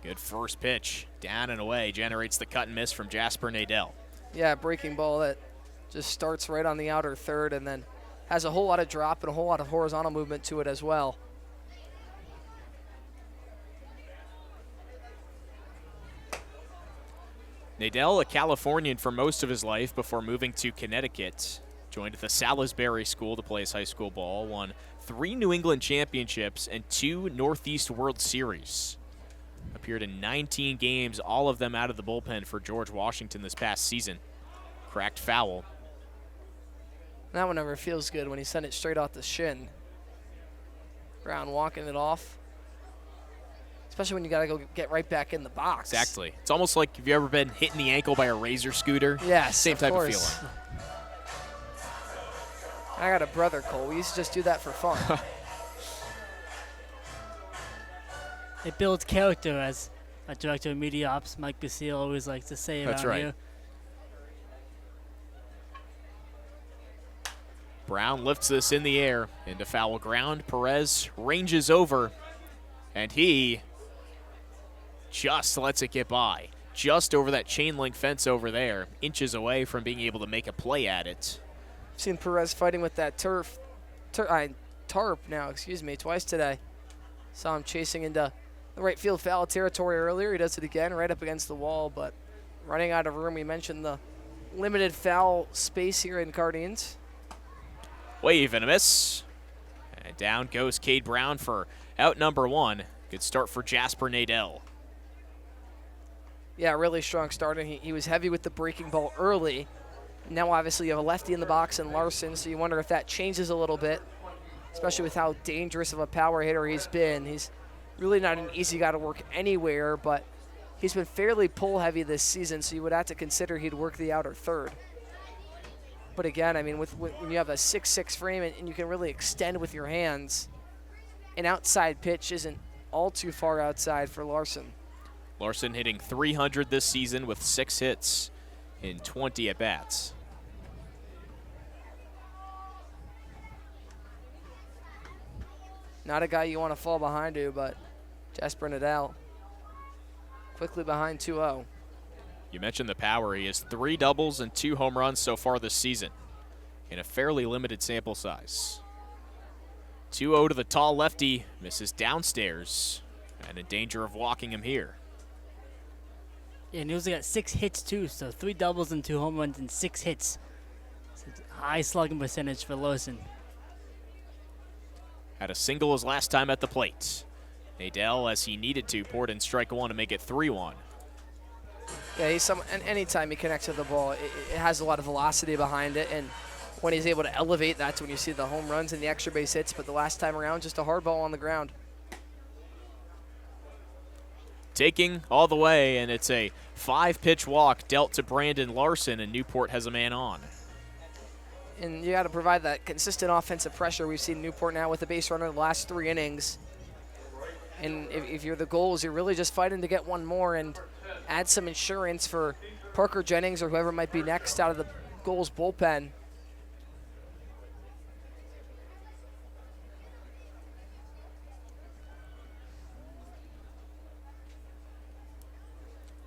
Good first pitch, down and away, generates the cut and miss from Jasper Nadell. Yeah, breaking ball that just starts right on the outer third and then has a whole lot of drop and a whole lot of horizontal movement to it as well. Nadell, a Californian for most of his life before moving to Connecticut. Joined at the Salisbury School to play his high school ball. Won 3 New England championships and 2 Northeast World Series. Appeared in 19 games, all of them out of the bullpen for George Washington this past season. Cracked foul. That one never feels good when he sent it straight off the shin. Brown walking it off. Especially when you got to go get right back in the box. Exactly. It's almost like, have you ever been hit in the ankle by a razor scooter? Yes, Same type of feeling. I got a brother, Cole. We used to just do that for fun. It builds character, as a director of media ops, Mike Basile, always likes to say around here. Brown lifts this in the air into foul ground. Perez ranges over, and he just lets it get by. Just over that chain link fence over there, inches away from being able to make a play at it. I've seen Perez fighting with that tarp now, twice today. Saw him chasing into the right field foul territory earlier. He does it again right up against the wall, but running out of room. We mentioned the limited foul space here in Cardines. Wave and a miss. And down goes Cade Brown for out number 1. Good start for Jasper Nadell. Yeah, really strong start. He was heavy with the breaking ball early. Now obviously you have a lefty in the box and Larson, so you wonder if that changes a little bit, especially with how dangerous of a power hitter he's been. He's really not an easy guy to work anywhere, but He's been fairly pull heavy this season, so you would have to consider he'd work the outer third. But again, I mean, when you have a 6'6" frame and you can really extend with your hands, an outside pitch isn't all too far outside for Larson. Larson hitting .300 this season with 6 hits in 20 at-bats. Not a guy you want to fall behind to, but Jasper Nadal quickly behind 2-0. You mentioned the power. He has 3 doubles and 2 home runs so far this season in a fairly limited sample size. 2-0 to the tall lefty, misses downstairs, and in danger of walking him here. Yeah, and he also got 6 hits too, so 3 doubles and 2 home runs and 6 hits. So it's a high slugging percentage for Larson. Had a single his last time at the plate. Nadal, as he needed to, poured in strike 1 to make it 3-1. Yeah, and anytime he connects with the ball, it has a lot of velocity behind it, and when he's able to elevate, that's when you see the home runs and the extra base hits, but the last time around, just a hard ball on the ground. Taking all the way, and it's a 5-pitch walk dealt to Brandon Larson, and Newport has a man on. And you got to provide that consistent offensive pressure. We've seen Newport now with the base runner the last 3 innings. And if you're the Gulls, you're really just fighting to get one more and add some insurance for Parker Jennings or whoever might be next out of the Gulls bullpen.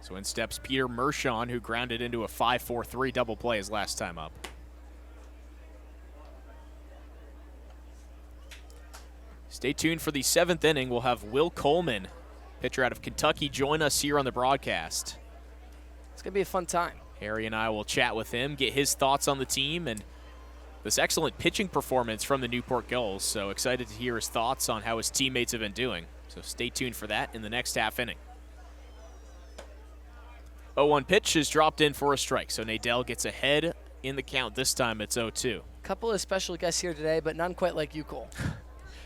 So in steps Peter Mershon, who grounded into a 5-4-3 double play his last time up. Stay tuned for the 7th inning. We'll have Will Coleman, pitcher out of Kentucky, join us here on the broadcast. It's going to be a fun time. Harry and I will chat with him, get his thoughts on the team and this excellent pitching performance from the Newport Gulls. So excited to hear his thoughts on how his teammates have been doing. So stay tuned for that in the next half inning. 0-1 pitch is dropped in for a strike. So Nadal gets ahead in the count. This time it's 0-2. Couple of special guests here today, but none quite like you, Cole.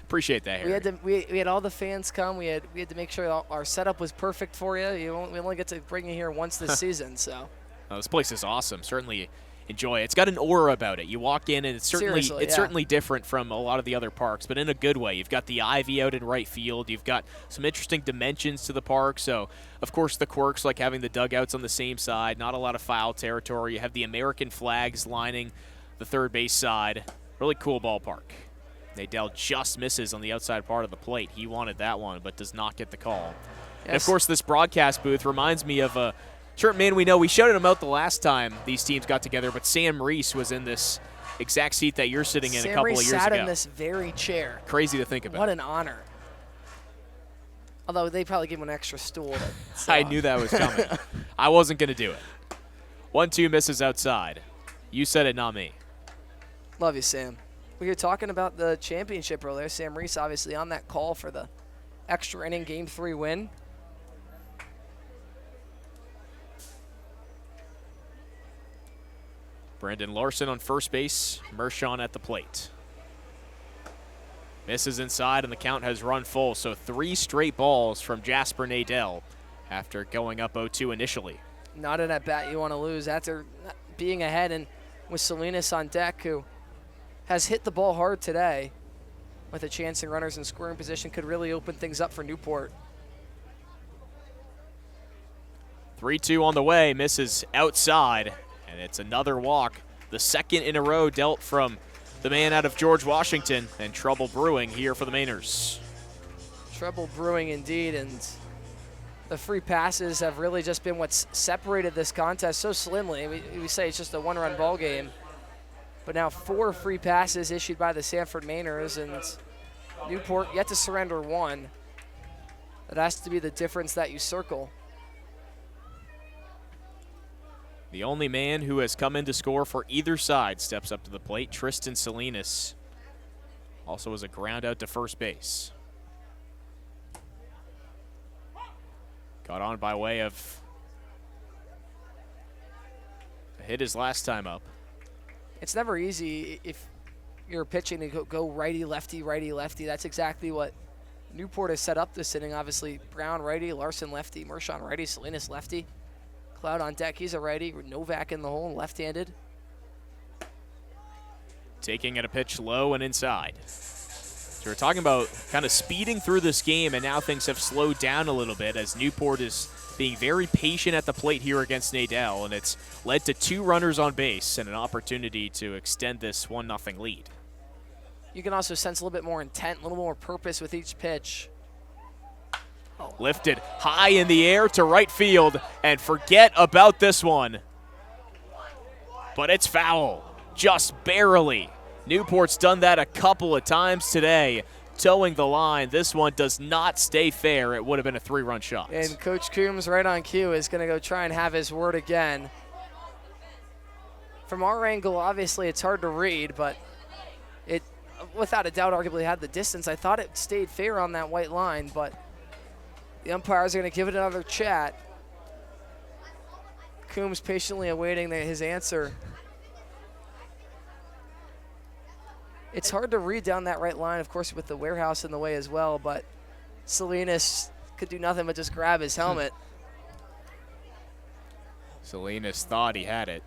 Appreciate that, Harry. We had all the fans come. We had to make sure our setup was perfect for you. We only get to bring you here once this season, so. Oh, this place is awesome. Certainly enjoy it. It's got an aura about it. You walk in and it's certainly different from a lot of the other parks, but in a good way. You've got the ivy out in right field. You've got some interesting dimensions to the park. So, of course, the quirks like having the dugouts on the same side, not a lot of foul territory. You have the American flags lining the third base side. Really cool ballpark. Nadal just misses on the outside part of the plate. He wanted that one, but does not get the call. Yes. And, of course, this broadcast booth reminds me of a certain man we know. We shouted him out the last time these teams got together, but Sam Reese was in this exact seat that you're sitting in a couple of years ago. Sam Reese sat in this very chair. Crazy to think about. What an honor. Although they probably gave him an extra stool. I knew that was coming. I wasn't going to do it. 1-2 misses outside. You said it, not me. Love you, Sam. We were talking about the championship earlier. Sam Reese obviously on that call for the extra inning Game 3 win. Brandon Larson on first base, Mershon at the plate. Misses inside, and the count has run full, so 3 straight balls from Jasper Nadal after going up 0-2 initially. Not an at-bat you want to lose after being ahead, and with Salinas on deck, who has hit the ball hard today with a chance and runners in scoring position, could really open things up for Newport. 3-2 on the way, misses outside, and it's another walk. The second in a row dealt from the man out of George Washington, and trouble brewing here for the Mainers. Trouble brewing indeed, and the free passes have really just been what's separated this contest so slimly. We say it's just a one-run ball game. But now 4 free passes issued by the Sanford Mainers, and Newport yet to surrender 1. That has to be the difference that you circle. The only man who has come in to score for either side steps up to the plate. Tristan Salinas also has a ground out to first base. Got on by way of a hit his last time up. It's never easy if you're pitching to go righty-lefty, righty-lefty. That's exactly what Newport has set up this inning. Obviously, Brown righty, Larson lefty, Mershon righty, Salinas lefty. Cloud on deck, he's a righty. Novak in the hole, left-handed. Taking at a pitch low and inside. So we're talking about kind of speeding through this game, and now things have slowed down a little bit as Newport is being very patient at the plate here against Nadell, and it's led to 2 runners on base and an opportunity to extend this 1-0 lead. You can also sense a little bit more intent, a little more purpose with each pitch. Lifted high in the air to right field, and forget about this one. But it's foul, just barely. Newport's done that a couple of times today, towing the line. This one does not stay fair. It would have been a 3-run shot. And Coach Coombs, right on cue, is going to go try and have his word again. From our angle, obviously, it's hard to read, but it, without a doubt, arguably had the distance. I thought it stayed fair on that white line, but the umpires are going to give it another chat. Coombs patiently awaiting his answer. It's hard to read down that right line, of course, with the warehouse in the way as well, but Salinas could do nothing but just grab his helmet. Salinas thought he had it.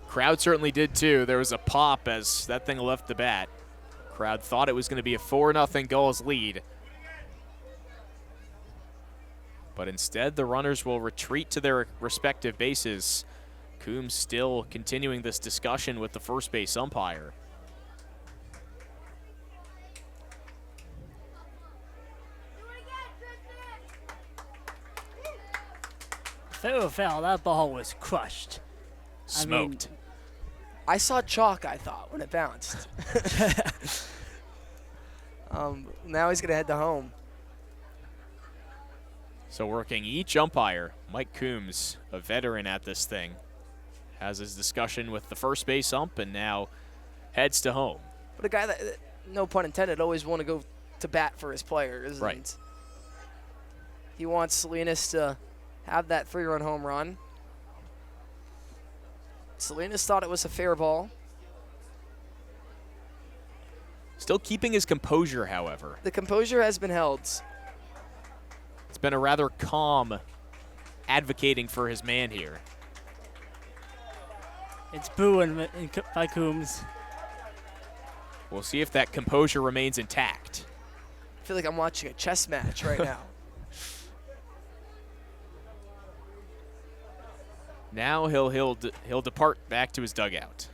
Crowd certainly did too. There was a pop as that thing left the bat. Crowd thought it was going to be a 4-0 Gulls lead. But instead, the runners will retreat to their respective bases. Coombs still continuing this discussion with the first base umpire. Fair foul, that ball was crushed. Smoked. I saw chalk, I thought, when it bounced. Now he's going to head to home. So working each umpire, Mike Coombs, a veteran at this thing, has his discussion with the first base ump and now heads to home. But a guy that, no pun intended, always want to go to bat for his players. Right. And he wants Salinas to have that 3-run home run. Salinas thought it was a fair ball. Still keeping his composure, however. The composure has been held. It's been a rather calm advocating for his man here. It's booing by Coombs. We'll see if that composure remains intact. I feel like I'm watching a chess match right now. Now he'll depart back to his dugout.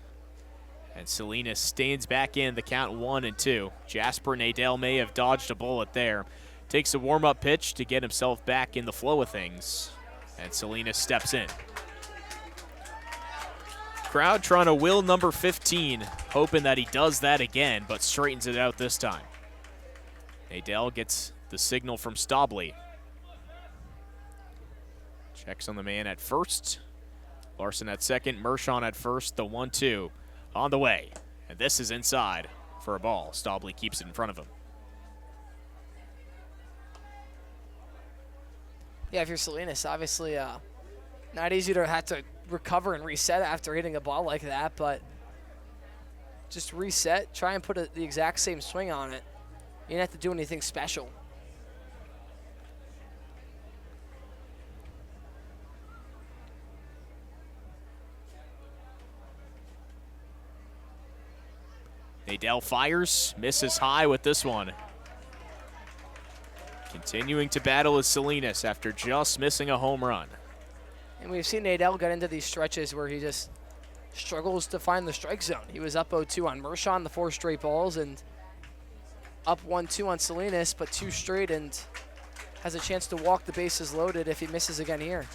And Salinas stands back in the count 1-2. Jasper Nadell may have dodged a bullet there. Takes a warm-up pitch to get himself back in the flow of things. And Salinas steps in. Crowd trying to will number 15, hoping that he does that again, but straightens it out this time. Nadell gets the signal from Stobley. Checks on the man at first. Larson at second, Mershon at first, the 1-2 on the way. And this is inside for a ball. Stobley keeps it in front of him. Yeah, if you're Salinas, obviously not easy to have to recover and reset after hitting a ball like that, but just reset, try and put the exact same swing on it. You didn't have to do anything special. Nadell fires, misses high with this one. Continuing to battle is Salinas after just missing a home run. And we've seen Nadell get into these stretches where he just struggles to find the strike zone. He was up 0-2 on Mershon, the 4 straight balls, and up 1-2 on Salinas, but 2 straight, and has a chance to walk the bases loaded if he misses again here.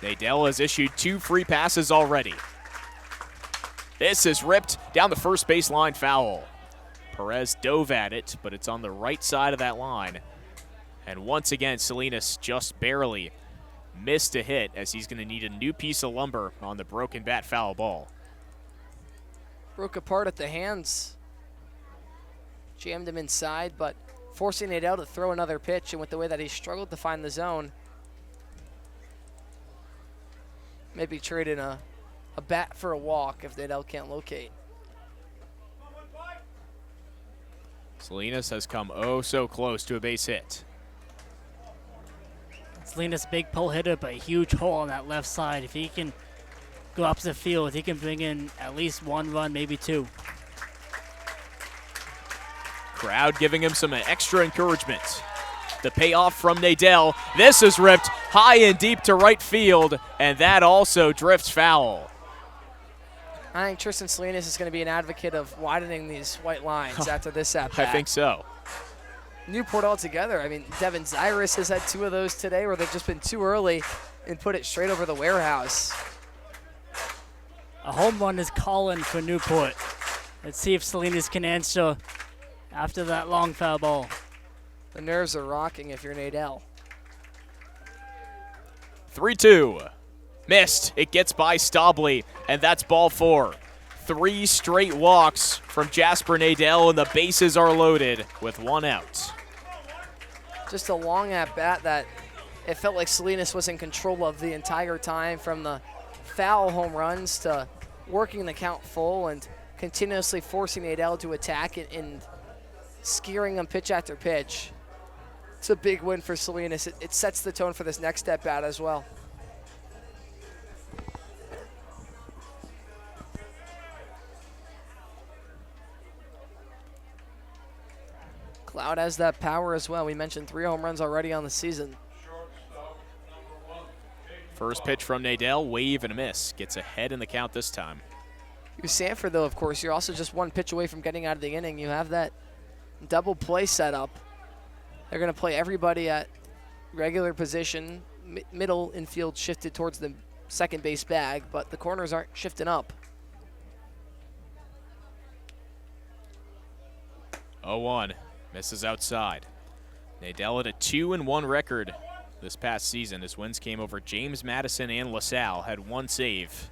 Nadell has issued 2 free passes already. This is ripped down the first baseline foul. Perez dove at it, but it's on the right side of that line. And once again, Salinas just barely missed a hit as he's going to need a new piece of lumber on the broken bat foul ball. Broke apart at the hands. Jammed him inside, but forcing Nadell to throw another pitch, and with the way that he struggled to find the zone, maybe trading a bat for a walk if Nadell can't locate. Salinas has come oh so close to a base hit. Salinas, big pull hitter, but a huge hole on that left side. If he can go up the field, he can bring in at least 1 run, maybe 2. Crowd giving him some extra encouragement. The payoff from Nadell. This is ripped high and deep to right field, and that also drifts foul. I think Tristan Salinas is going to be an advocate of widening these white lines after this at-bat. I think so. Newport altogether. I mean, Devin Zyrus has had 2 of those today where they've just been too early and put it straight over the warehouse. A home run is calling for Newport. Let's see if Salinas can answer after that long foul ball. The nerves are rocking if you're Nadell. 3-2. Missed. It gets by Stobley, and that's ball 4. 3 straight walks from Jasper Nadell, and the bases are loaded with 1 out. Just a long at-bat that it felt like Salinas was in control of the entire time, from the foul home runs to working the count full and continuously forcing Nadell to attack and scaring him pitch after pitch. It's a big win for Salinas. It sets the tone for this next at-bat as well. Cloud has that power as well. We mentioned 3 home runs already on the season. First pitch from Nadell, wave and a miss. Gets ahead in the count this time. You're Sanford, though, of course. You're also just 1 pitch away from getting out of the inning. You have that double play set up. They're going to play everybody at regular position. Middle infield shifted towards the second base bag, but the corners aren't shifting up. 0-1. Misses outside. Nadell had a 2-1 record this past season. His wins came over James Madison and LaSalle. Had 1 save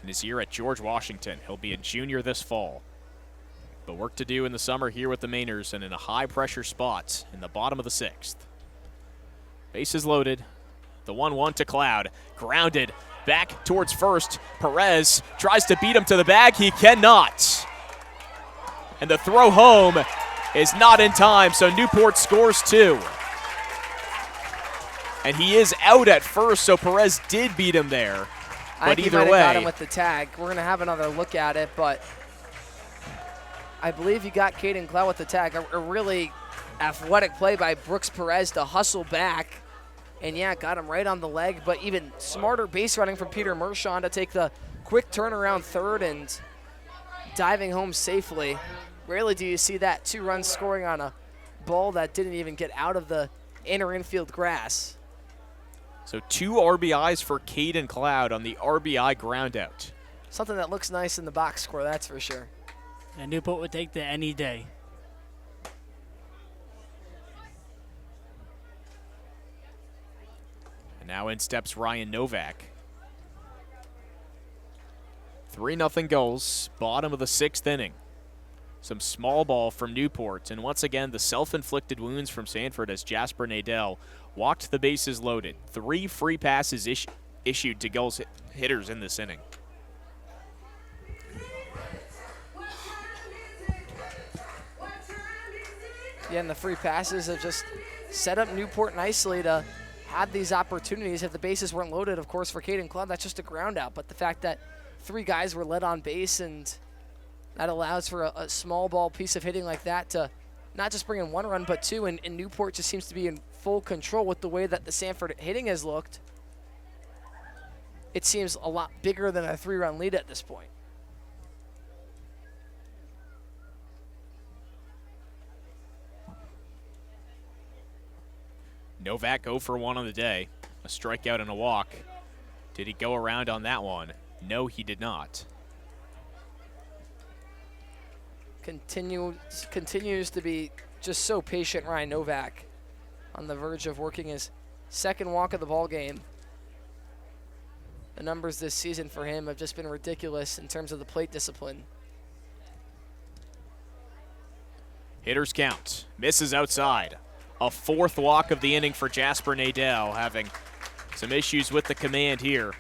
in his year at George Washington. He'll be a junior this fall. But work to do in the summer here with the Mainers and in a high-pressure spot in the bottom of the 6th. Bases loaded. The 1-1 to Cloud. Grounded back towards first. Perez tries to beat him to the bag. He cannot. And the throw home is not in time, so Newport scores 2. And he is out at first, so Perez did beat him there. But either way, got him with the tag. We're going to have another look at it, but I believe you got Caden Cloud with the tag. A really athletic play by Brooks Perez to hustle back. And yeah, got him right on the leg, but even smarter base running from Peter Mershon to take the quick turnaround third and diving home safely. Rarely do you see that 2 runs scoring on a ball that didn't even get out of the inner infield grass. So 2 RBIs for Caden Cloud on the RBI ground out. Something that looks nice in the box score, that's for sure. And Newport would take that any day. And now in steps Ryan Novak. 3-0 Gulls, bottom of the 6th inning. Some small ball from Newport, and once again the self-inflicted wounds from Sanford as Jasper Nadell walked the bases loaded. 3 free passes issued to Gulls hitters in this inning. Yeah, and the free passes have just set up Newport nicely to have these opportunities. If the bases weren't loaded, of course, for Caden Club, that's just a ground out. But the fact that 3 guys were led on base, and that allows for a small ball piece of hitting like that to not just bring in 1 run, but 2. And Newport just seems to be in full control with the way that the Sanford hitting has looked. It seems a lot bigger than a 3-run lead at this point. Novak 0 for 1 on the day. A strikeout and a walk. Did he go around on that one? No, he did not. Continues to be just so patient, Ryan Novak, on the verge of working his 2nd walk of the ball game. The numbers this season for him have just been ridiculous in terms of the plate discipline. Hitters count. Misses outside. A 4th walk of the inning for Jasper Nadell, having some issues with the command here.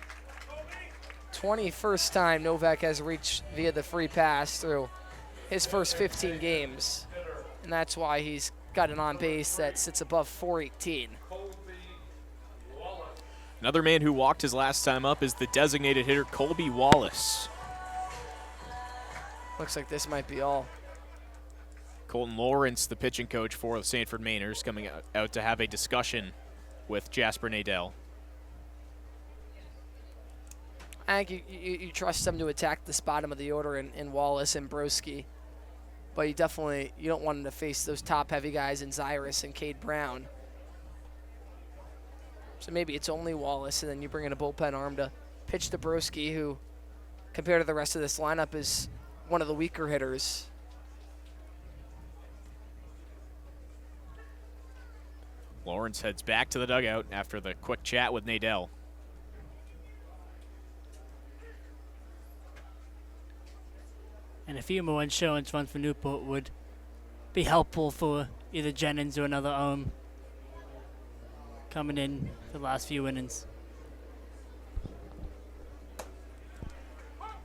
21st time Novak has reached via the free pass through his first 15 games. and that's why he's got an on base that sits above 418. Another man who walked his last time up is the designated hitter Colby Wallace. Looks like this might be all. Colton Lawrence, the pitching coach for the Sanford Mainers, coming out to have a discussion with Jasper Nadell. I think you trust them to attack this bottom of the order in Wallace and Broski, but you don't want them to face those top-heavy guys in Zyrus and Cade Brown. So maybe it's only Wallace, and then you bring in a bullpen arm to pitch to Broski, who, compared to the rest of this lineup, is one of the weaker hitters. Lawrence heads back to the dugout after the quick chat with Nadell. And a few more insurance runs for Newport would be helpful for either Jennings or another arm coming in for the last few innings.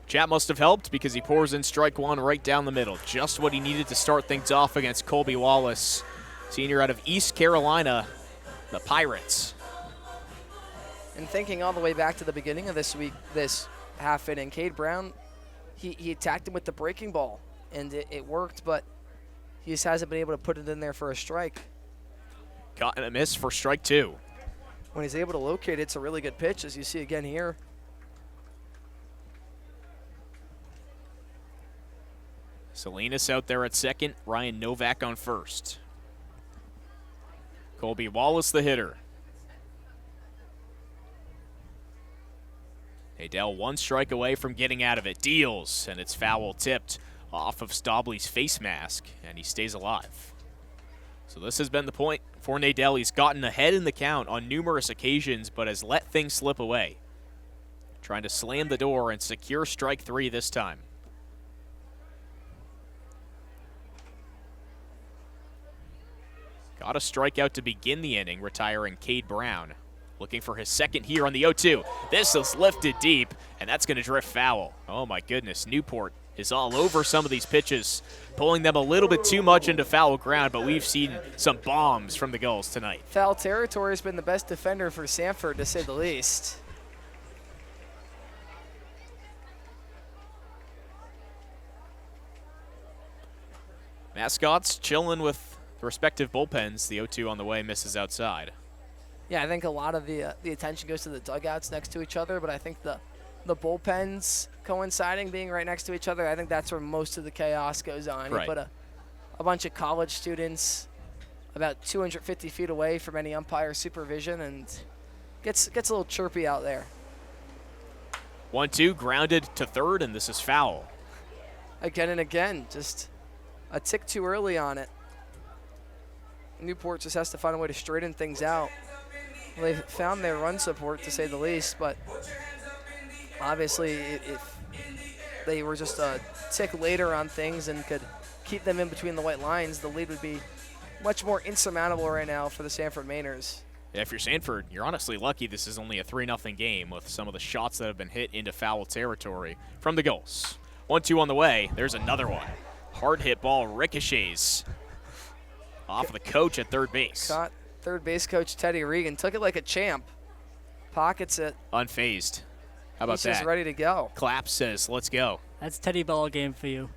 Chat must have helped because he pours in strike one right down the middle. Just what he needed to start things off against Colby Wallace, senior out of East Carolina, the Pirates. And thinking all the way back to the beginning of this half inning, Cade Brown, he attacked him with the breaking ball, and it worked, but he just hasn't been able to put it in there for a strike. Got a miss for strike two. When he's able to locate it, it's a really good pitch, as you see again here. Salinas out there at second, Ryan Novak on first. Colby Wallace, the hitter. Nadell one strike away from getting out of it. Deals, and it's foul tipped off of Stobley's face mask, and he stays alive. So this has been the point for Nadell. He's gotten ahead in the count on numerous occasions, but has let things slip away. Trying to slam the door and secure strike three this time. Got a strikeout to begin the inning, retiring Cade Brown. Looking for his second here on the 0-2. This is lifted deep, and that's going to drift foul. Oh my goodness, Newport is all over some of these pitches, pulling them a little bit too much into foul ground, but we've seen some bombs from the Gulls tonight. Foul territory has been the best defender for Sanford, to say the least. Mascots chilling with the respective bullpens. The 0-2 on the way misses outside. Yeah, I think a lot of the attention goes to the dugouts next to each other, but I think the bullpens coinciding, being right next to each other, I think that's where most of the chaos goes on. Right. You put a bunch of college students about 250 feet away from any umpire supervision, and gets a little chirpy out there. 1-2, grounded to third, and this is foul. Again and again, just a tick too early on it. Newport just has to find a way to straighten things out. Well, they've found their run support, to say the least, but obviously if they were just a tick later on things and could keep them in between the white lines, the lead would be much more insurmountable right now for the Sanford Mainers. Yeah, if you're Sanford, you're honestly lucky this is only a 3-0 game with some of the shots that have been hit into foul territory from the Gulls. 1-2 on the way. There's another one. Hard hit ball ricochets off of the coach at third base. Caught third base coach Teddy Regan, took it like a champ. Pockets it. Unfazed. How about He's that? just ready to go. Clap says, let's go. That's Teddy ball game for you.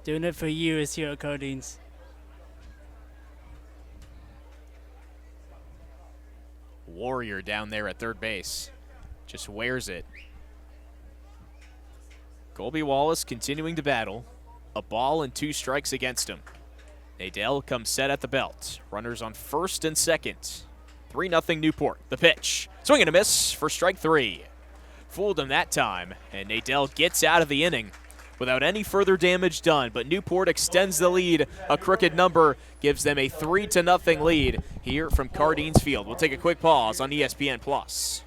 Doing it for you is here at Codines. Warrior down there at third base. Just wears it. Colby Wallace continuing to battle. A ball and 2 strikes against him. Nadell comes set at the belt. Runners on first and second. 3-0 Newport. The pitch. Swing and a miss for strike 3. Fooled him that time, and Nadell gets out of the inning without any further damage done, but Newport extends the lead. A crooked number gives them a 3-0 lead here from Cardines Field. We'll take a quick pause on ESPN+.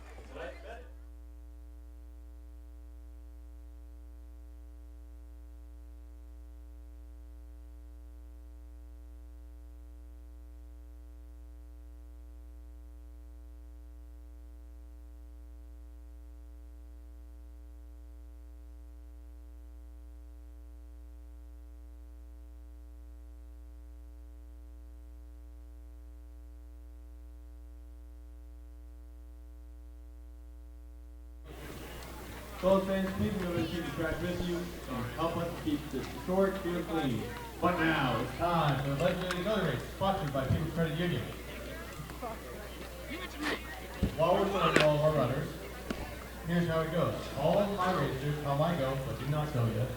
Gulls fans, please remember to keep the trash with you and help us keep this historic field clean. But now it's time for the legendary Gully Race, sponsored by People's Credit Union. While we're throwing all of our runners, here's how it goes. All of my racers, how I go, but do not go yet,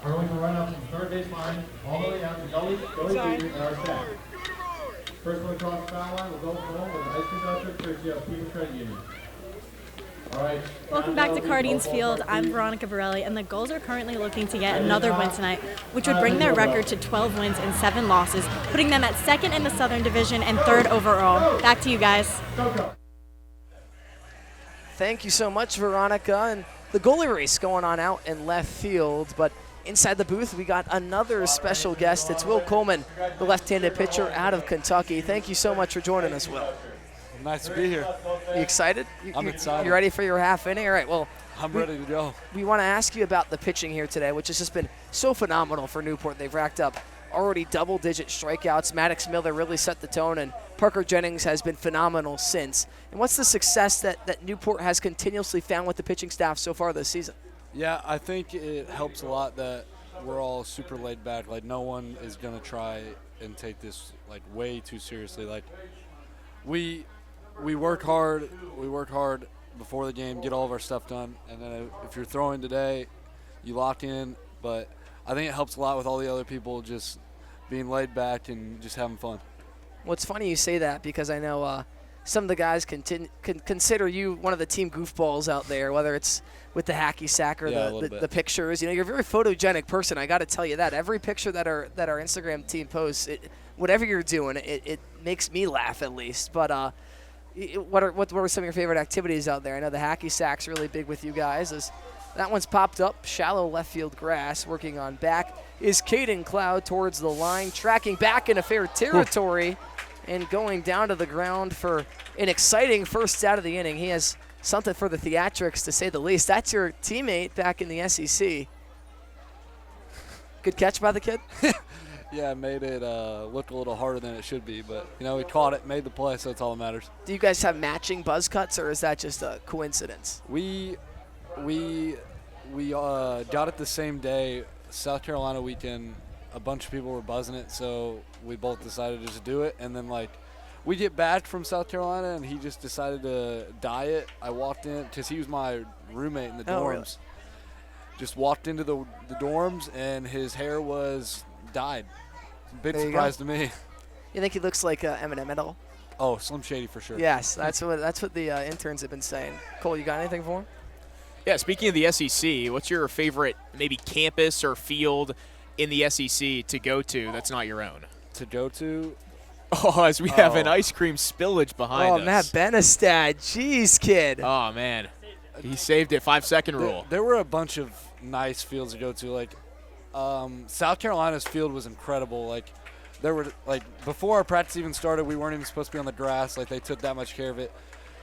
are going to run up from third baseline all the way out to Gully Leaders and our staff. First one across the foul line will go home with an ice cream voucher courtesy of People's Credit Union. All right. Welcome back to Cardines Field. I'm Veronica Borelli, and the Gulls are currently looking to get another win tonight, which would bring their record to 12 wins and 7 losses, putting them at second in the Southern Division and third overall. Back to you guys. Thank you so much, Veronica. And the goalie race going on out in left field, but inside the booth, we got another special guest. It's Will Coleman, the left-handed pitcher out of Kentucky. Thank you so much for joining us, Will. Nice to be here. You excited? I'm excited. You ready for your half inning? All right, well. I'm ready to go. We want to ask you about the pitching here today, which has just been so phenomenal for Newport. They've racked up already double-digit strikeouts. Maddox Miller really set the tone, and Parker Jennings has been phenomenal since. And what's the success that Newport has continuously found with the pitching staff so far this season? Yeah, I think it helps a lot that we're all super laid back. Like, no one is going to try and take this, like, way too seriously. Like, we work hard. We work hard before the game, get all of our stuff done, and then if you're throwing today, you lock in. But I think it helps a lot with all the other people just being laid back and just having fun. Well, it's funny you say that because I know some of the guys can consider you one of the team goofballs out there, whether it's with the hacky sack or the pictures. You know, you're a very photogenic person. I got to tell you that. Every picture that our Instagram team posts, whatever you're doing, it makes me laugh at least. But what were some of your favorite activities out there? I know the hacky sack's really big with you guys. That one's popped up, shallow left field grass. Working on back is Caden Cloud towards the line, tracking back into fair territory and going down to the ground for an exciting first out of the inning. He has something for the theatrics, to say the least. That's your teammate back in the SEC. Good catch by the kid. Yeah, made it look a little harder than it should be, but you know, we caught it, made the play, so that's all that matters. Do you guys have matching buzz cuts, or is that just a coincidence? We got it the same day, South Carolina weekend. A bunch of people were buzzing it, so we both decided to just do it. And then, like, we get back from South Carolina, and he just decided to dye it. I walked in because he was my roommate in the dorms. Really? Just walked into the dorms, and his hair was dyed. Big surprise to me. You think he looks like Eminem at all? Oh, Slim Shady for sure. Yes, that's what the interns have been saying. Cole, you got anything for him? Yeah, speaking of the SEC, what's your favorite maybe campus or field in the SEC to go to that's not your own? To go to? Oh, as we have an ice cream spillage behind us. Oh, Matt Benestad. Jeez, kid. Oh, man. He saved it. 5-second rule. There were a bunch of nice fields to go to. Like, South Carolina's field was incredible. Like, there were, like, before our practice even started, we weren't even supposed to be on the grass. Like, they took that much care of it.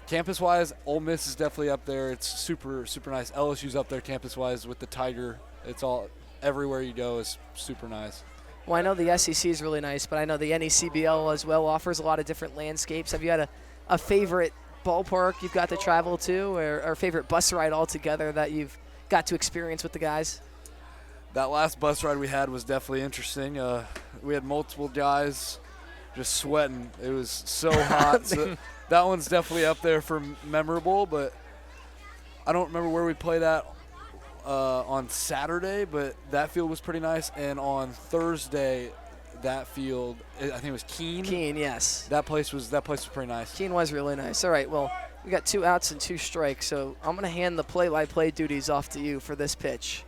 Campus-wise, Ole Miss is definitely up there. It's super, super nice. LSU's up there campus-wise with the Tiger. It's all everywhere you go is super nice. Well, I know the SEC is really nice, but I know the NECBL as well offers a lot of different landscapes. Have you had a favorite ballpark you've got to travel to, or favorite bus ride altogether that you've got to experience with the guys? That last bus ride we had was definitely interesting. We had multiple guys just sweating. It was so hot. So that one's definitely up there for memorable, but I don't remember where we played at on Saturday, but that field was pretty nice. And on Thursday, that field, I think it was Keene. Keene, yes. That place was pretty nice. Keene was really nice. All right, well, we got 2 outs and 2 strikes, so I'm going to hand the play-by-play duties off to you for this pitch.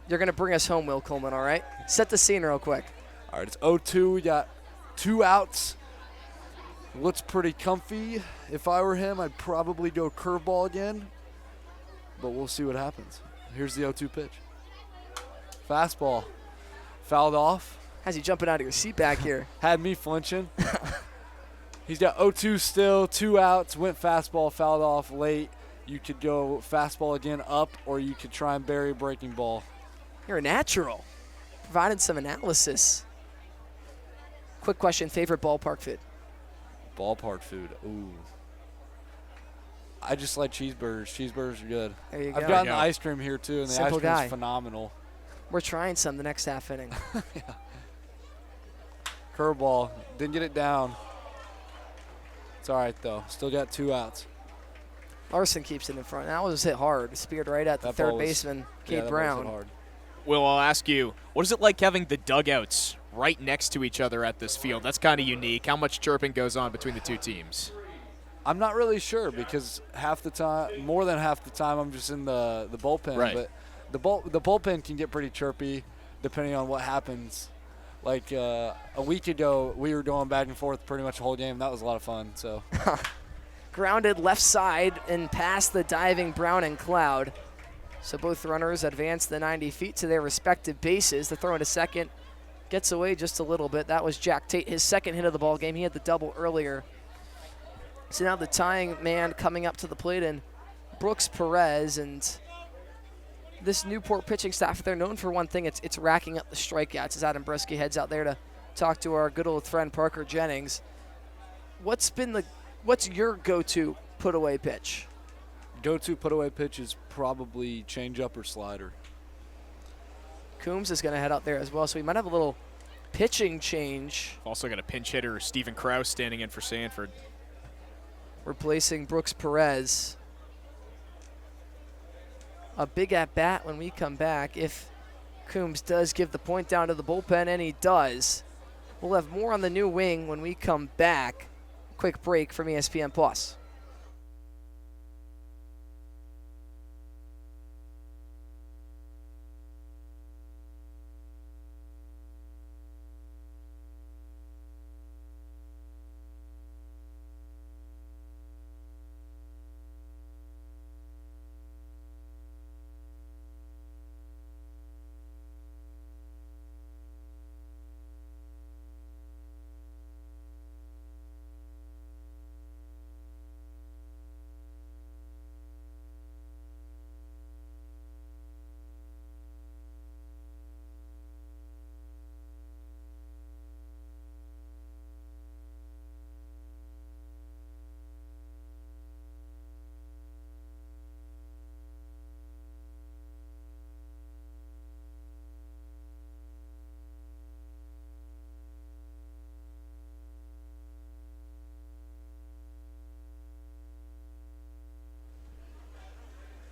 You're going to bring us home, Will Coleman, all right? Set the scene real quick. All right, it's 0-2. We got 2 outs. Looks pretty comfy. If I were him, I'd probably go curveball again, but we'll see what happens. Here's the 0-2 pitch. Fastball. Fouled off. How's he jumping out of your seat back here? Had me flinching. He's got 0-2 still, 2 outs, went fastball, fouled off late. You could go fastball again up, or you could try and bury a breaking ball. You're a natural. Provided some analysis. Quick question, favorite ballpark food? Ballpark food, ooh. I just like cheeseburgers. Cheeseburgers are good. There you I've go. gotten the ice cream here too, and the Simple ice cream guy. is phenomenal. We're trying some the next half inning. Curveball, didn't get it down. It's all right though. Still got 2 outs. Larson keeps it in front. That was hit hard. Speared right at the That third ball was- baseman, yeah, Cade that ball was Brown. hit hard. Will, I'll ask you, what is it like having the dugouts right next to each other at this field? That's kind of unique. How much chirping goes on between the two teams? I'm not really sure because more than half the time, I'm just in the bullpen. Right. But the bullpen can get pretty chirpy depending on what happens. Like a week ago, we were going back and forth pretty much the whole game. That was a lot of fun. So Grounded left side and past the diving Brown and Cloud. So both runners advance the 90 feet to their respective bases. The throw into second gets away just a little bit. That was Jack Tate, his second hit of the ball game. He had the double earlier. So now the tying man coming up to the plate, and Brooks Perez. And this Newport pitching staff, they're known for one thing. It's racking up the strikeouts as Adam Brisky heads out there to talk to our good old friend Parker Jennings. What's your go-to put-away pitch? Go-to put-away pitch is probably change-up or slider. Coombs is going to head out there as well, so we might have a little pitching change. Also got a pinch hitter, Stephen Krause, standing in for Sanford. Replacing Brooks Perez. A big at-bat when we come back if Coombs does give the point down to the bullpen, and he does. We'll have more on the new wing when we come back. Quick break from ESPN+.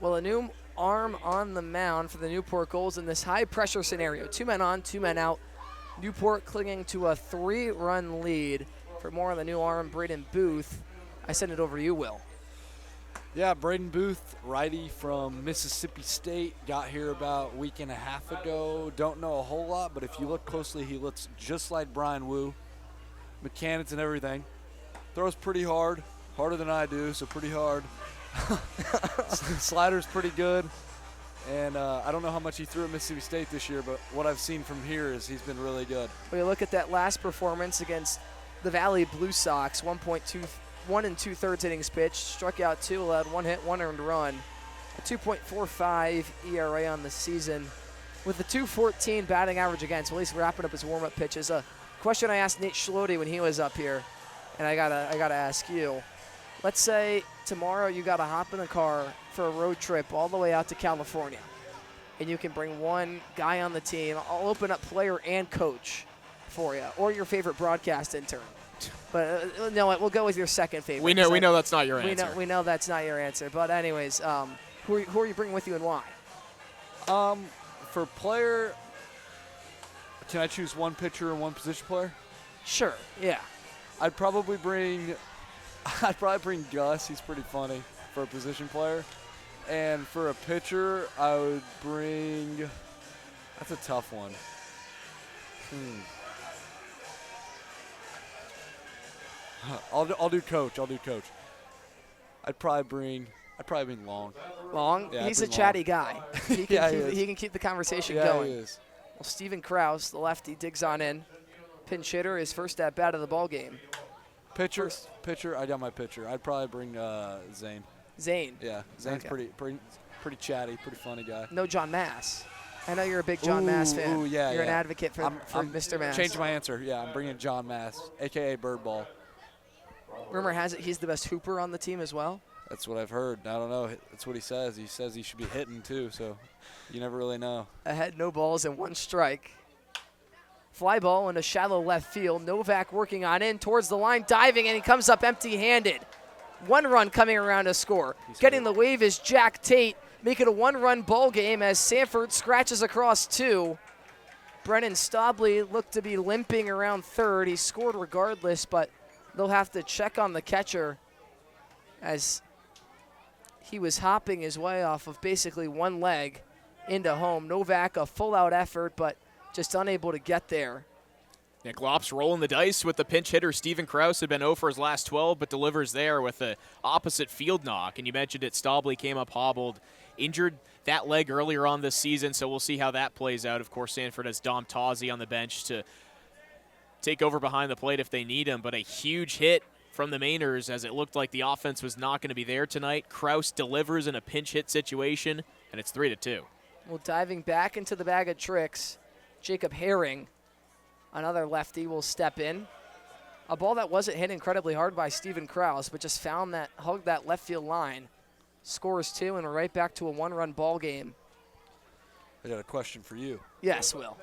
Well, a new arm on the mound for the Newport Gulls in this high-pressure scenario. 2 men on, 2 men out. Newport clinging to a 3-run lead. For more on the new arm, Braden Booth, I send it over to you, Will. Yeah, Braden Booth, righty from Mississippi State, got here about a week and a half ago. Don't know a whole lot, but if you look closely, he looks just like Brian Wu. Mechanics and everything. Throws pretty hard, harder than I do, so pretty hard. Slider's pretty good, and I don't know how much he threw at Mississippi State this year, but what I've seen from here is he's been really good. When you look at that last performance against the Valley Blue Sox, 1 2/3 innings pitched, struck out 2, allowed 1 hit, 1 earned run, a 2.45 ERA on the season, with a 2.14 batting average against. Well, at least wrapping up his warm-up pitches. A question I asked Nate Schlote when he was up here, and I gotta ask you. Let's say tomorrow you got to hop in a car for a road trip all the way out to California, and you can bring one guy on the team. I'll open up player and coach for you, or your favorite broadcast intern. But no, we'll go with your second favorite. We know that's not your answer. We know that's not your answer. But anyways, who are you bringing with you and why? For player, can I choose one pitcher and one position player? Sure. Yeah. I'd probably bring Gus. He's pretty funny for a position player. And for a pitcher, I would bring. That's a tough one. I'll do coach. I'd probably bring Long. Long? Yeah, He's a chatty guy. He can keep the conversation going. He is. Well, Stephen Krause, the lefty, digs on in. Pinch hitter, his first at bat of the ball game. Pitcher. I got my pitcher. I'd probably bring Zane. Zane. Yeah, Zane's Okay. pretty chatty, pretty funny guy. No John Mass. I know you're a big John Mass fan. Ooh, yeah, you're an yeah. advocate for Mr. Mass. Change my answer. Yeah, I'm bringing John Mass, a.k.a. Birdball. Rumor has it he's the best hooper on the team as well. That's what I've heard. I don't know. That's what he says. He says he should be hitting too, so you never really know. Ahead, no balls and 1 strike. Fly ball in a shallow left field. Novak working on in towards the line, diving, and he comes up empty-handed. 1 run coming around to score. Getting the wave is Jack Tate. Make it a 1-run ball game as Sanford scratches across 2. Brennan Stobley looked to be limping around third. He scored regardless, but they'll have to check on the catcher as he was hopping his way off of basically 1 leg into home. Novak, a full-out effort, but just unable to get there. Nick Lops rolling the dice with the pinch hitter. Steven Krause had been 0 for his last 12, but delivers there with the opposite field knock. And you mentioned it, Stobley came up hobbled, injured that leg earlier on this season, so we'll see how that plays out. Of course, Sanford has Dom Tozzi on the bench to take over behind the plate if they need him, but a huge hit from the Mainers as it looked like the offense was not going to be there tonight. Krause delivers in a pinch hit situation, and it's 3-2. Well, diving back into the bag of tricks, Jacob Herring, another lefty, will step in. A ball that wasn't hit incredibly hard by Steven Krause, but just hugged that left field line. Scores 2, and we're right back to a 1-run ball game. I got a question for you. Yes, Will.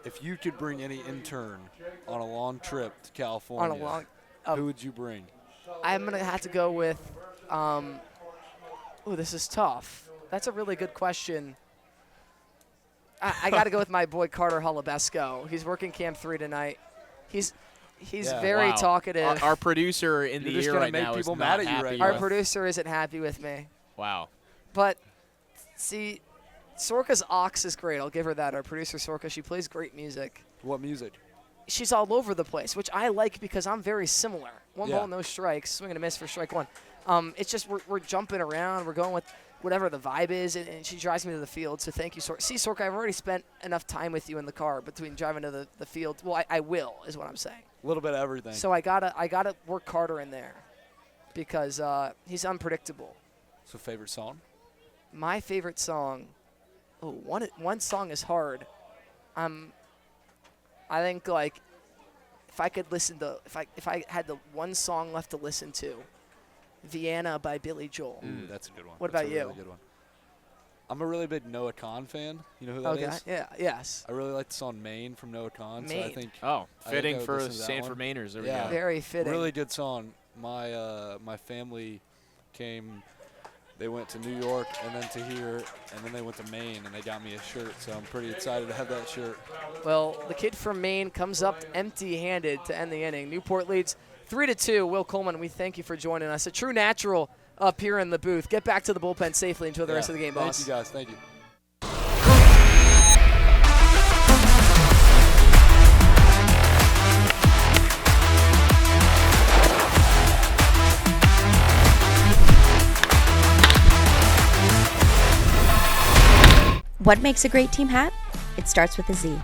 If you could bring any intern on a long trip to California, who would you bring? I'm going to have to go with, this is tough. That's a really good question. I got to go with my boy Carter Holubesco. He's working Camp 3 tonight. He's very talkative. Our producer in the ear right now is not happy. Our producer isn't happy with me. Wow. But, see, Sorka's Ox is great. I'll give her that. Our producer, Sorka, she plays great music. What music? She's all over the place, which I like because I'm very similar. 1 ball, no strikes, swing and a miss for strike 1. It's just we're jumping around. We're going with whatever the vibe is, and she drives me to the field, so thank you, Sorka. See, Sorka, I've already spent enough time with you in the car between driving to the field. Well, I will, is what I'm saying. A little bit of everything. So I gotta work Carter in there because he's unpredictable. So favorite song? My favorite song, one song is hard. I think like if I could listen to if I had the one song left to listen to, Vienna by Billy Joel. That's a good one. What That's about a you? Really good one. I'm a really big Noah Kahn fan. You know who that is? Yeah. Yes. I really like the song "Maine" from Noah Kahn. Maine. So I think fitting for Sanford Mainers. There we go. Very fitting. Really good song. My family came. They went to New York and then to here, and then they went to Maine, and they got me a shirt. So I'm pretty excited to have that shirt. Well, the kid from Maine comes up empty-handed to end the inning. Newport leads 3-2. Will Coleman, we thank you for joining us. A true natural up here in the booth. Get back to the bullpen safely. Enjoy the rest of the game, boss. Thank you, guys. Thank you. What makes a great team hat? It starts with a Z.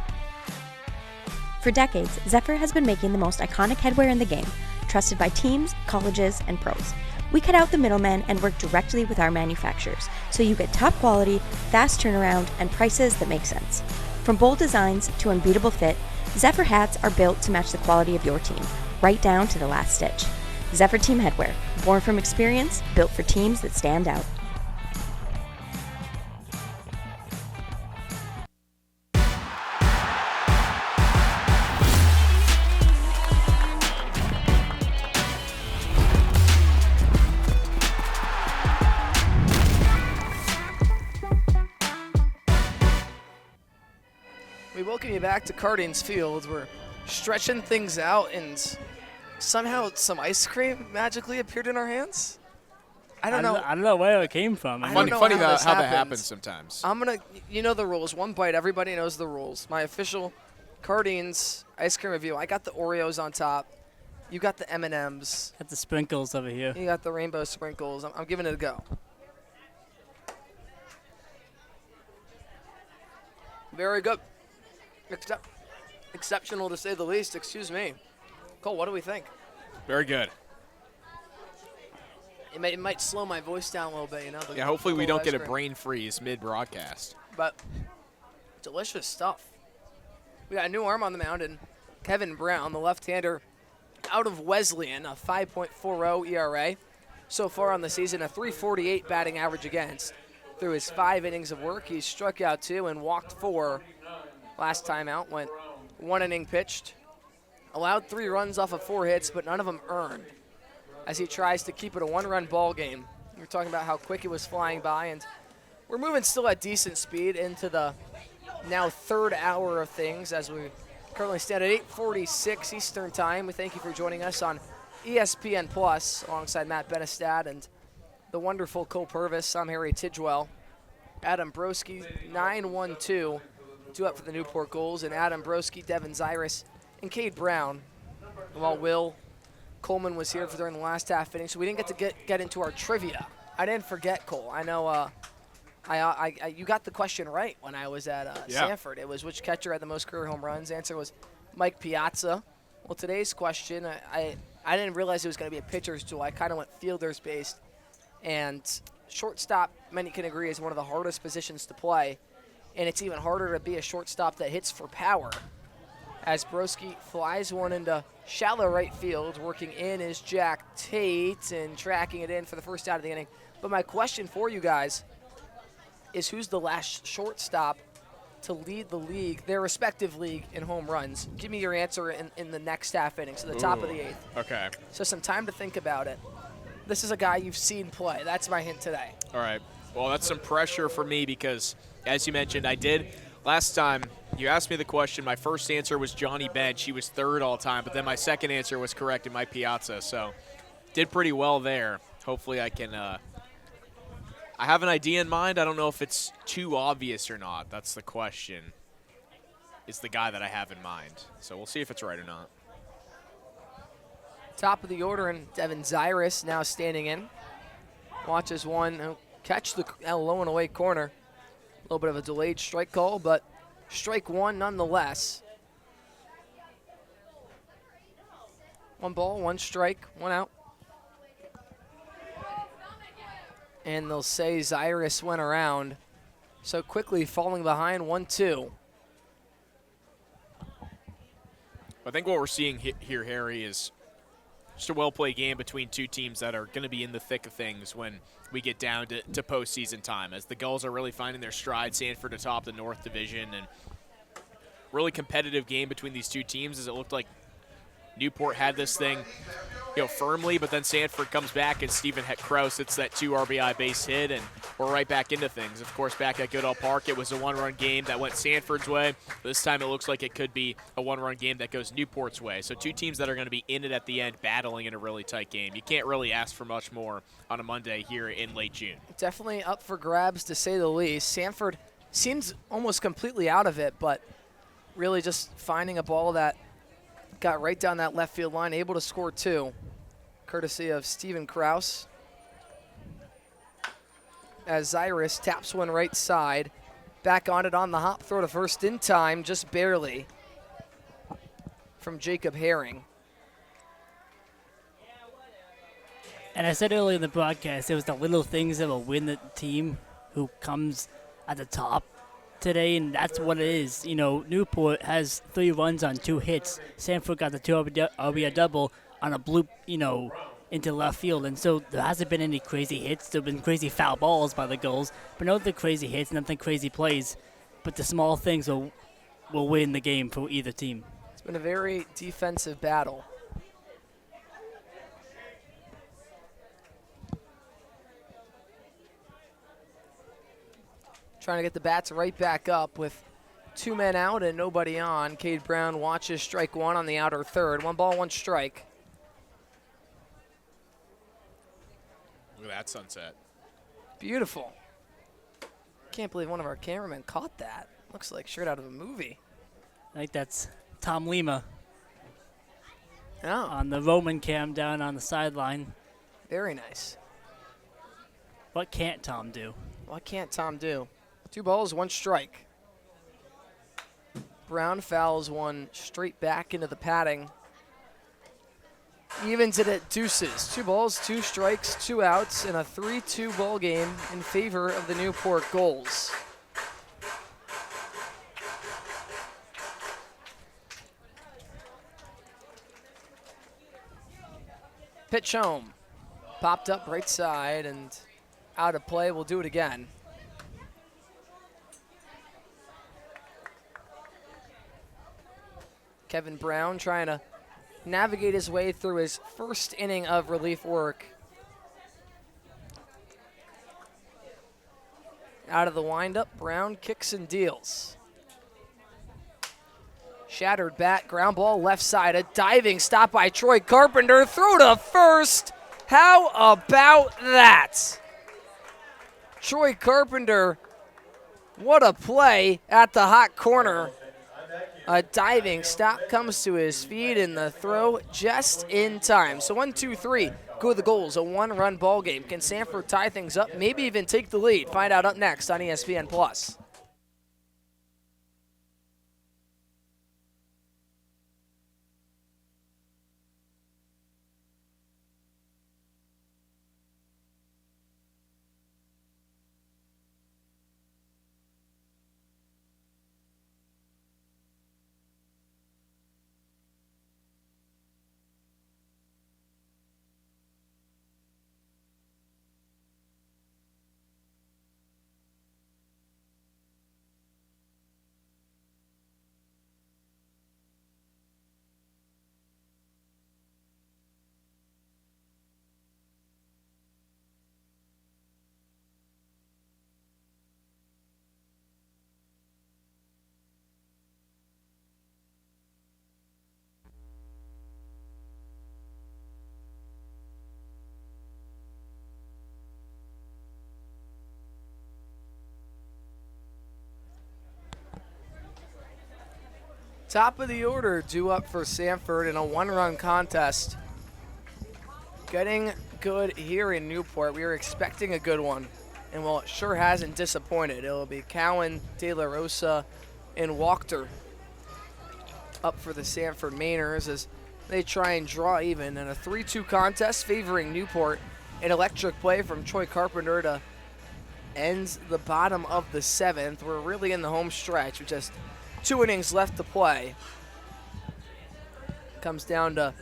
For decades, Zephyr has been making the most iconic headwear in the game, trusted by teams, colleges, and pros. We cut out the middlemen and work directly with our manufacturers, so you get top quality, fast turnaround, and prices that make sense. From bold designs to unbeatable fit, Zephyr hats are built to match the quality of your team, right down to the last stitch. Zephyr Team Headwear, born from experience, built for teams that stand out. We welcome you back to Cardinals Field. We're stretching things out, and somehow some ice cream magically appeared in our hands. I don't know. I don't know where it came from. Funny how that happens sometimes. You know the rules. One bite, everybody knows the rules. My official Cardinals ice cream review. I got the Oreos on top. You got the M&Ms. Got the sprinkles over here. You got the rainbow sprinkles. I'm giving it a go. Very good. Exceptional to say the least. Excuse me. Cole, what do we think? Very good. It might slow my voice down a little bit, you know. Yeah, hopefully we don't get a brain freeze mid-broadcast. But delicious stuff. We got a new arm on the mound, and Kevin Brown, the left-hander, out of Wesleyan, a 5.40 ERA. so far on the season, a .348 batting average against. Through his 5 innings of work, he struck out 2 and walked 4. Last time out, went 1 inning pitched. Allowed 3 runs off of 4 hits, but none of them earned, as he tries to keep it a 1-run ball game. You're talking about how quick it was flying by, and we're moving still at decent speed into the now 3rd hour of things, as we currently stand at 8:46 Eastern Time. We thank you for joining us on ESPN Plus, alongside Matt Benestad and the wonderful Cole Purvis. I'm Harry Tidgewell. Adam Broski, 9-1-2, 2 up for the Newport Gulls, and Adam Broski, Devin Zyrus, and Cade Brown. While Will Coleman was here during the last half inning, so we didn't get to get into our trivia. I didn't forget, Cole. I know you got the question right when I was at Sanford. It was which catcher had the most career home runs. Answer was Mike Piazza. Well, today's question, I didn't realize it was going to be a pitcher's duel. I kind of went fielders based, and shortstop, many can agree, is one of the hardest positions to play, and it's even harder to be a shortstop that hits for power. As Broski flies one into shallow right field, working in is Jack Tate and tracking it in for the first out of the inning. But my question for you guys is, who's the last shortstop to lead the league, their respective league, in home runs? Give me your answer in the next half inning, so the top of the 8th. Okay. So some time to think about it. This is a guy you've seen play. That's my hint today. All right. Well, that's some pressure for me because, as you mentioned, I did. Last time you asked me the question, my first answer was Johnny Bench. He was 3rd all time, but then my second answer was correct in Mike Piazza. So did pretty well there. Hopefully I can I have an idea in mind. I don't know if it's too obvious or not. That's the question. Is the guy that I have in mind. So we'll see if it's right or not. Top of the order, and Devin Zyrus now standing in. Watches one catch the low and away corner. A little bit of a delayed strike call, but strike 1 nonetheless. 1 ball, 1 strike, 1 out. And they'll say Zyrus went around. So quickly falling behind, 1-2. I think what we're seeing here, Harry, is just a well-played game between 2 teams that are going to be in the thick of things when we get down to postseason time, as the Gulls are really finding their stride. Sanford atop the North Division, and really competitive game between these 2 teams, as it looked like Newport had this thing, firmly, but then Sanford comes back and Stephen Krause hits that 2 RBI base hit, and we're right back into things. Of course, back at Goodall Park, it was a 1-run game that went Sanford's way. This time it looks like it could be a 1-run game that goes Newport's way. So 2 teams that are going to be in it at the end, battling in a really tight game. You can't really ask for much more on a Monday here in late June. Definitely up for grabs, to say the least. Sanford seems almost completely out of it, but really just finding a ball that got right down that left field line, able to score 2, courtesy of Stephen Krause. As Zyrus taps one right side, back on it on the hop, throw to first in time, just barely, from Jacob Herring. And I said earlier in the broadcast, it was the little things that will win the team who comes at the top today, and that's what it is. Newport has 3 runs on 2 hits. Sanford got the 2 RBI double on a bloop, into left field. And so there hasn't been any crazy hits. There have been crazy foul balls by the Gulls, but nothing crazy hits, nothing crazy plays. But the small things will win the game for either team. It's been a very defensive battle. Trying to get the bats right back up with 2 men out and nobody on. Cade Brown watches strike 1 on the outer third. 1 ball, 1 strike. Look at that sunset. Beautiful. Can't believe one of our cameramen caught that. Looks like straight out of a movie. I think that's Tom Lima. Oh. On the Roman cam down on the sideline. Very nice. What can't Tom do? What can't Tom do? 2 balls, 1 strike. Brown fouls one straight back into the padding. Evens it at deuces. 2 balls, 2 strikes, 2 outs in a 3-2 ball game in favor of the Newport Gulls. Pitch home. Popped up right side and out of play. We'll do it again. Kevin Brown trying to navigate his way through his first inning of relief work. Out of the windup, Brown kicks and deals. Shattered bat, ground ball left side, a diving stop by Troy Carpenter, throw to first. How about that? Troy Carpenter, what a play at the hot corner. A diving stop comes to his feet and the throw just in time. So 1-2-3, go the Gulls, a one-run ball game. Can Sanford tie things up, maybe even take the lead? Find out up next on ESPN+. Top of the order due up for Sanford in a one-run contest. Getting good here in Newport. We were expecting a good one, and well, it sure hasn't disappointed. It'll be Cowan, De La Rosa, and Wachter up for the Sanford Mainers as they try and draw even in a 3-2 contest favoring Newport. An electric play from Troy Carpenter to end the bottom of the 7th. We're really in the home stretch with just 2 innings left to play. Comes down to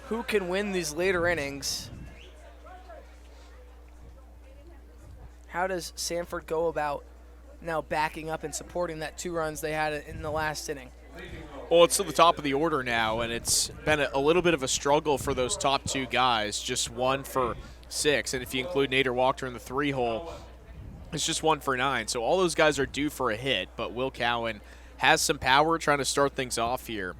who can win these later innings. How does Sanford go about now backing up and supporting that 2 runs they had in the last inning? Well, it's to the top of the order now, and it's been a little bit of a struggle for those top 2 guys. Just 1 for 6, and if you include Nader Wachter in the 3-hole, it's just 1 for 9. So all those guys are due for a hit, but Will Cowan has some power trying to start things off here.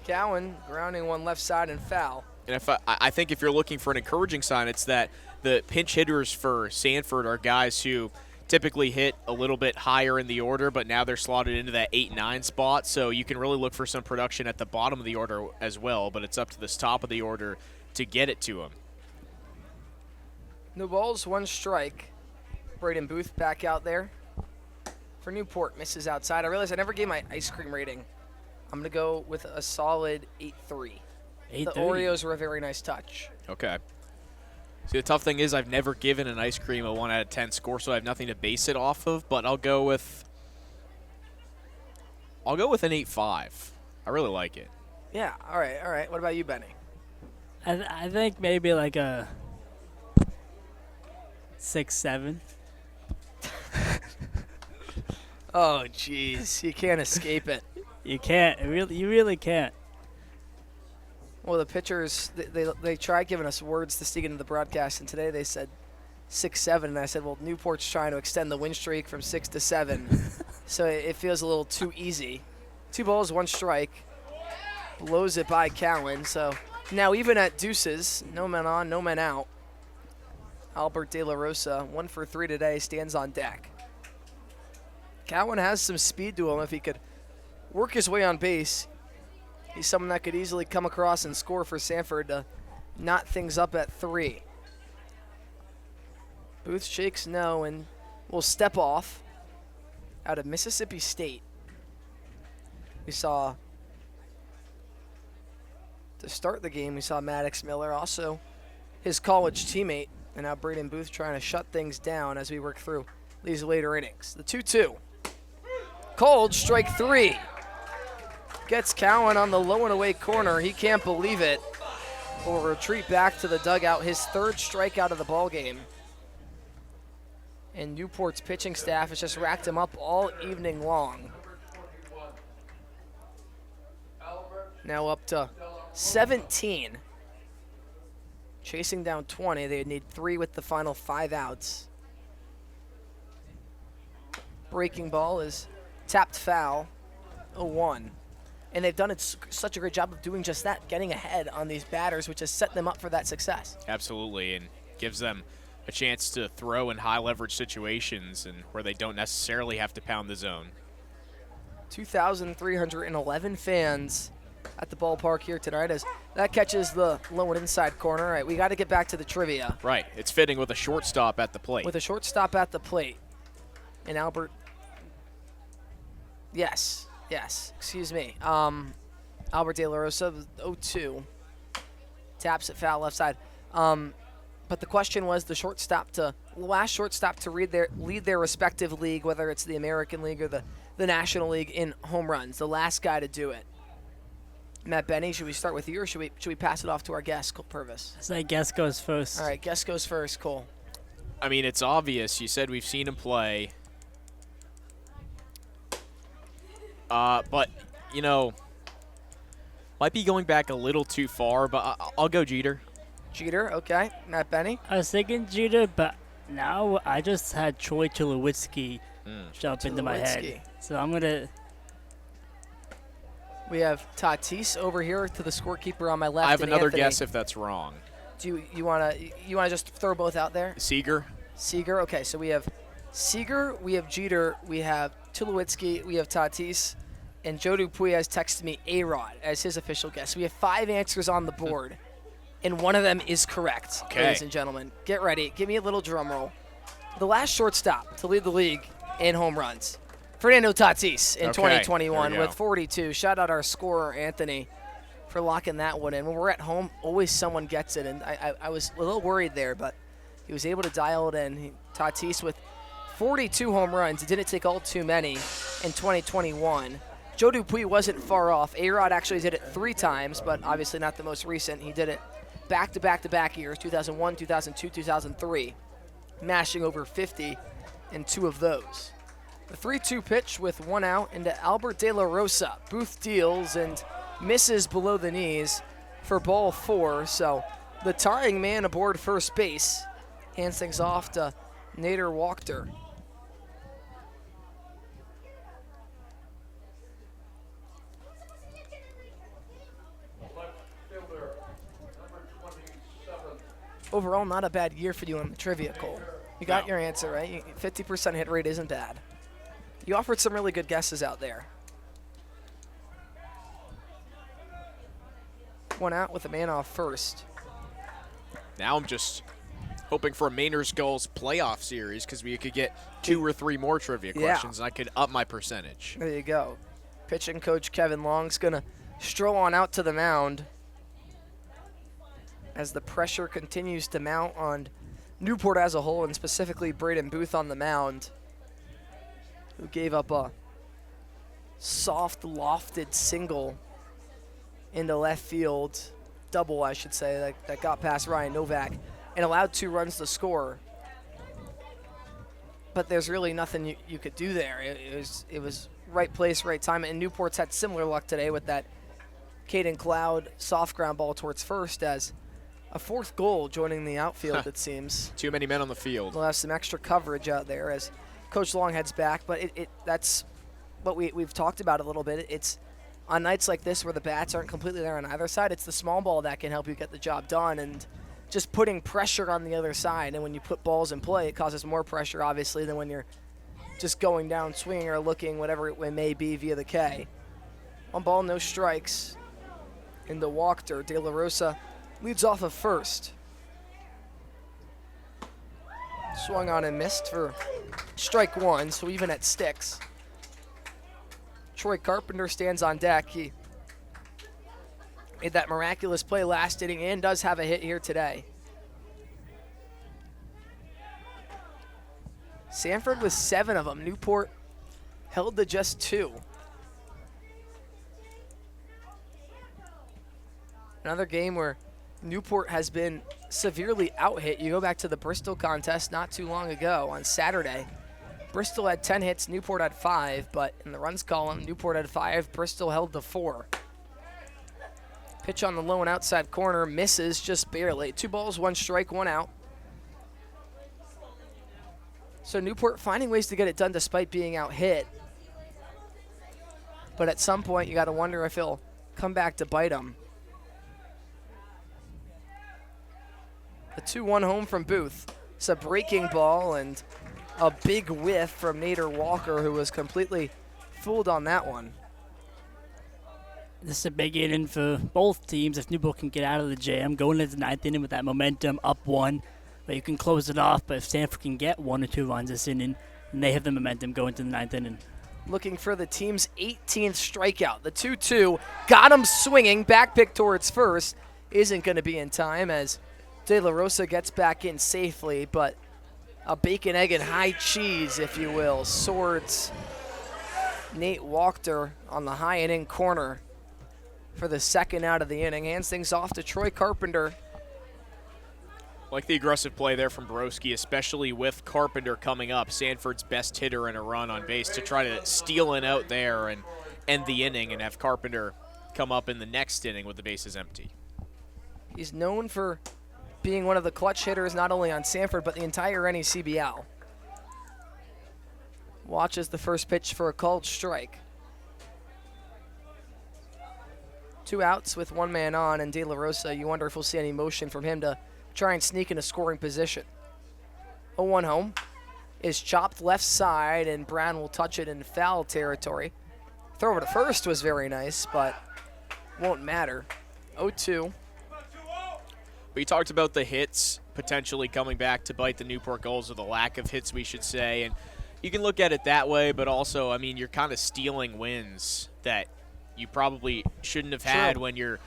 Cowan grounding one left side and foul. And if I think if you're looking for an encouraging sign, it's that the pinch hitters for Sanford are guys who typically hit a little bit higher in the order, but now they're slotted into that 8-9 spot. So you can really look for some production at the bottom of the order as well, but it's up to this top of the order to get it to them. No balls, 1 strike. Braden Booth back out there for Newport, misses outside. I realized I never gave my ice cream rating. I'm going to go with a solid 8-3. The Oreos were a very nice touch. Okay. See, the tough thing is I've never given an ice cream a 1 out of 10 score, so I have nothing to base it off of, but I'll go with an 8.5. I really like it. Yeah, all right. What about you, Benny? I think maybe like a 6-7. Oh, jeez. You can't escape it. You can't. You really can't. Well, the pitchers, they tried giving us words to sneak into the broadcast, and today they said 6-7, and I said, well, Newport's trying to extend the win streak from 6 to 7, so it feels a little too easy. 2 balls, 1 strike. Blows it by Cowan, so now even at deuces, no men on, no men out. Albert De La Rosa, 1 for 3 today, stands on deck. Cowan has some speed to him. If he could work his way on base, he's someone that could easily come across and score for Sanford to knot things up at 3. Booth shakes no and will step off out of Mississippi State. We saw, to start the game, we saw Maddox Miller, also his college teammate, and now Braden Booth trying to shut things down as we work through these later innings. The 2-2. Cold, strike 3. Gets Cowan on the low and away corner. He can't believe it. will retreat back to the dugout, his third strikeout of the ball game. And Newport's pitching staff has just racked him up all evening long. Now up to 17. Chasing down 20, they'd need 3 with the final 5 outs. Breaking ball is tapped foul, 0-1. And they've done such a great job of doing just that, getting ahead on these batters, which has set them up for that success. Absolutely, and gives them a chance to throw in high leverage situations and where they don't necessarily have to pound the zone. 2,311 fans at the ballpark here tonight as that catches the low and inside corner. All right, we got to get back to the trivia. Right, it's fitting with a shortstop at the plate. With a shortstop at the plate. And Albert, yes, excuse me. Albert De La Rosa, 0-2. Taps it foul left side. But the question was the last shortstop to lead their respective league, whether it's the American League or the National League, in home runs. The last guy to do it. Matt Benny, should we start with you, or should we pass it off to our guest, Cole Purvis? So guest goes first. All right, guest goes first, Cole. I mean, it's obvious. You said we've seen him play. But, might be going back a little too far, but I'll go Jeter. Jeter, okay. Matt Benny? I was thinking Jeter, but now I just had Troy Tulowitzki jump into my head. So I'm going to... We have Tatis over here to the scorekeeper on my left. I have another Anthony. guess if that's wrong. Do you wanna just throw both out there? Seager. Okay, so we have Seager, we have Jeter, we have Tulowitzki, we have Tatis, and Joe Dupuy has texted me A-Rod as his official guess. We have 5 answers on the board, and one of them is correct, ladies and gentlemen. Get ready. Give me a little drum roll. The last shortstop to lead the league in home runs, Fernando Tatis in 2021 with 42. Shout out our scorer, Anthony, for locking that one in. When we're at home, always someone gets it, and I was a little worried there, but he was able to dial it in. Tatis with 42 home runs. It didn't take all too many in 2021. Joe Dupuy wasn't far off. A-Rod actually did it 3 times, but obviously not the most recent. He did it back-to-back-to-back years, 2001, 2002, 2003, mashing over 50 in 2 of those. The 3-2 pitch with 1 out into Albert De La Rosa. Booth deals and misses below the knees for ball 4. So the tying man aboard first base hands things off to Nader Wachter. Overall, not a bad year for you on the trivia, Cole. You got your answer, right? 50% hit rate isn't bad. You offered some really good guesses out there. 1 out with a man off first. Now I'm just hoping for a Maynard's Gulls playoff series because we could get 2 or 3 more trivia questions and I could up my percentage. There you go. Pitching coach Kevin Long's going to stroll on out to the mound as the pressure continues to mount on Newport as a whole, and specifically Braden Booth on the mound, who gave up a soft, lofted single into left field, double, I should say, that got past Ryan Novak, and allowed 2 runs to score. But there's really nothing you could do there. It was right place, right time, and Newport's had similar luck today with that Caden Cloud soft ground ball towards first as a 4th goal joining the outfield, it seems. Too many men on the field. We'll have some extra coverage out there as Coach Long heads back, but that's what we've talked about a little bit. It's on nights like this where the bats aren't completely there on either side, it's the small ball that can help you get the job done, and just putting pressure on the other side. And when you put balls in play, it causes more pressure, obviously, than when you're just going down, swinging, or looking, whatever it may be, via the K. 1 ball, no strikes. Into Wachter. De La Rosa leads off of first. Swung on and missed for strike 1, so even at sticks. Troy Carpenter stands on deck. He made that miraculous play last inning and does have a hit here today. Sanford with 7 of them. Newport held to just 2. Another game where Newport has been severely out-hit. You go back to the Bristol contest not too long ago on Saturday. Bristol had 10 hits, Newport had 5, but in the runs column, Newport had 5, Bristol held to 4. Pitch on the low and outside corner, misses just barely. 2 balls, 1 strike, 1 out. So Newport finding ways to get it done despite being out-hit. But at some point, you got to wonder if he'll come back to bite him. The 2-1 home from Booth. It's a breaking ball and a big whiff from Nader Walker, who was completely fooled on that one. This is a big inning for both teams if Newport can get out of the jam, going into the 9th inning with that momentum, up 1. But you can close it off, but if Sanford can get 1 or 2 runs this inning, then they have the momentum going to the 9th inning. Looking for the team's 18th strikeout. The 2-2 got him swinging. Back pick towards first. Isn't going to be in time as De La Rosa gets back in safely, but a bacon, egg, and high cheese, if you will, swords Nate Walker on the high and in corner for the 2nd out of the inning. Hands things off to Troy Carpenter. Like the aggressive play there from Borowski, especially with Carpenter coming up, Sanford's best hitter in a run on base, to try to steal an out there and end the inning and have Carpenter come up in the next inning with the bases empty. He's known for being one of the clutch hitters not only on Sanford but the entire NECBL. Watches the first pitch for a called strike. 2 outs with 1 man on, and De La Rosa, you wonder if we'll see any motion from him to try and sneak into scoring position. 0-1 home is chopped left side, and Brown will touch it in foul territory. Throw over to first was very nice, but won't matter. 0-2. We talked about the hits potentially coming back to bite the Newport Gulls, or the lack of hits, we should say. And you can look at it that way, but also, I mean, you're kind of stealing wins that you probably shouldn't have had when you're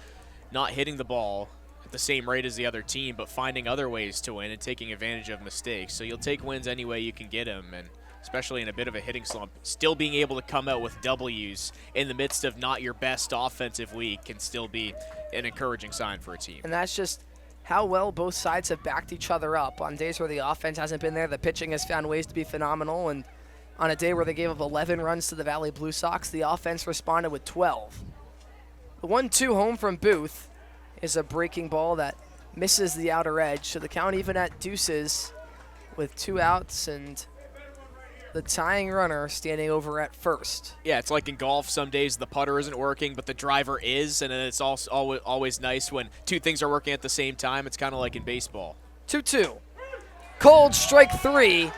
not hitting the ball at the same rate as the other team, but finding other ways to win and taking advantage of mistakes. So you'll take wins any way you can get them, and especially in a bit of a hitting slump, still being able to come out with W's in the midst of not your best offensive week can still be an encouraging sign for a team. And that's just how well both sides have backed each other up. On days where the offense hasn't been there, the pitching has found ways to be phenomenal, and on a day where they gave up 11 runs to the Valley Blue Sox, the offense responded with 12. The 1-2 home from Booth is a breaking ball that misses the outer edge, so the count even at deuces with 2 outs and the tying runner standing over at first. Yeah, it's like in golf, some days the putter isn't working, but the driver is, and then it's also always nice when 2 things are working at the same time. It's kind of like in baseball. 2-2. Cold strike 3.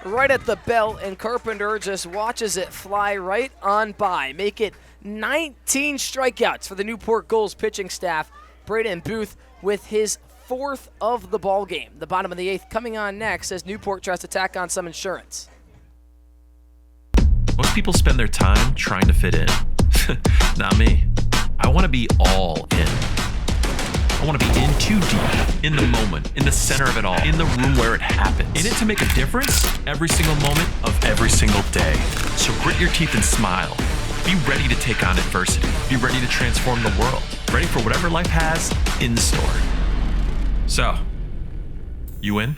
Right at the belt, and Carpenter just watches it fly right on by. Make it 19 strikeouts for the Newport Gulls pitching staff. Braden Booth with his 4th of the ball game. The bottom of the 8th coming on next as Newport tries to tack on some insurance. Most people spend their time trying to fit in. Not me. I want to be all in. I want to be in too deep, in the moment, in the center of it all, in the room where it happens. In it to make a difference every single moment of every single day. So grit your teeth and smile. Be ready to take on adversity. Be ready to transform the world. Ready for whatever life has in store. So, you in?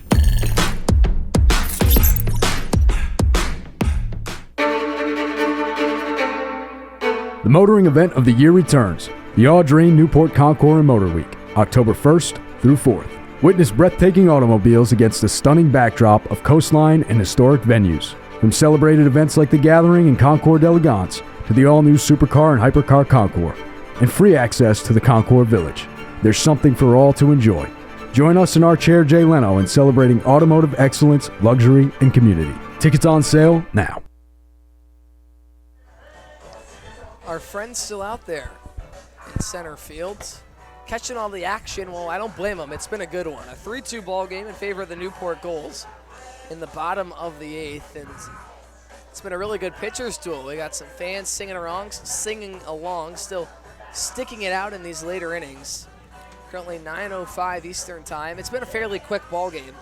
The motoring event of the year returns. The All-Dream Newport Concours and Motor Week, October 1st through 4th. Witness breathtaking automobiles against the stunning backdrop of coastline and historic venues. From celebrated events like the Gathering and Concours d'Elegance to the all-new supercar and hypercar Concours, and free access to the Concours Village. There's something for all to enjoy. Join us in our Chair Jay Leno in celebrating automotive excellence, luxury, and community. Tickets on sale now. Our friend's still out there in center field, catching all the action. Well, I don't blame him. It's been a good one. A 3-2 ball game in favor of the Newport Gulls in the bottom of the 8th, and it's been a really good pitcher's duel. We got some fans singing along, still sticking it out in these later innings. Currently 9:05 Eastern time. It's been a fairly quick ball game.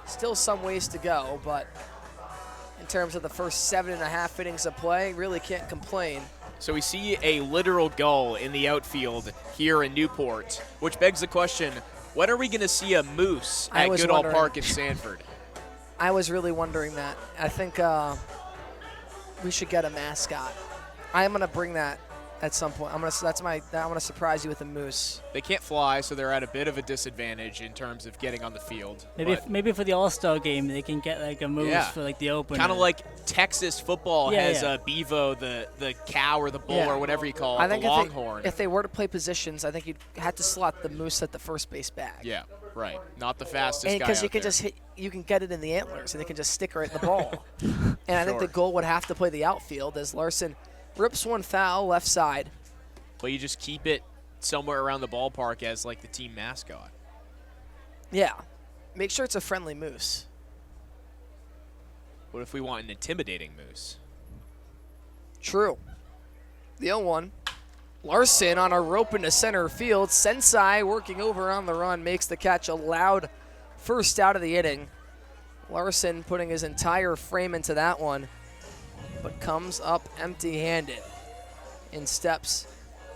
Still some ways to go, but in terms of the first 7.5 innings of play, really can't complain. So we see a literal gull in the outfield here in Newport, which begs the question, when are we going to see a moose at Goodall Park in Sanford? I was really wondering that. I think we should get a mascot. I'm going to bring that at some point. I'm going to surprise you with a moose. They can't fly, so they're at a bit of a disadvantage in terms of getting on the field. Maybe for the All-Star game, they can get like a moose for like the opener. Kind of like Texas football has a bevo, the cow or the bull or whatever you call it, the longhorn. If they were to play positions, I think you'd have to slot the moose at the first base bag. Yeah, right. Not the fastest guy because you out can there. just you can get it in the antlers, and they can just stick right in the ball. And I think the goal would have to play the outfield as Larson rips one foul left side. But you just keep it somewhere around the ballpark as like the team mascot. Yeah. Make sure it's a friendly moose. What if we want an intimidating moose? True. The 0-1. Larson on a rope into center field. Sensei working over on the run makes the catch. A loud first out of the inning. Larson putting his entire frame into that one, but comes up empty-handed. In steps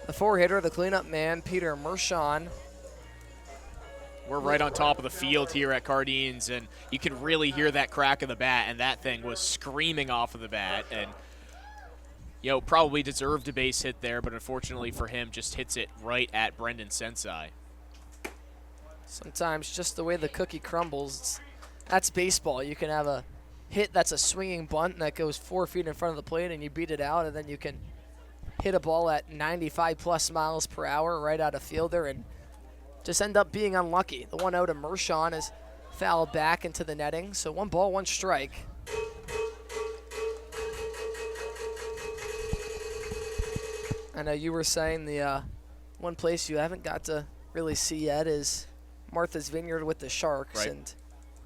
the four-hitter, the cleanup man, Peter Mershon. We're right on top of the field here at Cardines, and you can really hear that crack of the bat, and that thing was screaming off of the bat. And, you know, probably deserved a base hit there, but unfortunately for him, just hits it right at Brendan Sensei. Sometimes just the way the cookie crumbles, that's baseball. You can have a hit that's a swinging bunt that goes 4 feet in front of the plate, and you beat it out, and then you can hit a ball at 95+ miles per hour right out of fielder and just end up being unlucky. The 1-0 to Mershon is fouled back into the netting, so 1 ball, 1 strike. I know you were saying the one place you haven't got to really see yet is Martha's Vineyard with the Sharks. Right. And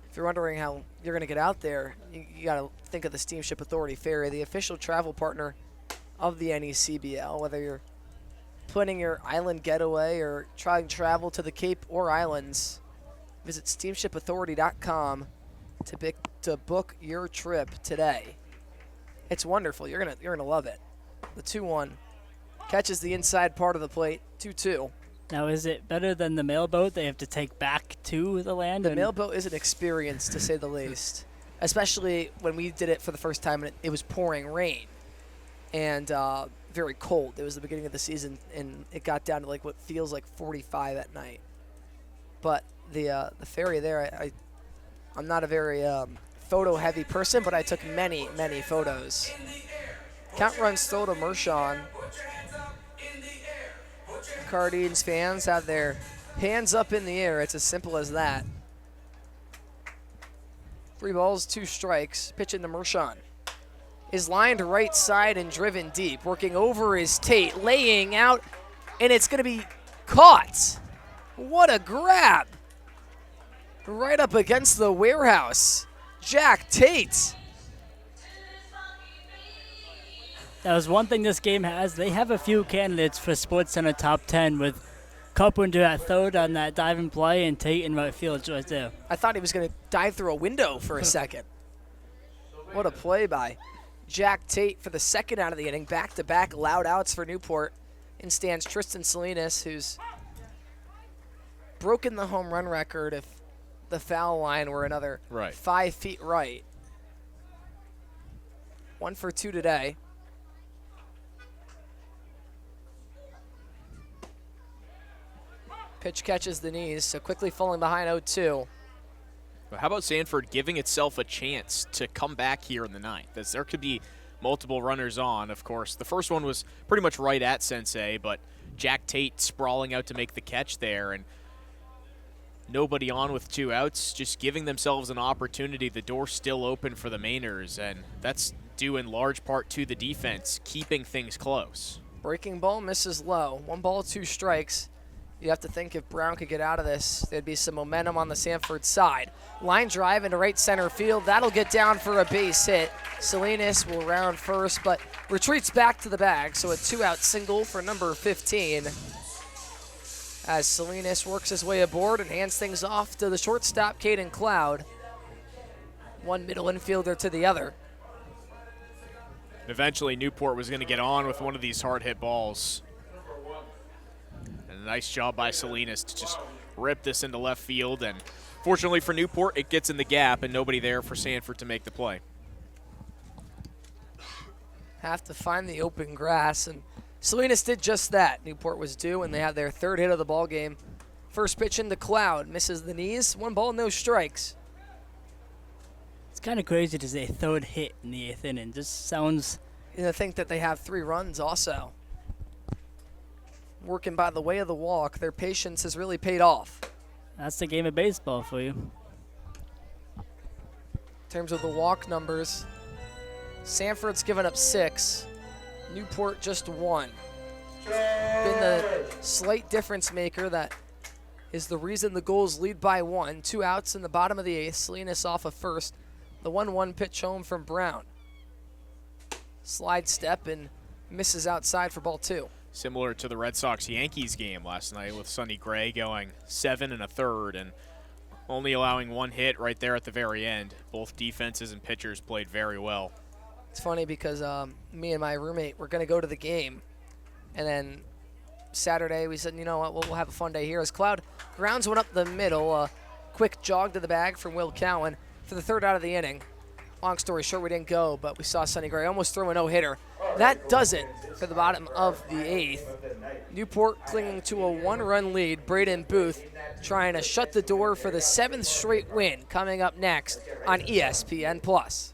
if you're wondering how you're going to get out there, you got to think of the Steamship Authority Ferry, the official travel partner of the NECBL. Whether you're planning your island getaway or trying to travel to the Cape or Islands, visit steamshipauthority.com to book your trip today. It's wonderful. You're gonna love it. The 2-1 catches the inside part of the plate. 2-2. Now, is it better than the mailboat they have to take back to the land? The mailboat is an experience, to say the least, especially when we did it for the first time and it was pouring rain and very cold. It was the beginning of the season, and it got down to like what feels like 45 at night. But the ferry there, I'm not a very photo-heavy person, but I took many, many photos. Count runs still to Mershon. Cardines fans have their hands up in the air. It's as simple as that. 3 balls, 2 strikes. Pitching to Mershon. Is lined right side and driven deep. Working over his Tate, laying out, and it's going to be caught. What a grab. Right up against the warehouse. Jack Tate. That was one thing this game has. They have a few candidates for SportsCenter top 10 with Carpenter at third on that diving play and Tate in right field right there. I thought he was going to dive through a window for a second. What a play by Jack Tate for the second out of the inning. Back-to-back loud outs for Newport. In stands Tristan Salinas, who's broken the home run record if the foul line were another 5 feet right. 1 for 2 today. Pitch catches the knees, so quickly falling behind 0-2. How about Sanford giving itself a chance to come back here in the ninth? As there could be multiple runners on, of course. The first one was pretty much right at Sensei, but Jack Tate sprawling out to make the catch there, and nobody on with 2 outs, just giving themselves an opportunity. The door's still open for the Mainers, and that's due in large part to the defense, keeping things close. Breaking ball misses low. 1 ball, 2 strikes. You have to think if Brown could get out of this, there'd be some momentum on the Sanford side. Line drive into right center field. That'll get down for a base hit. Salinas will round first, but retreats back to the bag, so a 2-out single for number 15. As Salinas works his way aboard and hands things off to the shortstop, Caden Cloud. One middle infielder to the other. Eventually, Newport was going to get on with one of these hard-hit balls. And a nice job by Salinas to just rip this into left field. And fortunately for Newport, it gets in the gap and nobody there for Sanford to make the play. Have to find the open grass, and Salinas did just that. Newport was due, and they had their third hit of the ball game. First pitch into Cloud, misses the knees. 1 ball, no strikes. It's kind of crazy to say third hit in the 8th inning. Just sounds. And I think that they have 3 runs also. Working by the way of the walk, their patience has really paid off. That's the game of baseball for you. In terms of the walk numbers, Sanford's given up 6, Newport just 1. Been the slight difference maker that is the reason the Gulls lead by 1. 2 outs in the bottom of the 8th. Salinas off of first. The 1-1 pitch home from Brown. Slide step and misses outside for ball 2. Similar to the Red Sox-Yankees game last night with Sonny Gray going 7 1/3 and only allowing 1 hit right there at the very end. Both defenses and pitchers played very well. It's funny because me and my roommate were going to go to the game, and then Saturday we said, you know what, we'll have a fun day here. As Cloud grounds one up the middle, a quick jog to the bag from Will Cowan for the 3rd out of the inning. Long story short, we didn't go, but we saw Sonny Gray almost throw a no-hitter. That does it for the bottom of the 8th. Newport clinging to a 1-run lead. Braden Booth trying to shut the door for the 7th straight win coming up next on ESPN+.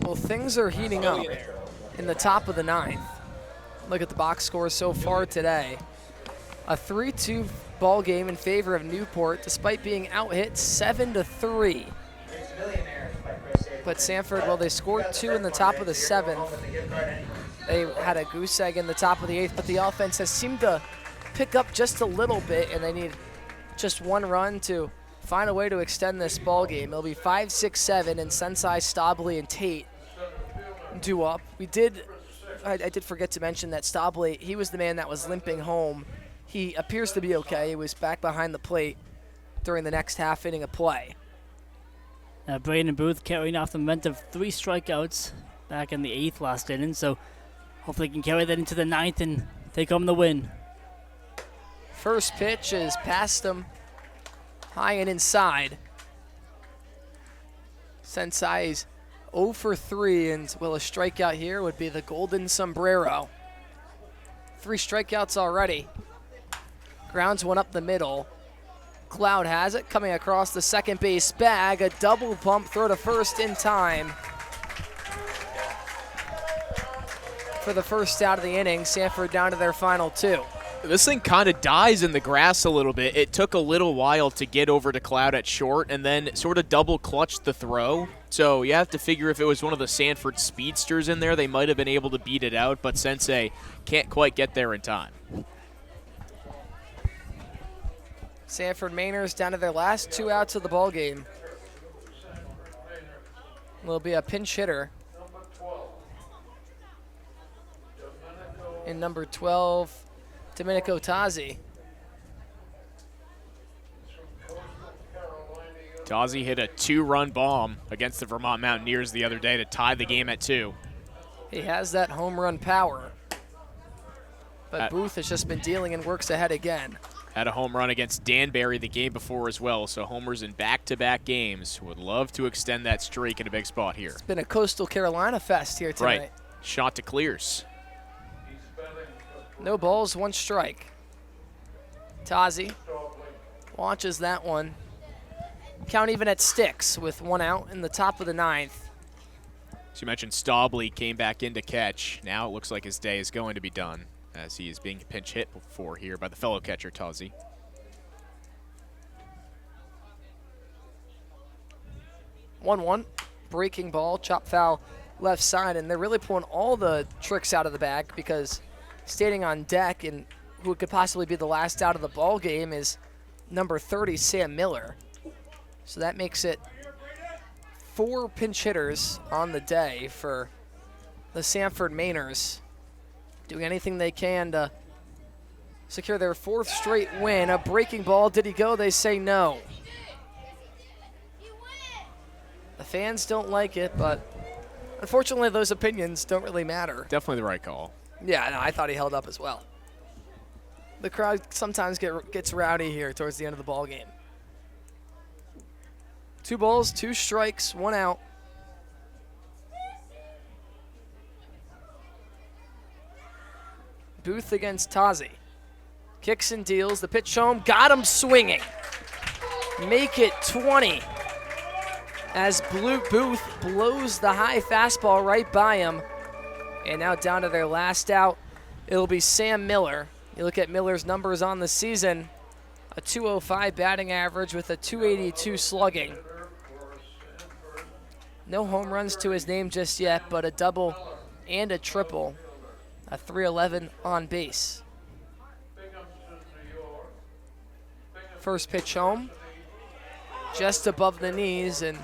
Well, things are heating up in the top of the 9th. Look at the box score so far today. A 3-2 ball game in favor of Newport, despite being out-hit 7-3. But Sanford, well, they scored 2 in the top of the 7th. They had a goose egg in the top of the 8th, but the offense has seemed to pick up just a little bit, and they need just 1 run to find a way to extend this ball game. It'll be 5, 6, 7, and Sensei, Stabley, and Tate due up. I did forget to mention that Stabley, he was the man that was limping home. He appears to be okay. He was back behind the plate during the next half inning of play. Now Braden Booth carrying off the momentum of 3 strikeouts back in the 8th last inning, so hopefully he can carry that into the 9th and take home the win. First pitch is past him, high and inside. Sensei's 0 for 3, and well, a strikeout here would be the golden sombrero. 3 strikeouts already. Grounds one up the middle. Cloud has it, coming across the second base bag. A double pump throw to first in time. For the first out of the inning, Sanford down to their final 2. This thing kind of dies in the grass a little bit. It took a little while to get over to Cloud at short and then sort of double clutched the throw. So you have to figure if it was one of the Sanford speedsters in there, they might have been able to beat it out, but Sensei can't quite get there in time. Sanford Mainers down to their last 2 outs of the ball game. Will be a pinch hitter in number 12, Domenico Tazzi. Tazzi hit a 2-run bomb against the Vermont Mountaineers the other day to tie the game at 2. He has that home run power. But Booth has just been dealing and works ahead again. Had a home run against Danbury the game before as well, so homers in back-to-back games. Would love to extend that streak in a big spot here. It's been a Coastal Carolina fest here tonight. Right. Shot to clears. No balls, 1 strike. Tazi launches that one. Count even at sticks with 1 out in the top of the 9th. As you mentioned, Staubley came back in to catch. Now it looks like his day is going to be done, as he is being pinch hit for here by the fellow catcher, Tazi. One, breaking ball, chop foul left side, and they're really pulling all the tricks out of the bag because standing on deck and who could possibly be the last out of the ball game is number 30, Sam Miller. So that makes it 4 pinch hitters on the day for the Sanford Mainers, doing anything they can to secure their 4th straight win. A breaking ball, did he go? They say no. The fans don't like it, but unfortunately those opinions don't really matter. Definitely the right call. Yeah, no, I thought he held up as well. The crowd sometimes gets rowdy here towards the end of the ball game. 2 balls, 2 strikes, 1 out. Booth against Tazi. Kicks and deals. The pitch home. Got him swinging. Make it 20. As Booth blows the high fastball right by him. And now down to their last out. It'll be Sam Miller. You look at Miller's numbers on the season. A .205 batting average with a .282 slugging. No home runs to his name just yet, but a double and a triple. A .311 on base. First pitch home. Just above the knees, and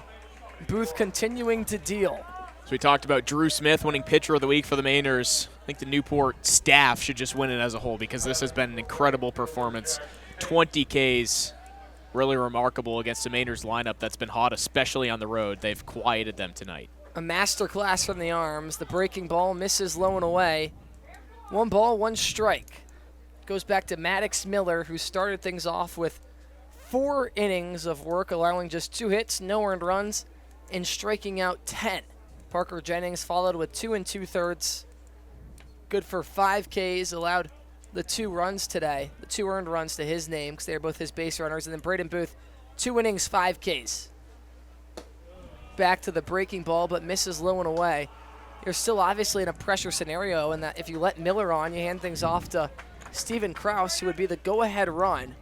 Booth continuing to deal. So we talked about Drew Smith winning Pitcher of the Week for the Mainers. I think the Newport staff should just win it as a whole because this has been an incredible performance. 20 Ks, really remarkable against the Mainers lineup that's been hot, especially on the road. They've quieted them tonight. A masterclass from the arms. The breaking ball misses low and away. 1 ball, 1 strike. Goes back to Maddox Miller, who started things off with 4 innings of work, allowing just 2 hits, no earned runs, and striking out 10. Parker Jennings followed with 2 2/3. Good for 5 Ks, allowed the 2 runs today, the 2 earned runs to his name because they're both his base runners. And then Braden Booth, 2 innings, 5 Ks. Back to the breaking ball, but misses low and away. You're still obviously in a pressure scenario in that if you let Miller on, you hand things off to Steven Krause, who would be the go-ahead run.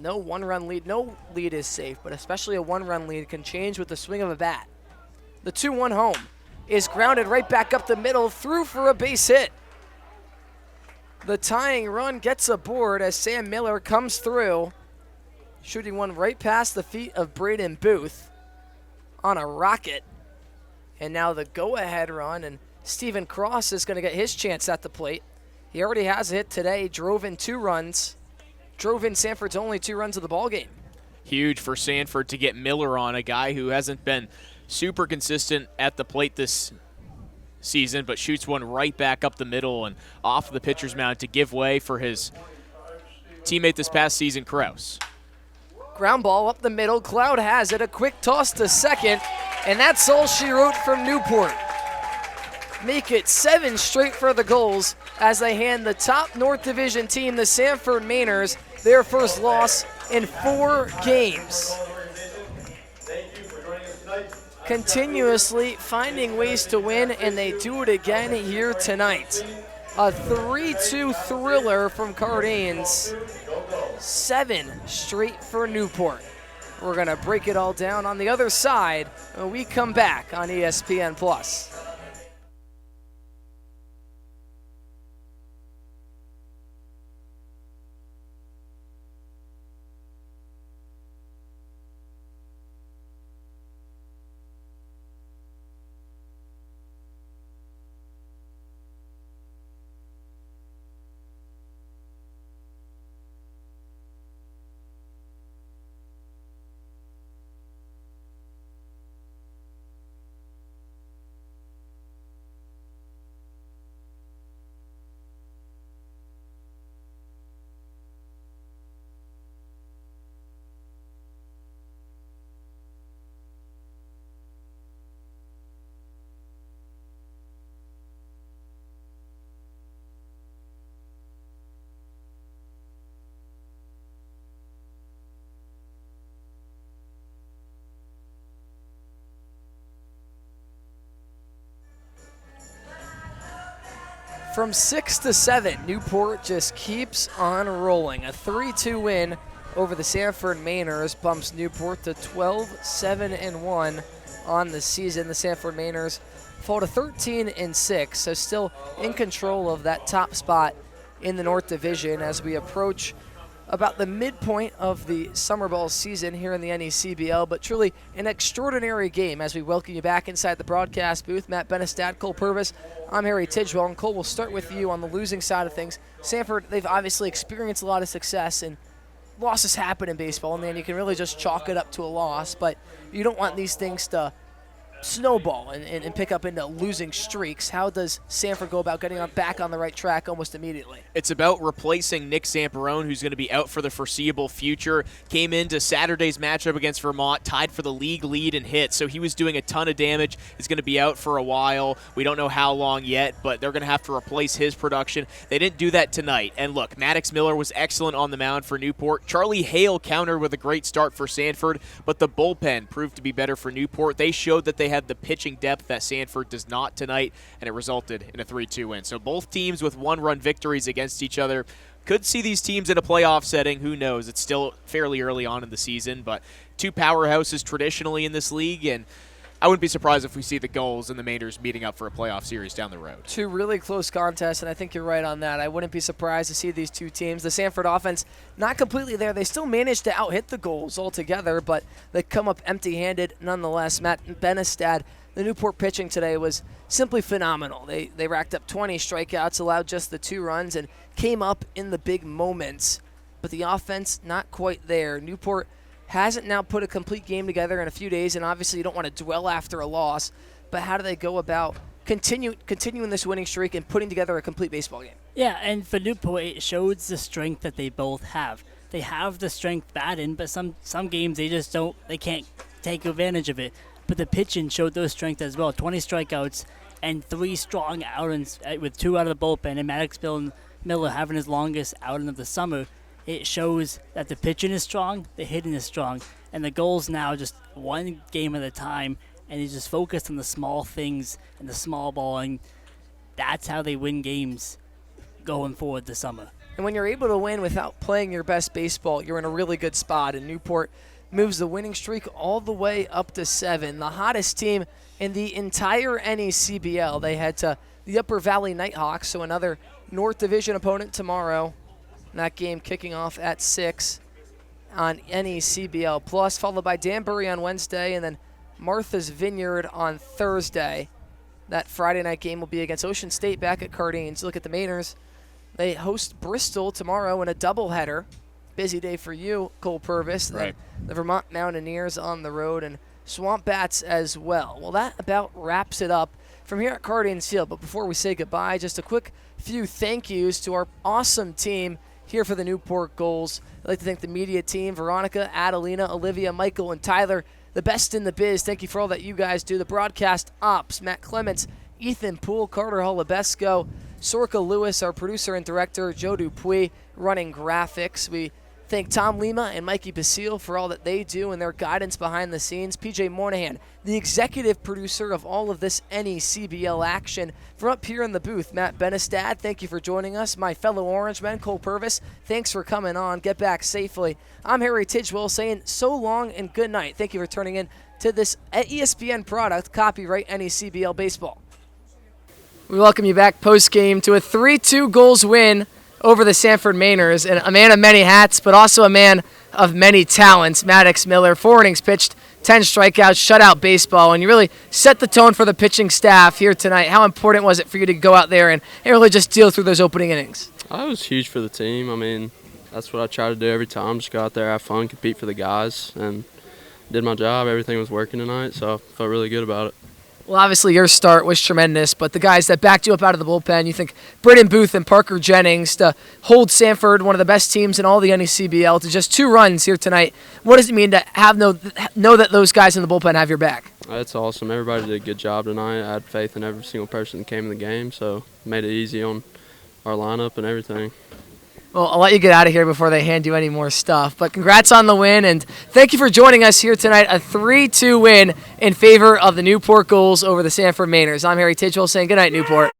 No 1-run lead. No lead is safe, but especially a 1-run lead can change with the swing of a bat. The 2-1 home is grounded right back up the middle, through for a base hit. The tying run gets aboard as Sam Miller comes through, shooting one right past the feet of Braden Booth on a rocket. And now the go-ahead run, and Steven Cross is going to get his chance at the plate. He already has a hit today, drove in 2 runs, drove in Sanford's only 2 runs of the ballgame. Huge for Sanford to get Miller on, a guy who hasn't been super consistent at the plate this season, but shoots one right back up the middle and off the pitcher's mound to give way for his teammate this past season, Krause. Ground ball up the middle. Cloud has it. A quick toss to second, and that's all she wrote from Newport. Make it 7 straight for the Gulls as they hand the top North Division team, the Sanford Mainers, their first loss in 4 games. Continuously finding ways to win, and they do it again here tonight. A 3-2 thriller from Cardines. 7 straight for Newport. We're going to break it all down on the other side when we come back on ESPN+. From 6 to 7, Newport just keeps on rolling. A 3-2 win over the Sanford Mainers bumps Newport to 12-7-1 on the season. The Sanford Mainers fall to 13-6, so still in control of that top spot in the North Division as we approach about the midpoint of the summer ball season here in the NECBL, but truly an extraordinary game as we welcome you back inside the broadcast booth. Matt Benestad, Cole Purvis, I'm Harry Tidgewell, and Cole, we'll start with you on the losing side of things. Sanford, they've obviously experienced a lot of success, and losses happen in baseball, and then you can really just chalk it up to a loss, but you don't want these things to snowball and pick up into losing streaks. How does Sanford go about getting back on the right track almost immediately? It's about replacing Nick Zamperone, who's going to be out for the foreseeable future. Came into Saturday's matchup against Vermont, tied for the league lead in hits, so he was doing a ton of damage. He's going to be out for a while. We don't know how long yet, but they're going to have to replace his production. They didn't do that tonight. And look, Maddox Miller was excellent on the mound for Newport. Charlie Hale countered with a great start for Sanford, but the bullpen proved to be better for Newport. They showed that they had the pitching depth that Sanford does not tonight, and it resulted in a 3-2 win. So both teams with one-run victories against each other. Could see these teams in a playoff setting. Who knows? It's still fairly early on in the season, but two powerhouses traditionally in this league, and I wouldn't be surprised if we see the Gulls and the Mainers meeting up for a playoff series down the road. Two really close contests, and I think you're right on that. I wouldn't be surprised to see these two teams. The Sanford offense, not completely there. They still managed to out-hit the Gulls altogether, but they come up empty-handed nonetheless. Matt Benestad, the Newport pitching today was simply phenomenal. They racked up 20 strikeouts, allowed just the 2 runs, and came up in the big moments. But the offense, not quite there. Newport hasn't now put a complete game together in a few days, and obviously you don't want to dwell after a loss, but how do they go about continuing this winning streak and putting together a complete baseball game? Yeah, and for Newport, it shows the strength that they both have. They have the strength batting, but some games they can't take advantage of it. But the pitching showed those strength as well. 20 strikeouts and 3 strong outings with 2 out of the bullpen, and Maddox Miller having his longest outing of the summer. It shows that the pitching is strong, the hitting is strong, and the Gulls now just one game at a time, and they just focused on the small things and the small ball, and that's how they win games going forward this summer. And when you're able to win without playing your best baseball, you're in a really good spot, and Newport moves the winning streak all the way up to 7. The hottest team in the entire NECBL. They head to the Upper Valley Nighthawks, so another North Division opponent tomorrow. That game kicking off at 6 on NECBL Plus, followed by Danbury on Wednesday, and then Martha's Vineyard on Thursday. That Friday night game will be against Ocean State back at Cardines. Look at the Mainers. They host Bristol tomorrow in a doubleheader. Busy day for you, Cole Purvis. Right. The Vermont Mountaineers on the road, and Swamp Bats as well. Well, that about wraps it up from here at Cardines Field. But before we say goodbye, just a quick few thank yous to our awesome team here for the Newport Gulls. I'd like to thank the media team, Veronica, Adelina, Olivia, Michael, and Tyler, the best in the biz. Thank you for all that you guys do. The broadcast ops, Matt Clements, Ethan Poole, Carter Holubesco, Sorka Lewis, our producer and director, Joe Dupuis, running graphics. We thank Tom Lima and Mikey Basile for all that they do and their guidance behind the scenes. PJ Moynihan, the executive producer of all of this NECBL action. From up here in the booth, Matt Benestad, thank you for joining us. My fellow Orangemen, Cole Purvis, thanks for coming on. Get back safely. I'm Harry Tidgewell saying so long and good night. Thank you for turning in to this ESPN product, copyright NECBL Baseball. We welcome you back post-game to a 3-2 Gulls win over the Sanford Mainers, and a man of many hats, but also a man of many talents. Maddox Miller, 4 innings pitched, 10 strikeouts, shutout baseball, and you really set the tone for the pitching staff here tonight. How important was it for you to go out there and really just deal through those opening innings? It was huge for the team. I mean, that's what I try to do every time, just go out there, have fun, compete for the guys, and did my job. Everything was working tonight, so I felt really good about it. Well, obviously your start was tremendous, but the guys that backed you up out of the bullpen, you think Britton Booth and Parker Jennings, to hold Sanford, one of the best teams in all the NECBL, to just 2 runs here tonight. What does it mean to have know that those guys in the bullpen have your back? It's awesome. Everybody did a good job tonight. I had faith in every single person that came in the game, so made it easy on our lineup and everything. Well, I'll let you get out of here before they hand you any more stuff. But congrats on the win, and thank you for joining us here tonight. A 3-2 win in favor of the Newport Gulls over the Sanford Mainers. I'm Harry Tidgewell saying good night, Newport.